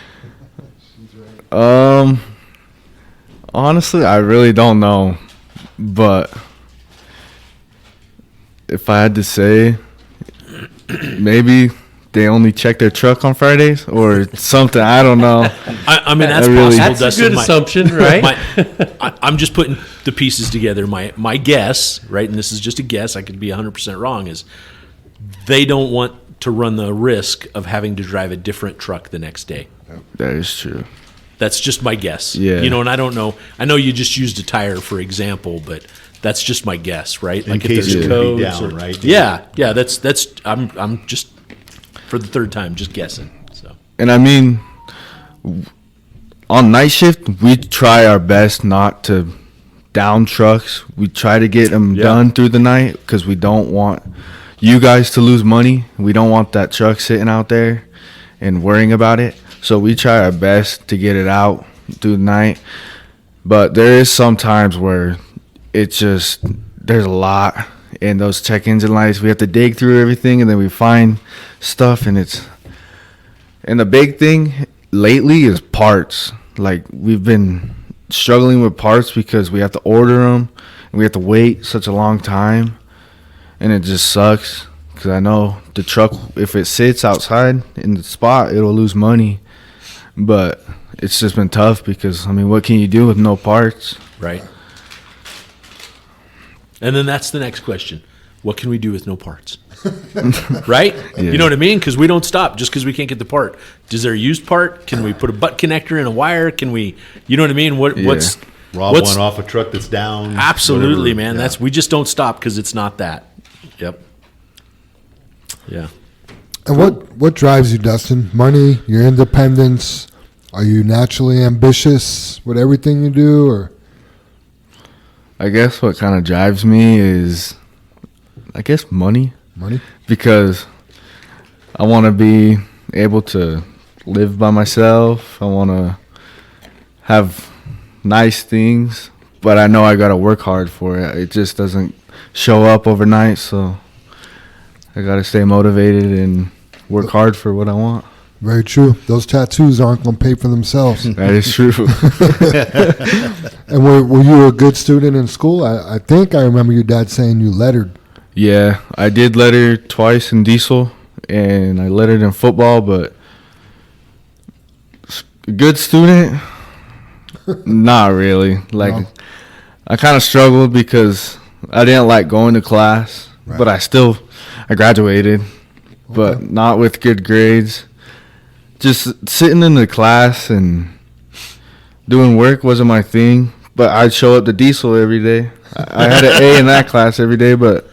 Honestly, I really don't know. But if I had to say, maybe they only check their truck on Fridays or something. I don't know. I mean, that's possible. That's a good assumption, right? I'm just putting the pieces together. My guess, right, and this is just a guess, I could be 100% wrong, is they don't want to run the risk of having to drive a different truck the next day. That is true. That's just my guess. Yeah. And I don't know. I know you just used a tire for example, but that's just my guess, right? In case if there's it codes be down, right? Yeah. That's. I'm just for the third time just guessing. So. And I mean, on night shift, we try our best not to down trucks. We try to get them done through the night because we don't want you guys to lose money. We don't want that truck sitting out there and worrying about it. So we try our best to get it out through the night. But there is some times where it's just, there's a lot. And those check engine lights, we have to dig through everything, and then we find stuff, and the big thing lately is parts. Like, we've been struggling with parts because we have to order them, and we have to wait such a long time, and it just sucks because I know the truck, if it sits outside in the spot, it'll lose money. But it's just been tough because, I mean, what can you do with no parts? Right. And then that's the next question. What can we do with no parts? Right? Yeah. You know what I mean? Because we don't stop just because we can't get the part. Is there a used part? Can we put a butt connector in a wire? Can we, you know what I mean? What's Rob what's, one off a truck that's down. absolutely, whatever. man. Yeah. We just don't stop because it's not that. Yep. Yeah. And what drives you, Dustin? Money, your independence? Are you naturally ambitious with everything you do, or? I guess what kind of drives me is, I guess, money. Money? Because I want to be able to live by myself. I want to have nice things, but I know I got to work hard for it. It just doesn't show up overnight, so I got to stay motivated and work hard for what I want. Very true. Those tattoos aren't going to pay for themselves. That is true. And were you a good student in school? I think I remember your dad saying you lettered. Yeah, I did letter twice in diesel, and I lettered in football, but good student, not really. Like, No. I kind of struggled because I didn't like going to class, Right. but I graduated, but not with good grades. Just sitting in the class and doing work wasn't my thing, but I'd show up to diesel every day. I had an A in that class every day, but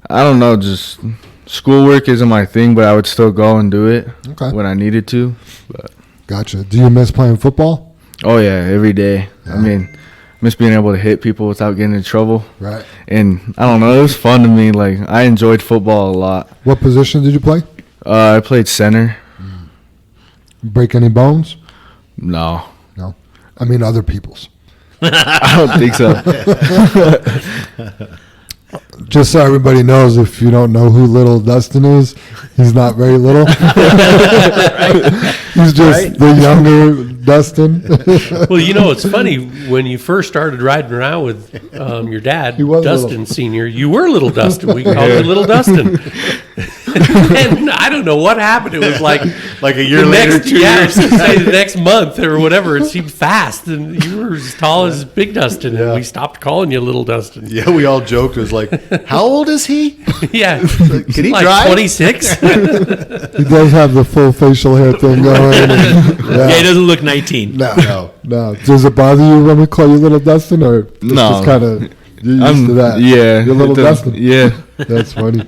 I don't know, just schoolwork isn't my thing, but I would still go and do it Okay. when I needed to. But Gotcha. Do you miss playing football? oh yeah, every day. Yeah. I mean, miss being able to hit people without getting in trouble. Right. And I don't know, it was fun to me. Like, I enjoyed football a lot. What position did you play? I played center. Break any bones? No, No. I mean other people's. I don't think so. Just so everybody knows, if you don't know who little Dustin is, he's not very little. He's just the younger Dustin. Well, you know, it's funny. When you first started riding around with your dad, He was Dustin little. Sr., you were little Dustin. We called you little Dustin. And I don't know what happened. It was like Like a year the later, next, 2 yeah, I years. was gonna say the next month or whatever. It seemed fast, and you were as tall as Big Dustin, and we stopped calling you Little Dustin. Yeah, we all joked. It was like, how old is he? Yeah, Can he like drive? 26. He does have the full facial hair thing going. And, Yeah, he doesn't look 19. No. Does it bother you when we call you little Dustin, or it's No. just kind of you're used to that? Yeah. You're little it does- Dustin. Yeah. That's funny.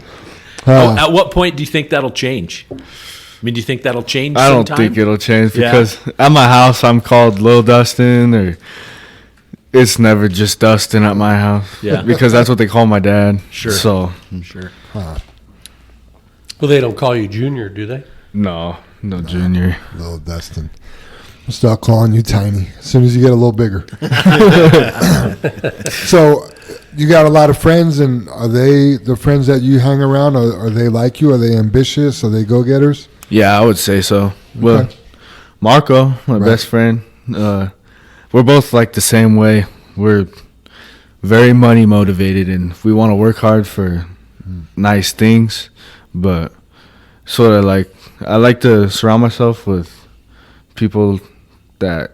At what point do you think that'll change? I mean, do you think that'll change I don't sometime? think it'll change Yeah. because at my house I'm called Lil Dustin, or it's never just Dustin at my house. Yeah. Because that's what they call my dad. Sure. So Sure. Well, they don't call you Junior, do they? no Junior. Little Dustin. I'll start calling you Tiny as soon as you get a little bigger. So, you got a lot of friends, and are they the friends that you hang around? Are they like you? Are they ambitious? Are they go-getters? Yeah, I would say so. Well, Okay. Marco, my Right. best friend, we're both like the same way. We're very money motivated, and we want to work hard for nice things, but sort of like I like to surround myself with people that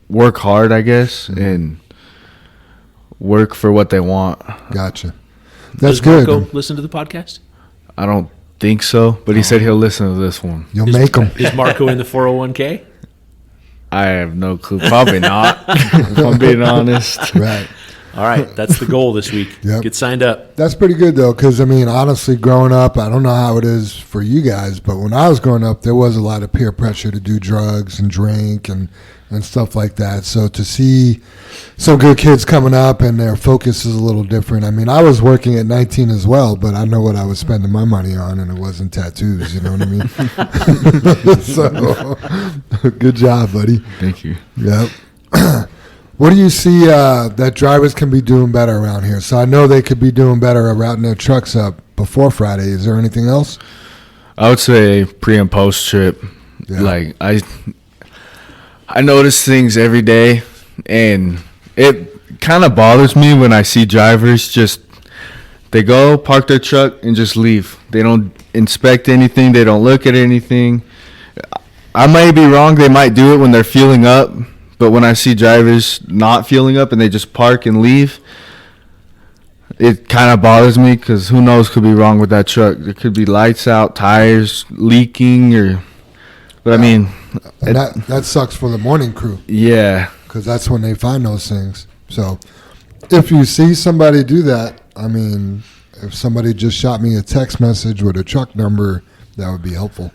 work hard, I guess, and work for what they want. Gotcha. That's Does good. Marco listen to the podcast? I don't think so, but he said he'll listen to this one. You'll make them. Is Marco in the 401k? I have no clue. Probably not, if I'm being honest. Right. All right, that's the goal this week. Yep. Get signed up. That's pretty good, though, because, I mean, honestly, growing up, I don't know how it is for you guys, but when I was growing up, there was a lot of peer pressure to do drugs and drink and stuff like that. So to see some good kids coming up and their focus is a little different. I mean, I was working at 19 as well, but I know what I was spending my money on, and it wasn't tattoos, you know what I mean? So, good job, buddy. Thank you. Yep. What do you see that drivers can be doing better around here? So I know they could be doing better at routing their trucks up before Friday. Is there anything else? I would say pre and post trip. Yeah. Like I notice things every day, and it kind of bothers me when I see drivers they go park their truck and just leave. They don't inspect anything. They don't look at anything. I might be wrong. They might do it when they're fueling up, but when I see drivers not fueling up and they just park and leave, it kind of bothers me because who knows could be wrong with that truck. There could be lights out, tires leaking, but I mean, And that sucks for the morning crew yeah. because that's when they find those things. So if you see somebody do that, I mean, if somebody just shot me a text message with a truck number, that would be helpful.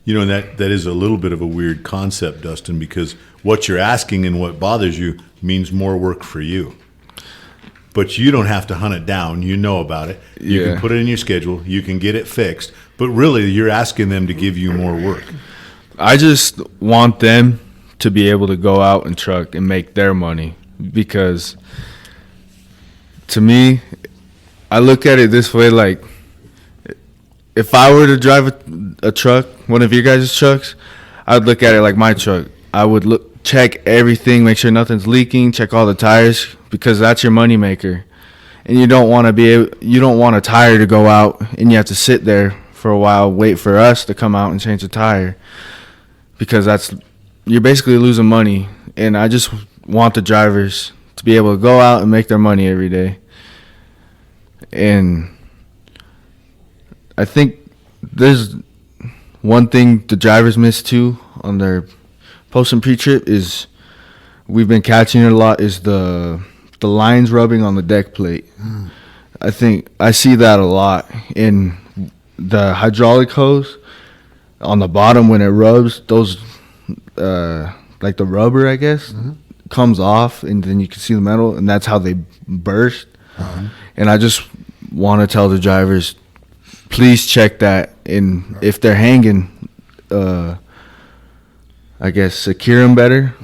You know, that is a little bit of a weird concept, Dustin, because what you're asking and what bothers you means more work for you. But you don't have to hunt it down. You know about it. You Yeah. can put it in your schedule. You can get it fixed. But really, you're asking them to give you more work. I just want them to be able to go out and truck and make their money, because to me, I look at it this way, like if I were to drive a truck, one of your guys' trucks, I would look at it like my truck. I would check everything, make sure nothing's leaking, check all the tires, because that's your money maker. And you don't want a tire to go out and you have to sit there for a while, wait for us to come out and change the tire, because you're basically losing money. And I just want the drivers to be able to go out and make their money every day. And I think there's one thing the drivers miss too on their post and pre-trip is, we've been catching it a lot, is the lines rubbing on the deck plate. I think I see that a lot in the hydraulic hose on the bottom. When it rubs, those like the rubber, I guess, comes off, and then you can see the metal, and that's how they burst. And I just want to tell the drivers, please check that, and if they're hanging, I guess secure them better.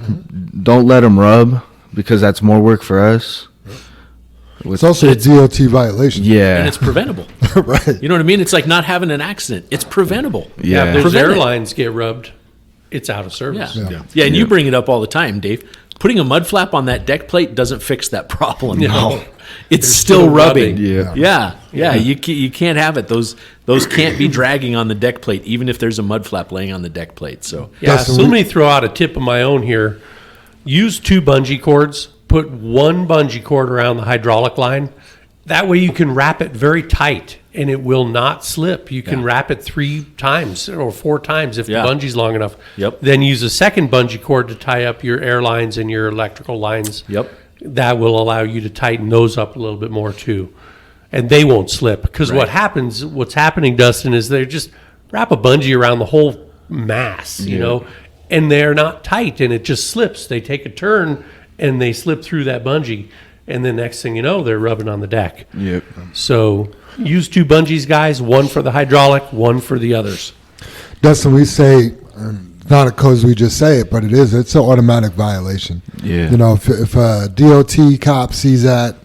Don't let them rub, because that's more work for us. It's also a DOT violation. Yeah. And it's preventable. Right. You know what I mean? It's like not having an accident. It's preventable. Yeah, if Yeah. those Prevent it. airlines get rubbed, it's out of service. Yeah, and you bring it up all the time, Dave. Putting a mud flap on that deck plate doesn't fix that problem. No. It's They're still still rubbing. rubbing. Yeah. You can't have it. Those can't be dragging on the deck plate, even if there's a mud flap laying on the deck plate. So Yeah, Dustin, so let me throw out a tip of my own here. Use 2 bungee cords. Put 1 bungee cord around the hydraulic line. That way you can wrap it very tight and it will not slip. You can wrap it 3 times or 4 times if the bungee's long enough. Yep. Then use a second bungee cord to tie up your air lines and your electrical lines. Yep. That will allow you to tighten those up a little bit more too. And they won't slip. Because what's happening, Dustin, is they just wrap a bungee around the whole mass, you know, and they're not tight and it just slips. They take a turn and they slip through that bungee. And the next thing you know, they're rubbing on the deck. Yep. So use 2 bungees, guys. 1 for the hydraulic, 1 for the others. Dustin, we say, not because we just say it, but it's an automatic violation. Yeah. You know, if a DOT cop sees that,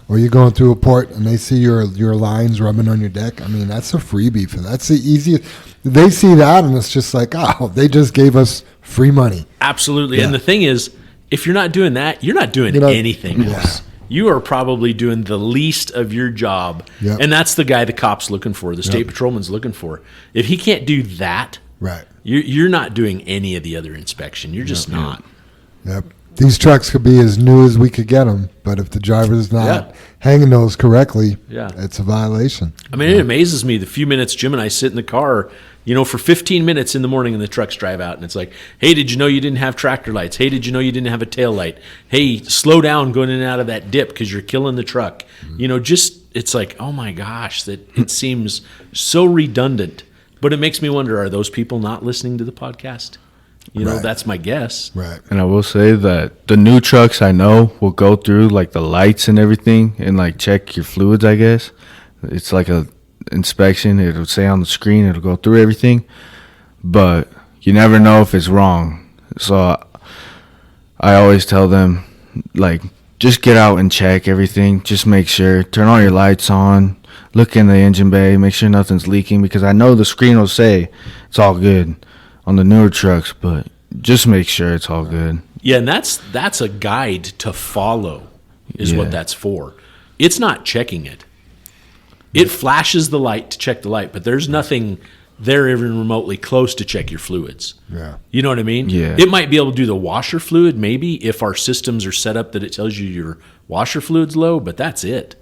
or you're going through a port and they see your lines rubbing on your deck, I mean, that's a freebie for that. That's the easiest. They see that and it's just like, oh, they just gave us free money. absolutely. Yeah. And the thing is, if you're not doing that, you're not doing anything else. You are probably doing the least of your job. Yep. And that's the guy the cop's looking for, the state patrolman's looking for. If he can't do that, Right. you're not doing any of the other inspection. You're just not. Yep. these trucks could be as new as we could get them, but if the driver's not hanging those correctly, it's a violation. I mean, it amazes me the few minutes Jim and I sit in the car, for 15 minutes in the morning and the trucks drive out and it's like, hey, did you know you didn't have tractor lights? Hey, did you know you didn't have a tail light? Hey, slow down going in and out of that dip because you're killing the truck. It's like, oh my gosh, that it seems so redundant. But it makes me wonder, are those people not listening to the podcast? Right. That's my guess. Right. And I will say that the new trucks I know will go through like the lights and everything and like check your fluids, I guess. It's like a inspection. It'll say on the screen, it'll go through everything. But you never know if it's wrong. So I always tell them, like, just get out and check everything. Just make sure. Turn all your lights on. Look in the engine bay. Make sure nothing's leaking because I know the screen will say it's all good on the newer trucks, but just make sure it's all good. Yeah, and that's a guide to follow is what that's for. It's not checking it. It flashes the light to check the light, but there's nothing there even remotely close to check your fluids. Yeah. You know what I mean? Yeah. It might be able to do the washer fluid maybe if our systems are set up that it tells you your washer fluid's low, but that's it.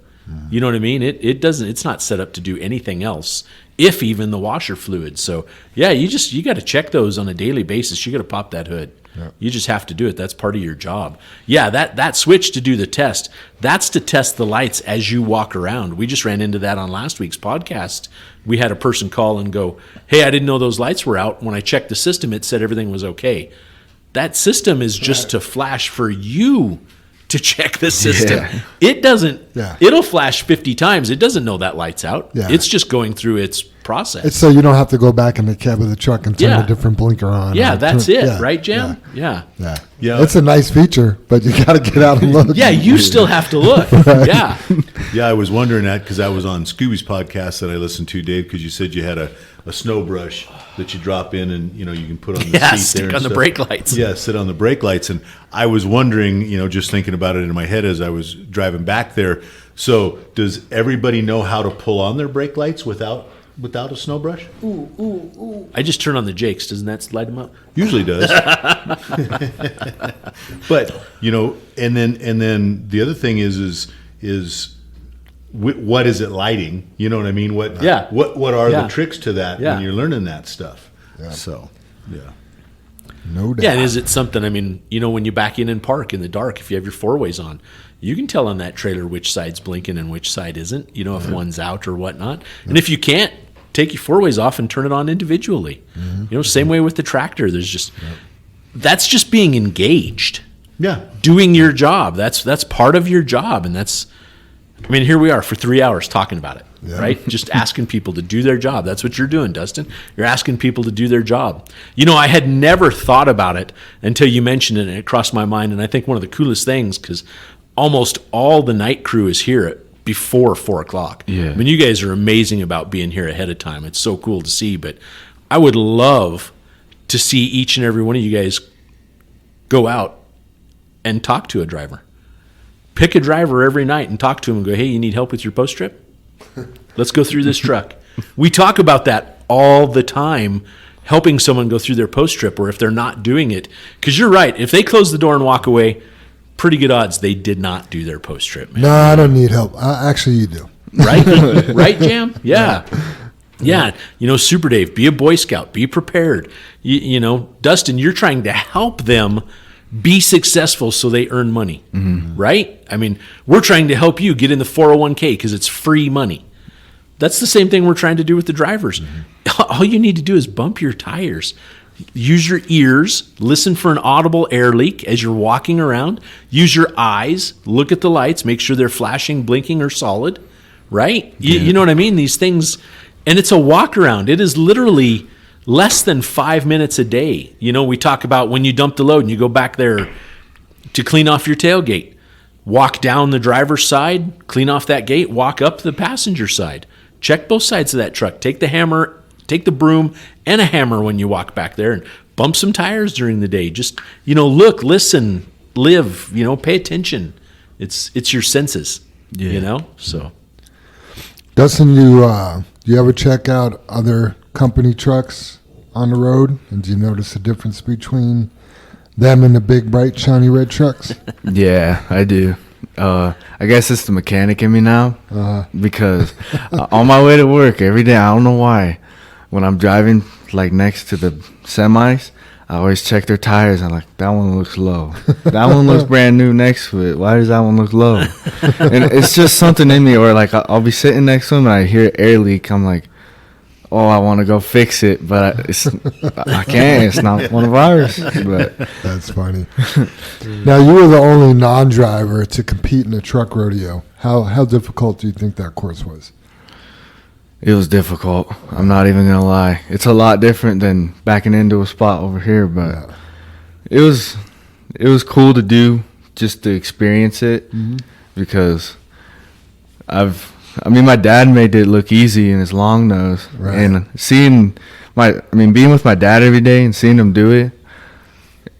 You know what I mean? It's not set up to do anything else, if even the washer fluid. So yeah, you got to check those on a daily basis. You got to pop that hood. Yep. You just have to do it. That's part of your job. Yeah, that switch to do the test, that's to test the lights as you walk around. We just ran into that on last week's podcast. We had a person call and go, hey, I didn't know those lights were out. When I checked the system, it said everything was okay. That system is just to flash for you to check the system. Yeah. It doesn't, Yeah. it'll flash 50 times. It doesn't know that light's out. Yeah. It's just going through its process. It's so you don't have to go back in the cab of the truck and turn a different blinker on. Yeah, or that's turn- it, yeah, right, Jam? Yeah. Yeah. Yeah. It's a nice feature, but you got to get out and look. Yeah, you still have to look. Yeah. Yeah, I was wondering that because I was on Scooby's podcast that I listened to, Dave, because you said you had a snow brush that you drop in and, you can put on the Yeah, seat stick there and on the stuff. brake lights. Yeah, sit on the brake lights. And I was wondering, just thinking about it in my head as I was driving back there. So does everybody know how to pull on their brake lights without a snow brush? I just turn on the Jakes. Doesn't that light them up? Usually does. But, and then the other thing is what is it lighting? You know what I mean? What are the tricks to that when you're learning that stuff? Yeah. So, yeah. No doubt. Yeah, and is it something, when you back in and park in the dark, if you have your four-ways on, you can tell on that trailer which side's blinking and which side isn't, if one's out or whatnot. And if you can't, take your four-ways off and turn it on individually. Same way with the tractor. There's just, that's just being engaged. Yeah. Doing your job. That's part of your job, and here we are for 3 hours talking about it, right? Just asking people to do their job. That's what you're doing, Dustin. You're asking people to do their job. I had never thought about it until you mentioned it, and it crossed my mind. And I think one of the coolest things, because almost all the night crew is here before 4 o'clock. Yeah. You guys are amazing about being here ahead of time. It's so cool to see. But I would love to see each and every one of you guys go out and talk to a driver. Pick a driver every night and talk to him and go, hey, you need help with your post trip? Let's go through this truck. We talk about that all the time, helping someone go through their post trip, or if they're not doing it. Because you're right. If they close the door and walk away, pretty good odds they did not do their post trip. No, I don't need help. Actually, you do. Right? Right, Jam? Yeah. Yeah. Super Dave, be a Boy Scout. Be prepared. Dustin, you're trying to help them be successful so they earn money, right? We're trying to help you get in the 401k because it's free money. That's the same thing we're trying to do with the drivers. All you need to do is bump your tires. Use your ears, listen for an audible air leak as you're walking around. Use your eyes, look at the lights, make sure they're flashing, blinking, or solid, right? You know what I mean? These things, and it's a walk around. It is literally less than 5 minutes a day. We talk about when you dump the load and you go back there to clean off your tailgate. Walk down the driver's side, clean off that gate, walk up the passenger side. Check both sides of that truck. Take the hammer, take the broom and a hammer when you walk back there and bump some tires during the day. Just, look, listen, live, pay attention. It's your senses, so. Dustin, do you ever check out other company trucks on the road? And do you notice a difference between Them in the big, bright, shiny red trucks. Yeah, I do. I guess it's the mechanic in me now because on my way to work every day, I don't know why, when I'm driving like next to the semis, I always check their tires. I'm like, that one looks low. That one looks brand new next to it. Why does that one look low? And it's just something in me, or like I'll be sitting next to them and I hear air leak. I'm like, oh, I want to go fix it, but I can't. It's not one of ours. But That's funny. Now, you were the only non-driver to compete in a truck rodeo. How difficult do you think that course was? it was difficult. I'm not even gonna lie. It's a lot different than backing into a spot over here, but it was cool to do, just to experience it, because my dad made it look easy in his long nose, and being with my dad every day and seeing him do it,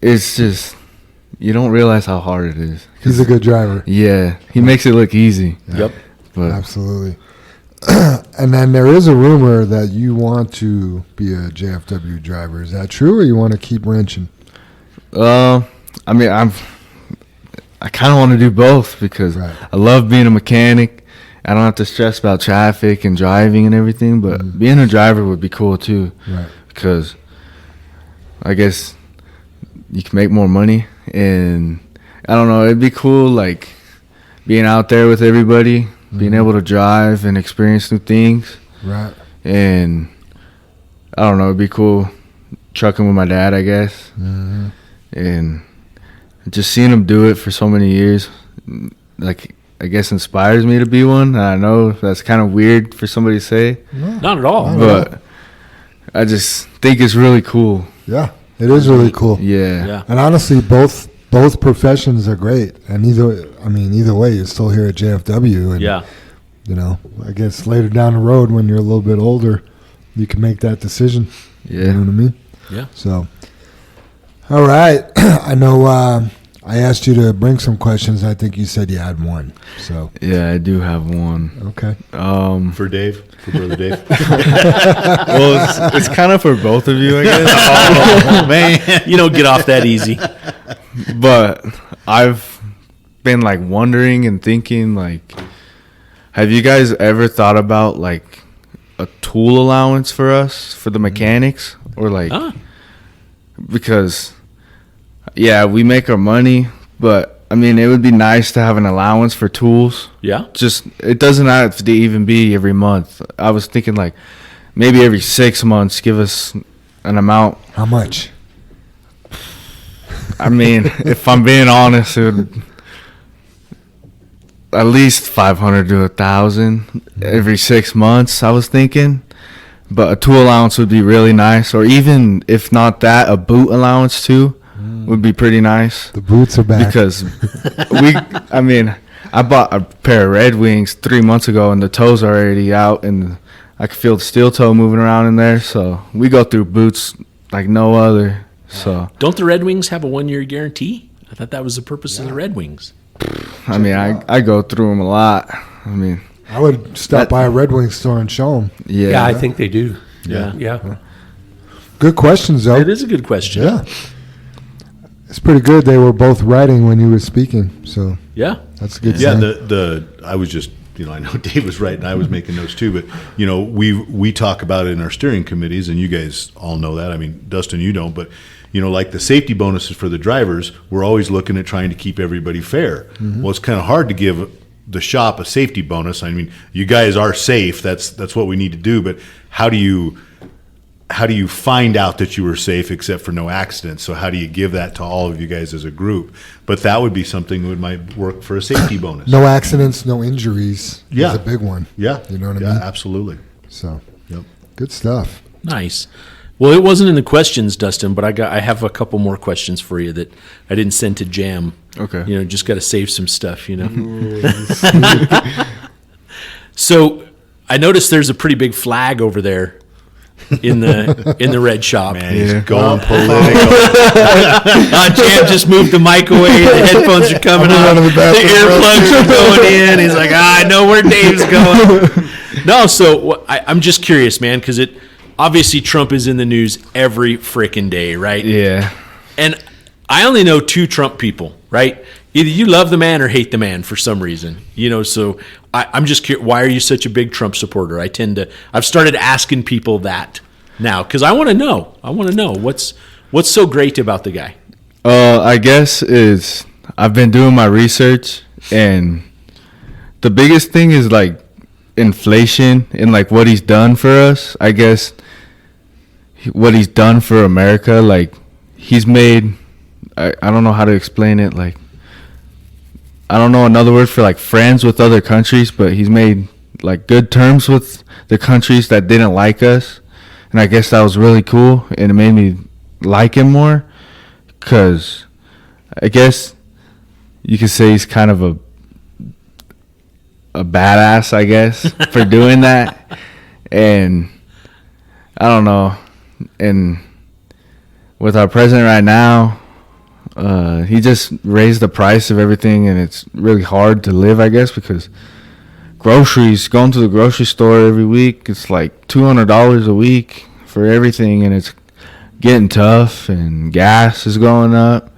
it's just, you don't realize how hard it is. He's a good driver. Yeah, he makes it look easy. Yep. But Absolutely. And then there is a rumor that you want to be a JFW driver. Is that true, or you want to keep wrenching? I kind of want to do both, because I love being a mechanic. I don't have to stress about traffic and driving and everything, but being a driver would be cool too. Right. Because I guess you can make more money, and I don't know, it'd be cool, like being out there with everybody, being able to drive and experience new things. Right. And I don't know, it'd be cool trucking with my dad, I guess. And just seeing him do it for so many years, like, I guess inspires me to be one. And I know that's kind of weird for somebody to say, Not at all. but I just think it's really cool. Yeah, it is really cool. Yeah. And honestly, both professions are great. And either way, you're still here at JFW. And, Yeah. I guess later down the road, when you're a little bit older, you can make that decision. Yeah. You know what I mean? Yeah. So, all right. I know I asked you to bring some questions. I think you said you had one. So, Yeah, I do have one. okay. For Dave, for Brother Dave. Well, it's kind of for both of you, I guess. Oh, man. You don't get off that easy. But I've been like wondering and thinking, like, have you guys ever thought about like a tool allowance for us, for the mechanics, or like, because we make our money, but it would be nice to have an allowance for tools. Yeah. Just, it doesn't have to even be every month. I was thinking like maybe every 6 months, give us an amount. How much? If I'm being honest, it would at least 500 to 1,000 every 6 months, I was thinking. But a tool allowance would be really nice, or even if not that, a boot allowance too would be pretty nice. The boots are back. Because I bought a pair of Red Wings 3 months ago, and the toes are already out, and I could feel the steel toe moving around in there. So we go through boots like no other. So Don't the Red Wings have a 1-year guarantee? I thought that was the purpose of the Red Wings. I go through them a lot. I would stop by a Red Wing store and show them. Yeah, I think they do. Yeah. Yeah. Good questions, though. It is a good question. Yeah. It's pretty good. They were both writing when you were speaking, so Yeah. that's a good Yeah, sign. I was just, I know Dave was right and I was making notes too, but we talk about it in our steering committees, and you guys all know that. Dustin, you don't, but like the safety bonuses for the drivers, we're always looking at trying to keep everybody fair. Well, it's kind of hard to give the shop a safety bonus. You guys are safe. That's what we need to do. But how do you find out that you were safe except for no accidents? So how do you give that to all of you guys as a group? But that would be something that might work for a safety bonus. No accidents, no injuries Yeah. is a big one. Yeah. You know what I Yeah, mean? absolutely. So, Yep. good stuff. Nice. Well, it wasn't in the questions, Dustin, but I have a couple more questions for you that I didn't send to Jam. Okay. Just got to save some stuff, So I noticed there's a pretty big flag over there in the red shop. Man, he's going political. Jam just moved the mic away. The headphones are coming on. running the The bathroom. earplugs are going in. He's like, I know where Dave's going. No, so I'm just curious, man, because obviously Trump is in the news every freaking day, right? Yeah. And I only know two Trump people, right? Either you love the man or hate the man for some reason, so I'm just curious, why are you such a big Trump supporter? I've started asking people that now because I want to know. What's so great about the guy. I guess is I've been doing my research, and the biggest thing is like inflation and like what he's done for us. I guess what he's done for America, like he's made, I don't know how to explain it, like I don't know another word for like friends with other countries, but he's made like good terms with the countries that didn't like us, and I guess that was really cool, and it made me like him more, because I guess you could say he's kind of a badass, I guess, for doing that. And I don't know, and with our president right now, he just raised the price of everything, and it's really hard to live, I guess, because groceries, going to the grocery store every week, it's like $200 a week for everything, and it's getting tough, and gas is going up.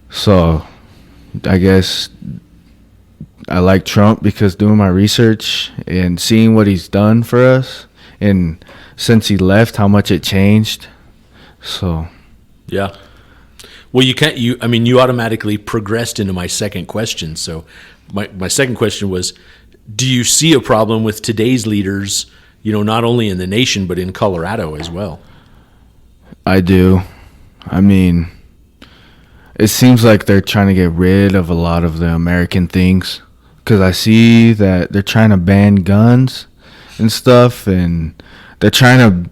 So I guess I like Trump because doing my research and seeing what he's done for us, and since he left, how much it changed. So yeah. Well, you automatically progressed into my second question. So my second question was, do you see a problem with today's leaders, not only in the nation, but in Colorado as well? I do. I mean, it seems like they're trying to get rid of a lot of the American things, because I see that they're trying to ban guns and stuff, and they're trying to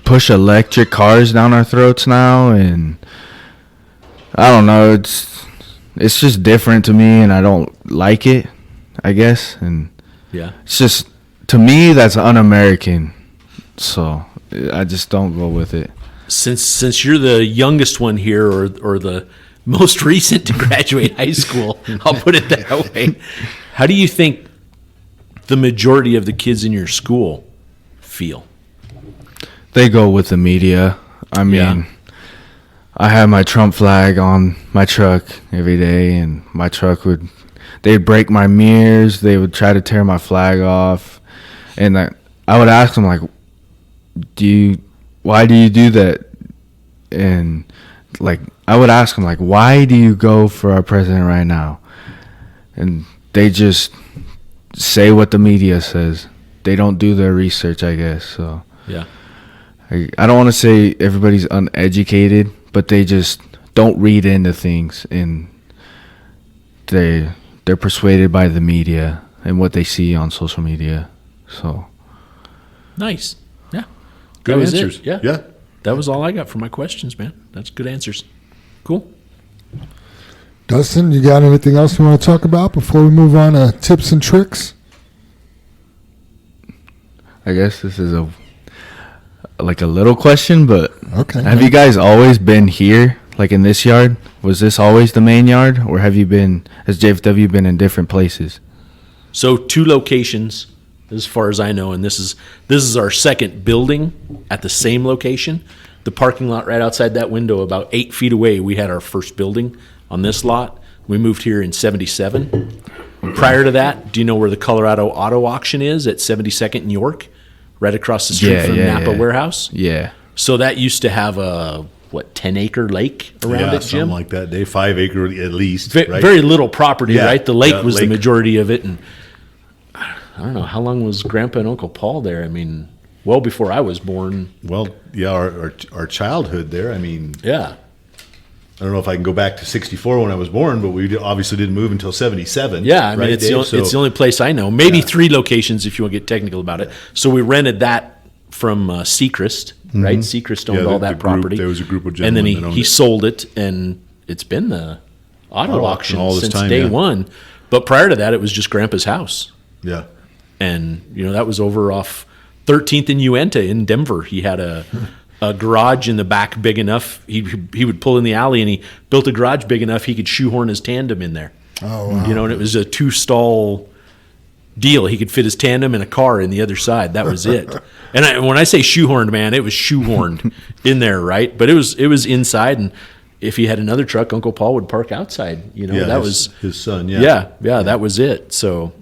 push electric cars down our throats now, and I don't know, it's just different to me, and I don't like it, I guess, and yeah, it's just, to me, that's un-American, so I just don't go with it. Since you're the youngest one here, or the most recent to graduate high school, I'll put it that way, how do you think the majority of the kids in your school feel? They go with the media. I mean, I have my Trump flag on my truck every day, and my truck they'd break my mirrors, they would try to tear my flag off, and I would ask them, like, why do you do that? And like, I would ask them, like, why do you go for our president right now? And they just say what the media says. They don't do their research, I guess. So yeah, I don't want to say everybody's uneducated, but they just don't read into things, and they're persuaded by the media and what they see on social media. So nice. Yeah, Good that was answers. it. Yeah, Yeah. That was all I got for my questions, man. That's good answers. Cool. Dustin, you got anything else you want to talk about before we move on to tips and tricks? I guess this is a little question, but Okay. have you guys always been here, like in this yard? Was this always the main yard, or has JFW been in different places? So 2 locations, as far as I know, and this is our second building at the same location. The parking lot right outside that window, about 8 feet away, we had our first building on this lot. We moved here in 77. Prior to that, do you know where the Colorado Auto Auction is at 72nd and York? Right across the street from Napa Warehouse? Yeah. So that used to have a, 10-acre lake around it, Jim? Something like that. 5 acre at least. Right? Very little property, Yeah. right? The lake Yeah, was the lake. majority of it. And I don't know, how long was Grandpa and Uncle Paul there? I mean, well before I was born. Well, yeah, our childhood there. I mean, Yeah. I don't know if I can go back to 64 when I was born, but we obviously didn't move until 77. Yeah, I mean, right, it's, Dave? it's the only place I know. Maybe Yeah. 3 locations if you want to get technical about it. So we rented that from Seacrest, right? Seacrest owned Yeah, all the that group- property. there was a group of And then gentlemen that owned he it. sold it, and it's been the auto auction all this since time, day yeah. one. But prior to that, it was just Grandpa's house. Yeah. And, that was over off 13th and Uinta in Denver. He had a garage in the back big enough. He would pull in the alley, and he built a garage big enough he could shoehorn his tandem in there. Oh, wow. And it was a 2-stall deal. He could fit his tandem and a car in the other side. That was it. And when I say shoehorned, man, it was shoehorned in there, right? But it was inside, and if he had another truck, Uncle Paul would park outside. You know, Yeah, that his, was his son. Yeah. yeah, that was it. So,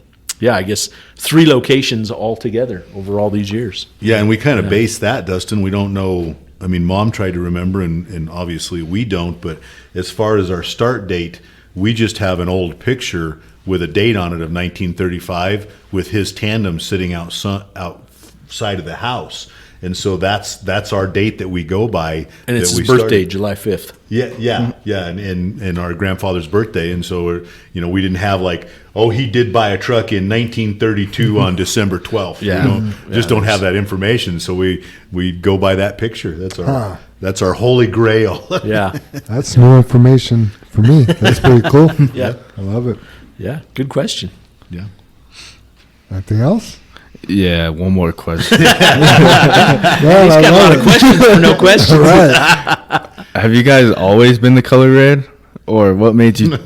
yeah, I guess 3 locations altogether over all these years. Yeah, and we kind of base that, Dustin. We don't know. I mean, Mom tried to remember, and obviously we don't. But as far as our start date, we just have an old picture with a date on it of 1935 with his tandem sitting outside of the house. And so that's our date that we go by. And it's that his we birthday, started. July 5th. Yeah, and our grandfather's birthday, and so we didn't have like, oh, he did buy a truck in 1932 on December 12th. Yeah. Just don't have that information, so we go by that picture. That's our holy grail. Yeah, That's new information for me. That's pretty cool. yeah, I love it. yeah. Good question. Yeah. Anything else? Yeah, one more question. No, He's I got a lot love of it. questions for no questions. All right. Have you guys always been the color red, or what made you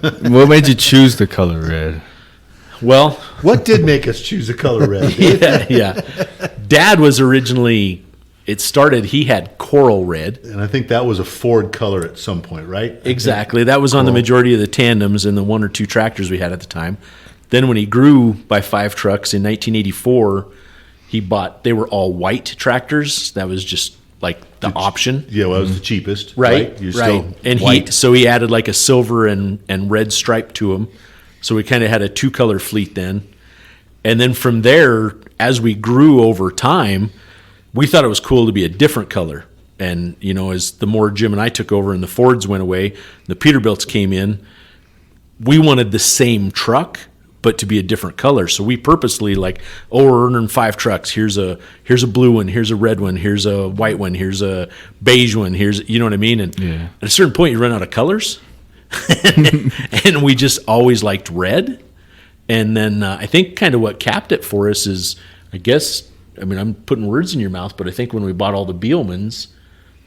choose the color red? Well, What did make us choose the color red? yeah. Dad was originally. He had coral red. And I think that was a Ford color at some point, right? Exactly. That was on the majority of the tandems and the 1 or 2 tractors we had at the time. Then when he grew by 5 trucks in 1984, they were all white tractors. That was just like the option. Yeah, well, it was the cheapest, Right. You're right. still And white. he added like a silver and red stripe to them. So we kind of had a 2-color fleet then. And then from there, as we grew over time, we thought it was cool to be a different color. And, as the more Jim and I took over and the Fords went away, the Peterbilts came in, we wanted the same truck, but to be a different color. So we purposely we're earning 5 trucks. Here's a blue one, here's a red one, here's a white one, here's a beige one, you know what I mean? And Yeah. at a certain point, you run out of colors. And we just always liked red. And then I think kind of what capped it for us is, I'm putting words in your mouth, but I think when we bought all the Beelmans,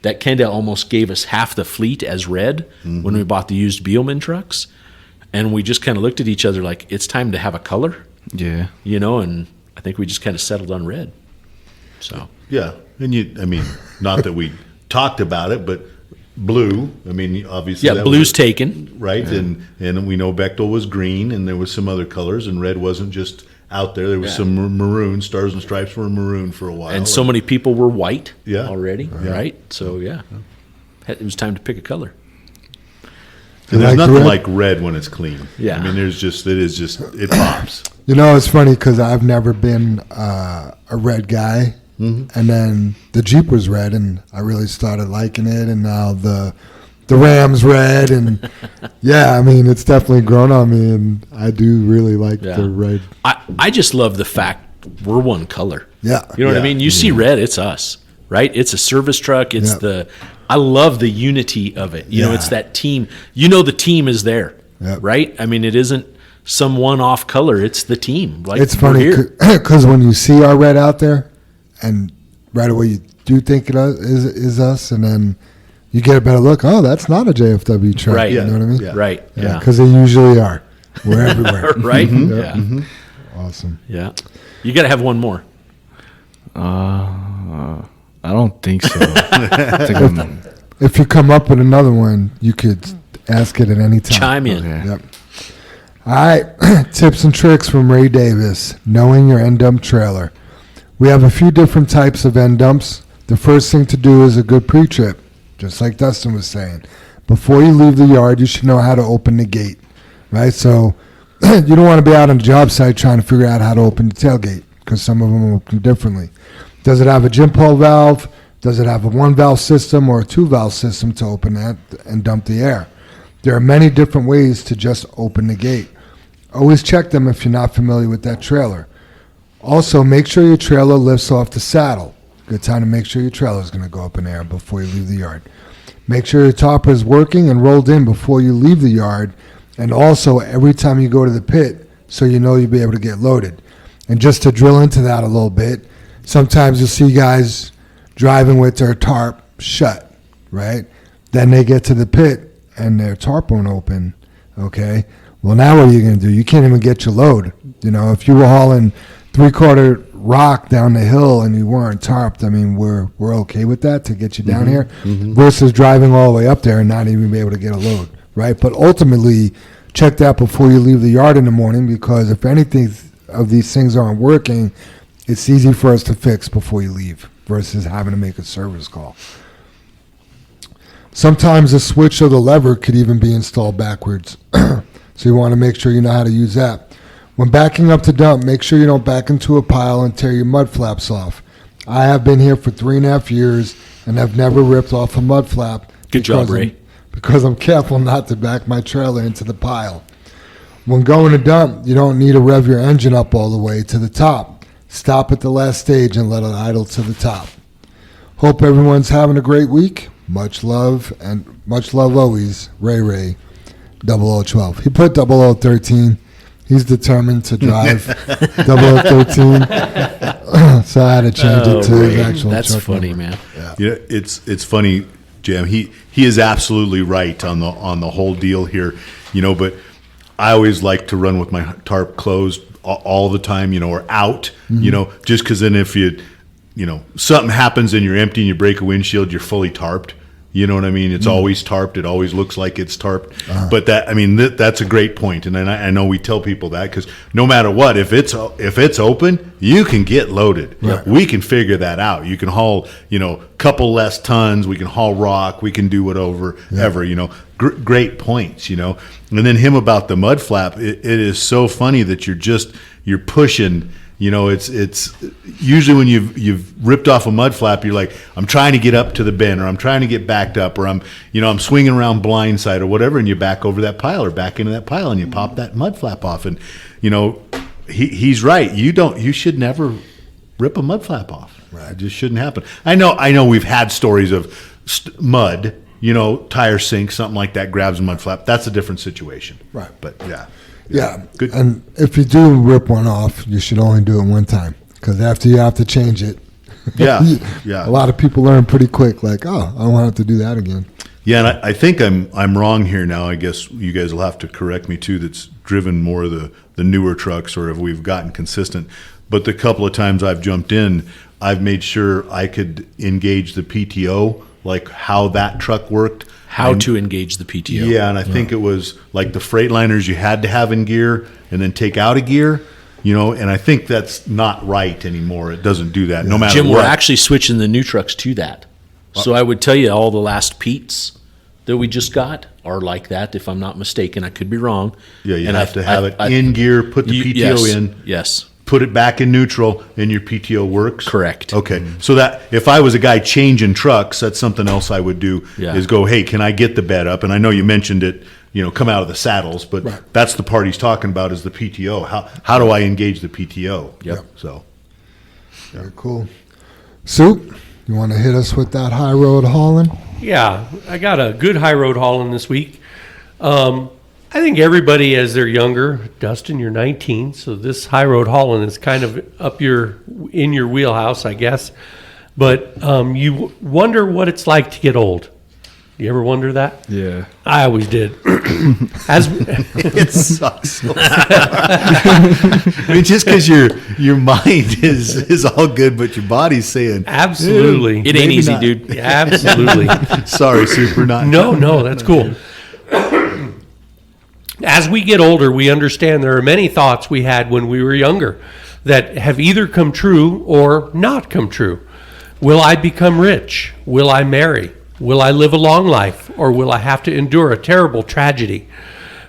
that kind of almost gave us half the fleet as red when we bought the used Beelman trucks. And we just kind of looked at each other like, it's time to have a color, Yeah. and I think we just kind of settled on red. So, Yeah, and not that we talked about it, but blue. Obviously, yeah, that blue's was, taken. right, and we know Bechtel was green, and there was some other colors, and red wasn't just out there. There was some maroon. Stars and Stripes were maroon for a while, And so many people were white already, Yeah. right? So, yeah, it was time to pick a color. And there's like nothing red? like red when it's clean. Yeah. It pops. It's funny because I've never been a red guy. And then the Jeep was red, and I really started liking it. And now the Ram's red. And, it's definitely grown on me. And I do really like Yeah. the red. I just love the fact we're one color. Yeah. You know what I Yeah. mean? You see red, it's us, right? It's a service truck. It's Yeah. I love the unity of it. Yeah. It's that team. The team is there, Yeah. right? It isn't some one-off color. It's the team. It's we're funny here. because when you see our red out there, and right away you do think it is us, and then you get a better look. Oh, that's not a JFW truck. Right. You know what I mean? Yeah. Right. Yeah. Because they usually are. We're everywhere. Right? Yeah. Yeah. Awesome. Yeah. You got to have one more. I don't think so. I think I'm- If you come up with another one, you could ask it at any time. Chime in. okay. Yep. All right. Tips and tricks from Ray Davis. Knowing your end dump trailer. We have a few different types of end dumps. The first thing to do is a good pre-trip, just like Dustin was saying. Before you leave the yard, you should know how to open the gate, right? So you don't want to be out on a job site trying to figure out how to open the tailgate because some of them open differently. Does it have a jump hole valve? Does it have a 1-valve system or a 2-valve system to open that and dump the air? There are many different ways to just open the gate. Always check them if you're not familiar with that trailer. Also, make sure your trailer lifts off the saddle. Good time to make sure your trailer is going to go up in air before you leave the yard. Make sure your topper is working and rolled in before you leave the yard, and also every time you go to the pit so you know you'll be able to get loaded. And just to drill into that a little bit, sometimes you'll see guys driving with their tarp shut, right? Then they get to the pit and their tarp won't open, okay? Well, now what are you going to do? You can't even get your load. If you were hauling 3/4 rock down the hill and you weren't tarped, I mean, we're okay with that to get you down here versus driving all the way up there and not even be able to get a load, right? But ultimately, check that before you leave the yard in the morning, because if anything of these things aren't working, it's easy for us to fix before you leave versus having to make a service call. Sometimes the switch of the lever could even be installed backwards. So you want to make sure you know how to use that. When backing up to dump, make sure you don't back into a pile and tear your mud flaps off. I have been here for 3.5 years and I've never ripped off a mud flap. Good job, Ray. Because I'm careful not to back my trailer into the pile. When going to dump, you don't need to rev your engine up all the way to the top. Stop at the last stage and let it idle to the top. Hope everyone's having a great week. Much love, and much love always, Ray 0012. He put 0013. He's determined to drive 0013. So I had to change it to his actual That's truck funny, number. man. Yeah, it's funny, Jam. He is absolutely right on the whole deal here, but I always like to run with my tarp closed all the time, or out, just because then if something happens and you're empty and you break a windshield, you're fully tarped. You know what I mean? It's always tarped. It always looks like it's tarped. But that's a great point. And I know we tell people that because no matter what, if it's open, you can get loaded. Right. We can figure that out. You can haul, couple less tons. We can haul rock. We can do whatever, ever, great points, And then him about the mud flap, it is so funny that you're pushing. It's usually when you've ripped off a mud flap, you're like, I'm trying to get up to the bend, or I'm trying to get backed up, or I'm swinging around blindside or whatever, and you back over that pile or back into that pile and you pop that mud flap off. And, he's right. You should never rip a mud flap off. Right. It just shouldn't happen. I know we've had stories of mud, tire sink, something like that, grabs a mud flap. That's a different situation. Right. But yeah. Yeah, Good. And if you do rip one off, you should only do it one time, because after you have to change it, Yeah, yeah. a lot of people learn pretty quick, like, oh, I don't want to have to do that again. Yeah, and I think I'm wrong here now. I guess you guys will have to correct me too. That's driven more of the newer trucks, or if we've gotten consistent. But the couple of times I've jumped in, I've made sure I could engage the PTO, like how that truck worked. How to engage the PTO. Yeah, and I think it was like the Freightliners you had to have in gear and then take out of gear, and I think that's not right anymore. It doesn't do that, no matter Jim, what. we're actually switching the new trucks to that. So I would tell you all the last Pete's that we just got are like that, if I'm not mistaken. I could be wrong. Yeah, you And have to have it I- in gear, put the PTO yes, in. Yes. Put it back in neutral, and your PTO works? Correct. Okay. So that if I was a guy changing trucks, that's something else I would do, Yeah. is go, hey, can I get the bed up? And I know you mentioned it, come out of the saddles, but Right. that's the part he's talking about is the PTO. How do I engage the PTO? Yep. So, Very cool. Soup, you want to hit us with that high road hauling? Yeah, I got a good high road hauling this week. I think everybody, as they're younger, Dustin, you're 19, so this high road hauling is kind of in your wheelhouse, I guess. But you wonder what it's like to get old. You ever wonder that? Yeah. I always did. it sucks. I mean, just because your mind is all good, but your body's saying, Absolutely. It ain't Maybe easy, not. dude. Yeah, absolutely. sorry, super, not. No, that's cool. As we get older, we understand there are many thoughts we had when we were younger that have either come true or not come true. Will I become rich? Will I marry? Will I live a long life? Or will I have to endure a terrible tragedy?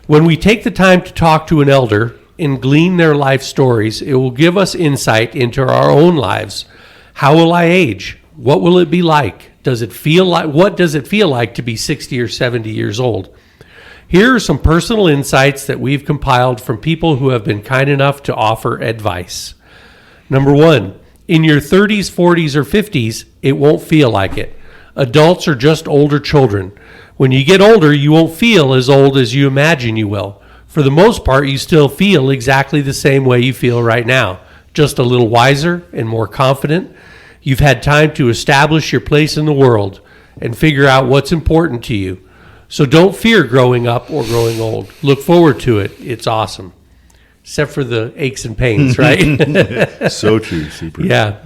When we take the time to talk to an elder and glean their life stories, it will give us insight into our own lives. How will I age? What will it be like? What does it feel like to be 60 or 70 years old? Here are some personal insights that we've compiled from people who have been kind enough to offer advice. Number 1, in your 30s, 40s, or 50s, it won't feel like it. Adults are just older children. When you get older, you won't feel as old as you imagine you will. For the most part, you still feel exactly the same way you feel right now, just a little wiser and more confident. You've had time to establish your place in the world and figure out what's important to you. So don't fear growing up or growing old. Look forward to it. It's awesome. except for the aches and pains, right? So true. Super. Yeah.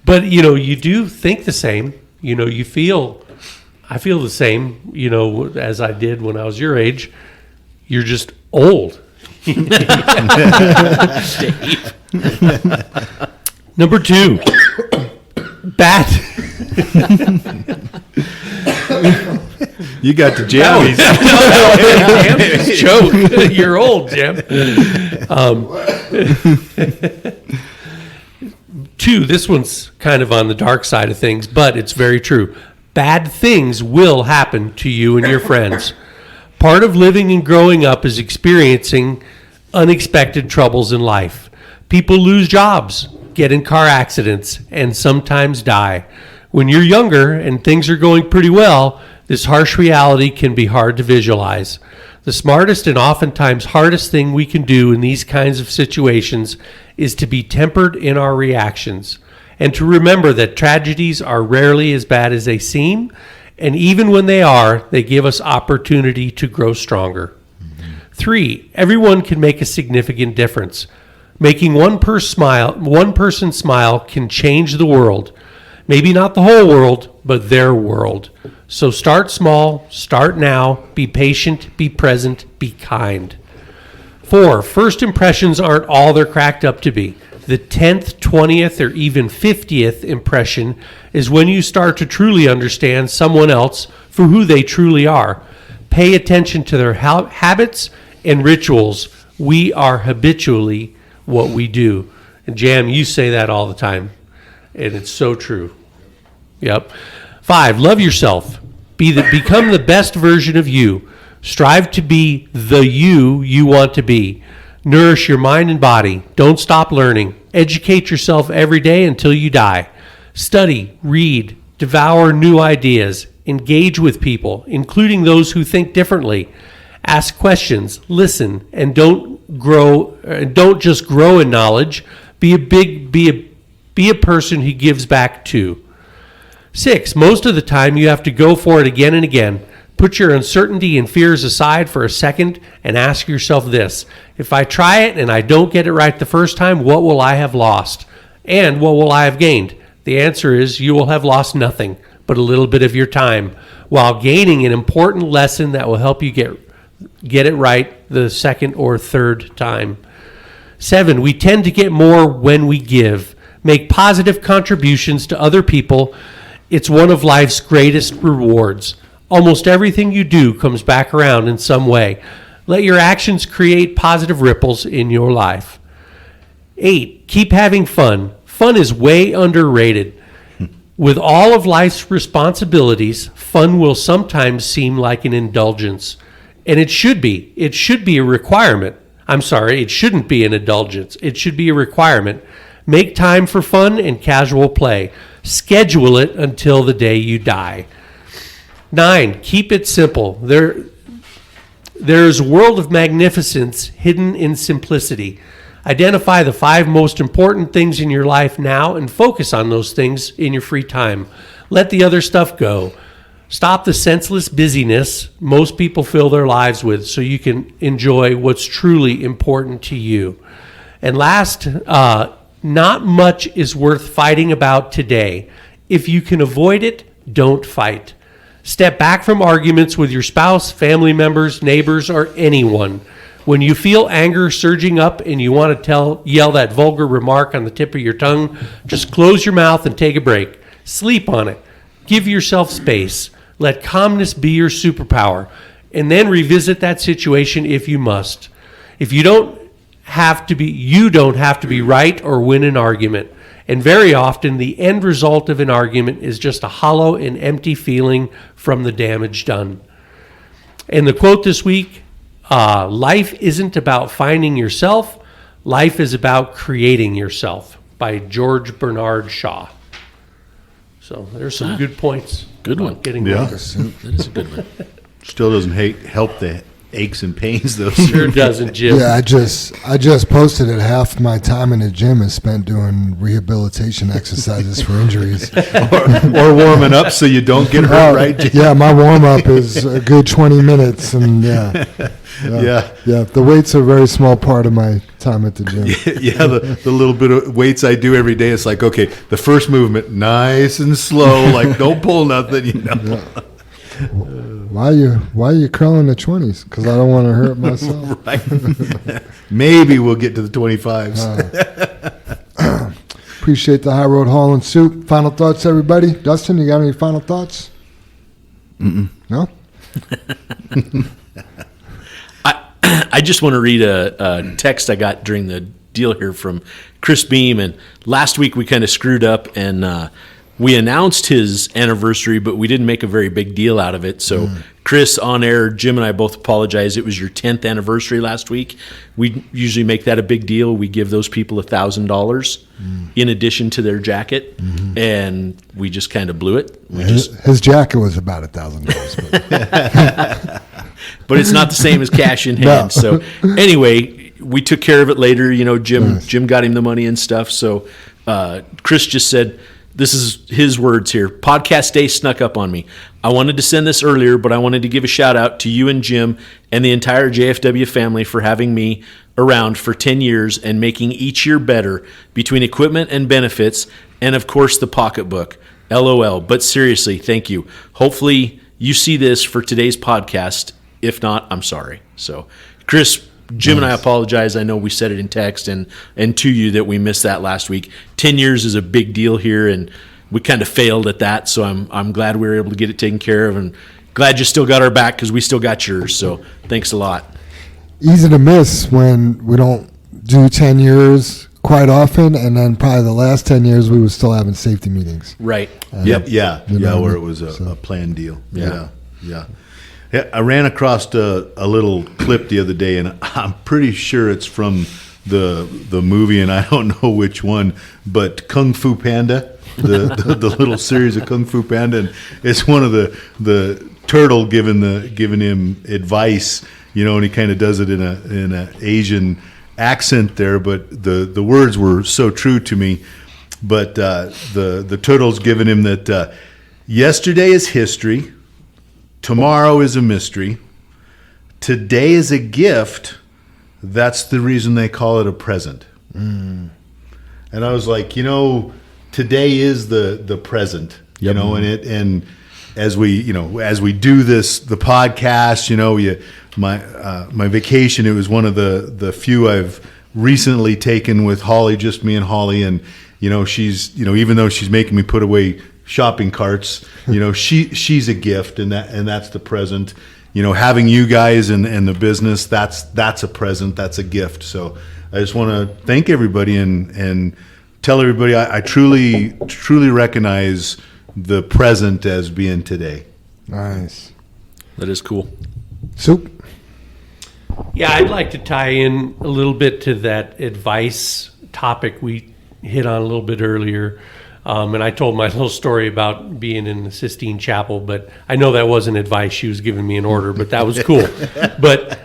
But, you do think the same. I feel the same, as I did when I was your age. You're just old. Number 2, bad. You got the jammies. Joke. You're old, Jim. 2, this one's kind of on the dark side of things, but it's very true. Bad things will happen to you and your friends. Part of living and growing up is experiencing unexpected troubles in life. People lose jobs, get in car accidents, and sometimes die. When you're younger and things are going pretty well, this harsh reality can be hard to visualize. The smartest and oftentimes hardest thing we can do in these kinds of situations is to be tempered in our reactions and to remember that tragedies are rarely as bad as they seem, and even when they are, they give us opportunity to grow stronger. 3, everyone can make a significant difference. Making one person smile can change the world. Maybe not the whole world, but their world. So start small, start now, be patient, be present, be kind. 4, first impressions aren't all they're cracked up to be. The 10th, 20th, or even 50th impression is when you start to truly understand someone else for who they truly are. Pay attention to their habits and rituals. We are habitually what we do. And Jam, you say that all the time, and it's so true. Yep. 5, love yourself. Become the best version of you. Strive to be the you want to be. Nourish your mind and body. Don't stop learning. Educate yourself every day until you die. Study, read, devour new ideas. Engage with people, including those who think differently. Ask questions, listen, and don't just grow in knowledge. Be a person who gives back too. 6, most of the time you have to go for it again and again. Put your uncertainty and fears aside for a second and ask yourself this: if I try it and I don't get it right the first time, what will I have lost? And what will I have gained? The answer is you will have lost nothing but a little bit of your time, while gaining an important lesson that will help you get it right the second or third time. 7, we tend to get more when we give. Make positive contributions to other people. It's one of life's greatest rewards. Almost everything you do comes back around in some way. Let your actions create positive ripples in your life. 8, keep having fun. Fun is way underrated. With all of life's responsibilities, fun will sometimes seem like an indulgence. And it should be. It should be a requirement. I'm sorry, it shouldn't be an indulgence. It should be a requirement. Make time for fun and casual play. Schedule it until the day you die. 9, keep it simple. There's a world of magnificence hidden in simplicity. Identify the 5 most important things in your life now and focus on those things in your free time. Let the other stuff go. Stop the senseless busyness most people fill their lives with so you can enjoy what's truly important to you. And last, not much is worth fighting about today. If you can avoid it, don't fight. Step back from arguments with your spouse, family members, neighbors, or anyone. When you feel anger surging up and you want to yell that vulgar remark on the tip of your tongue, just close your mouth and take a break. Sleep on it. Give yourself space. Let calmness be your superpower. And then revisit that situation if you must. If you don't have to be right or win an argument. And very often the end result of an argument is just a hollow and empty feeling from the damage done. And the quote this week, life isn't about finding yourself, life is about creating yourself, by George Bernard Shaw. So there's some good points. Good one. Getting Yeah. better. That is a good one. Still doesn't help the aches and pains, though. Sure doesn't, Jim. Yeah, I just posted it. Half my time in the gym is spent doing rehabilitation exercises for injuries. or warming up so you don't get hurt, right? Jim? Yeah, my warm up is a good 20 minutes, and yeah. The weights are a very small part of my time at the gym. Yeah, the little bit of weights I do every day, it's like, okay, the first movement, nice and slow, like don't pull nothing, you know. Yeah. Why are you curling the 20s? Because I don't want to hurt myself. Right. Maybe we'll get to the 25s. Appreciate the High Road Hall and Soup. Final thoughts, everybody? Dustin, you got any final thoughts? No? I just want to read a text I got during the deal here from Chris Beam. And last week we kind of screwed up and we announced his anniversary, but we didn't make a very big deal out of it. So Chris, on air, Jim and I both apologize. It was your 10th anniversary last week. We usually make that a big deal. We give those people $1,000 in addition to their jacket, and we just kind of blew it. His jacket was about $1,000. But it's not the same as cash in hand. So anyway, we took care of it later. You know, Jim got him the money and stuff. So Chris just said, this is his words here. Podcast day snuck up on me. I wanted to send this earlier, but I wanted to give a shout out to you and Jim and the entire JFW family for having me around for 10 years and making each year better between equipment and benefits and, of course, the pocketbook. LOL. But seriously, thank you. Hopefully you see this for today's podcast. If not, I'm sorry. So, Chris, Jim and I apologize. I know we said it in text and to you that we missed that last week. 10 years is a big deal here, and we kind of failed at that. So I'm glad we were able to get it taken care of, and glad you still got our back because we still got yours. So thanks a lot. Easy to miss when we don't do 10 years quite often, and then probably the last 10 years we were still having safety meetings. Right. Where it was a planned deal. Yeah. I ran across a little clip the other day, and I'm pretty sure it's from the movie, and I don't know which one, but Kung Fu Panda, the little series of Kung Fu Panda, and it's one of the turtle giving him advice, you know, and he kind of does it in a Asian accent there, but the words were so true to me. But the turtle's giving him that yesterday is history. Tomorrow is a mystery. Today is a gift. That's the reason they call it a present. And I was like, you know, today is the present. You know, and as we do this, the podcast, you know, my vacation, it was one of the few I've recently taken with Holly, just me and Holly, and you know, she's, you know, even though she's making me put away shopping carts, you know, she's a gift, and that's the present. You know, having you guys and the business, that's a present, that's a gift. So I just want to thank everybody and tell everybody I truly recognize the present as being today. Nice. That is cool. Soup. Yeah, I'd like to tie in a little bit to that advice topic we hit on a little bit earlier. And I told my little story about being in the Sistine Chapel, but I know that wasn't advice. She was giving me an order, but that was cool. But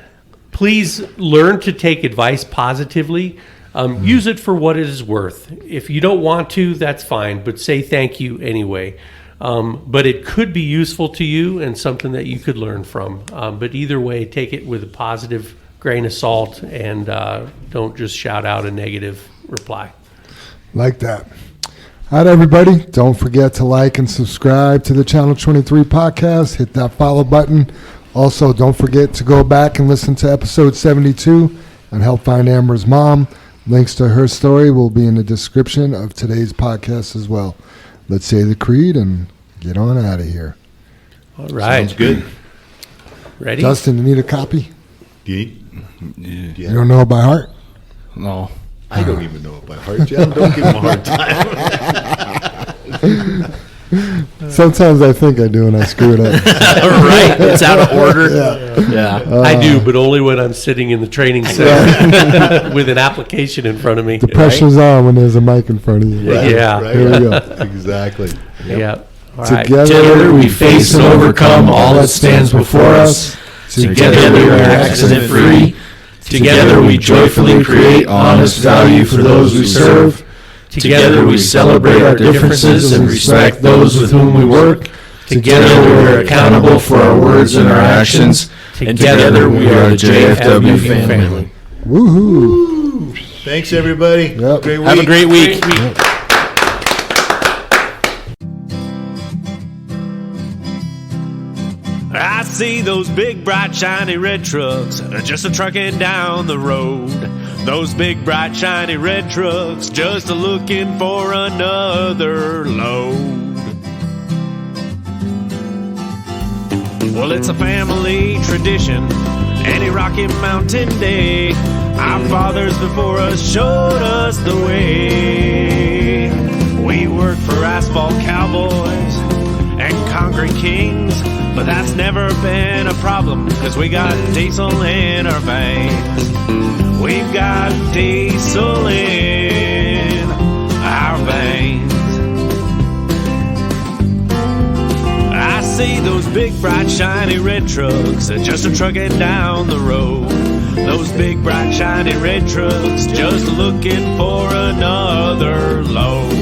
please learn to take advice positively. Use it for what it is worth. If you don't want to, that's fine, but say thank you anyway. But it could be useful to you and something that you could learn from. But either way, take it with a positive grain of salt and don't just shout out a negative reply. Like that. All right, everybody, don't forget to like and subscribe to the Channel 23 podcast. Hit that follow button. Also, don't forget to go back and listen to episode 72 and help find Ambyr's mom. Links to her story will be in the description of today's podcast as well. Let's say the creed and get on out of here. All right. Sounds good. Ready? Dustin, you need a copy? You don't know it by heart? No. I don't even know it by heart, John. Don't give him a hard time. Sometimes I think I do and I screw it up. Right? It's out of order. Yeah. I do, but only when I'm sitting in the training center with an application in front of me. The pressure's on when there's a mic in front of you. Right? Yeah. Right. Here we go. Exactly. Yeah. All right. Together we face and overcome all that stands before us. Together we are accident-free. Together we joyfully create honest value for those we serve. Together we celebrate our differences and respect those with whom we work. Together we are accountable for our words and our actions. And together we are the JFW family. Woohoo! Thanks, everybody. Yep. Great week. Have a great week. I see those big, bright, shiny red trucks just a-trucking down the road. Those big, bright, shiny red trucks just a-looking for another load. Well, it's a family tradition, any Rocky Mountain day. Our fathers before us showed us the way. We work for asphalt cowboys and concrete kings, but that's never been a problem, cause we got diesel in our veins. We've got diesel in our veins. I see those big, bright, shiny red trucks just a-trucking down the road. Those big, bright, shiny red trucks just looking for another load.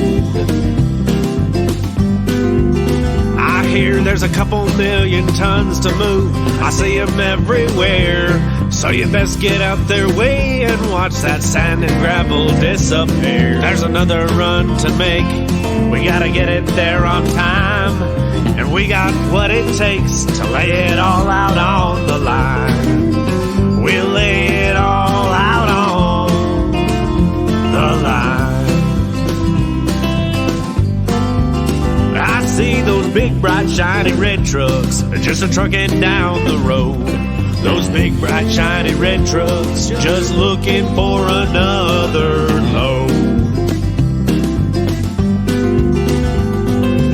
I hear there's a couple million tons to move. I see them everywhere. So you best get out their way and watch that sand and gravel disappear. There's another run to make. We gotta get it there on time. And we got what it takes to lay it all out on the line. We'll lay it all out on the line. I see those big, bright, shiny red trucks just a-trucking down the road. Those big, bright, shiny red trucks just looking for another load.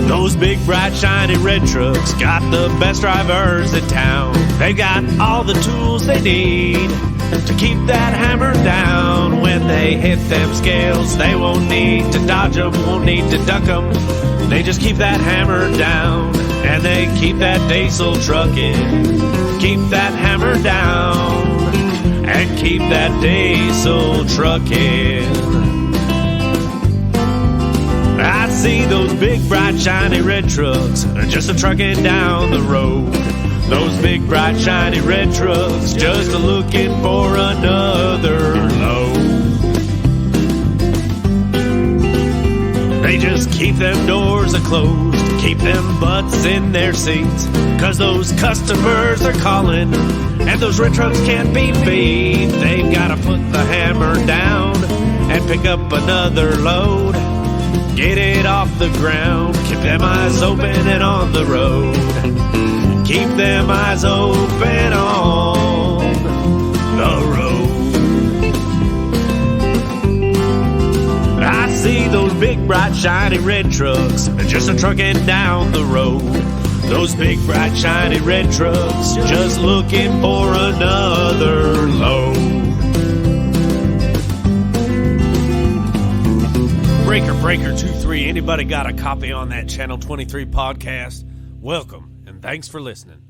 Those big, bright, shiny red trucks got the best drivers in town. They've got all the tools they need to keep that hammer down. When they hit them scales, they won't need to dodge them, won't need to duck them. They just keep that hammer down, and they keep that diesel trucking. Keep that hammer down, and keep that diesel trucking. I see those big, bright, shiny red trucks just a-trucking down the road. Those big, bright, shiny red trucks just a-looking for another load. They just keep them doors a-closed, keep them butts in their seats, cause those customers are calling, and those red trucks can't be beat. They've gotta put the hammer down and pick up another load. Get it off the ground, keep them eyes open and on the road. Keep them eyes open on the road. I see those big, bright, shiny red trucks just a-trucking down the road. Those big, bright, shiny red trucks just looking for another load. Breaker 23, anybody got a copy on that Channel 23 podcast? Welcome, and thanks for listening.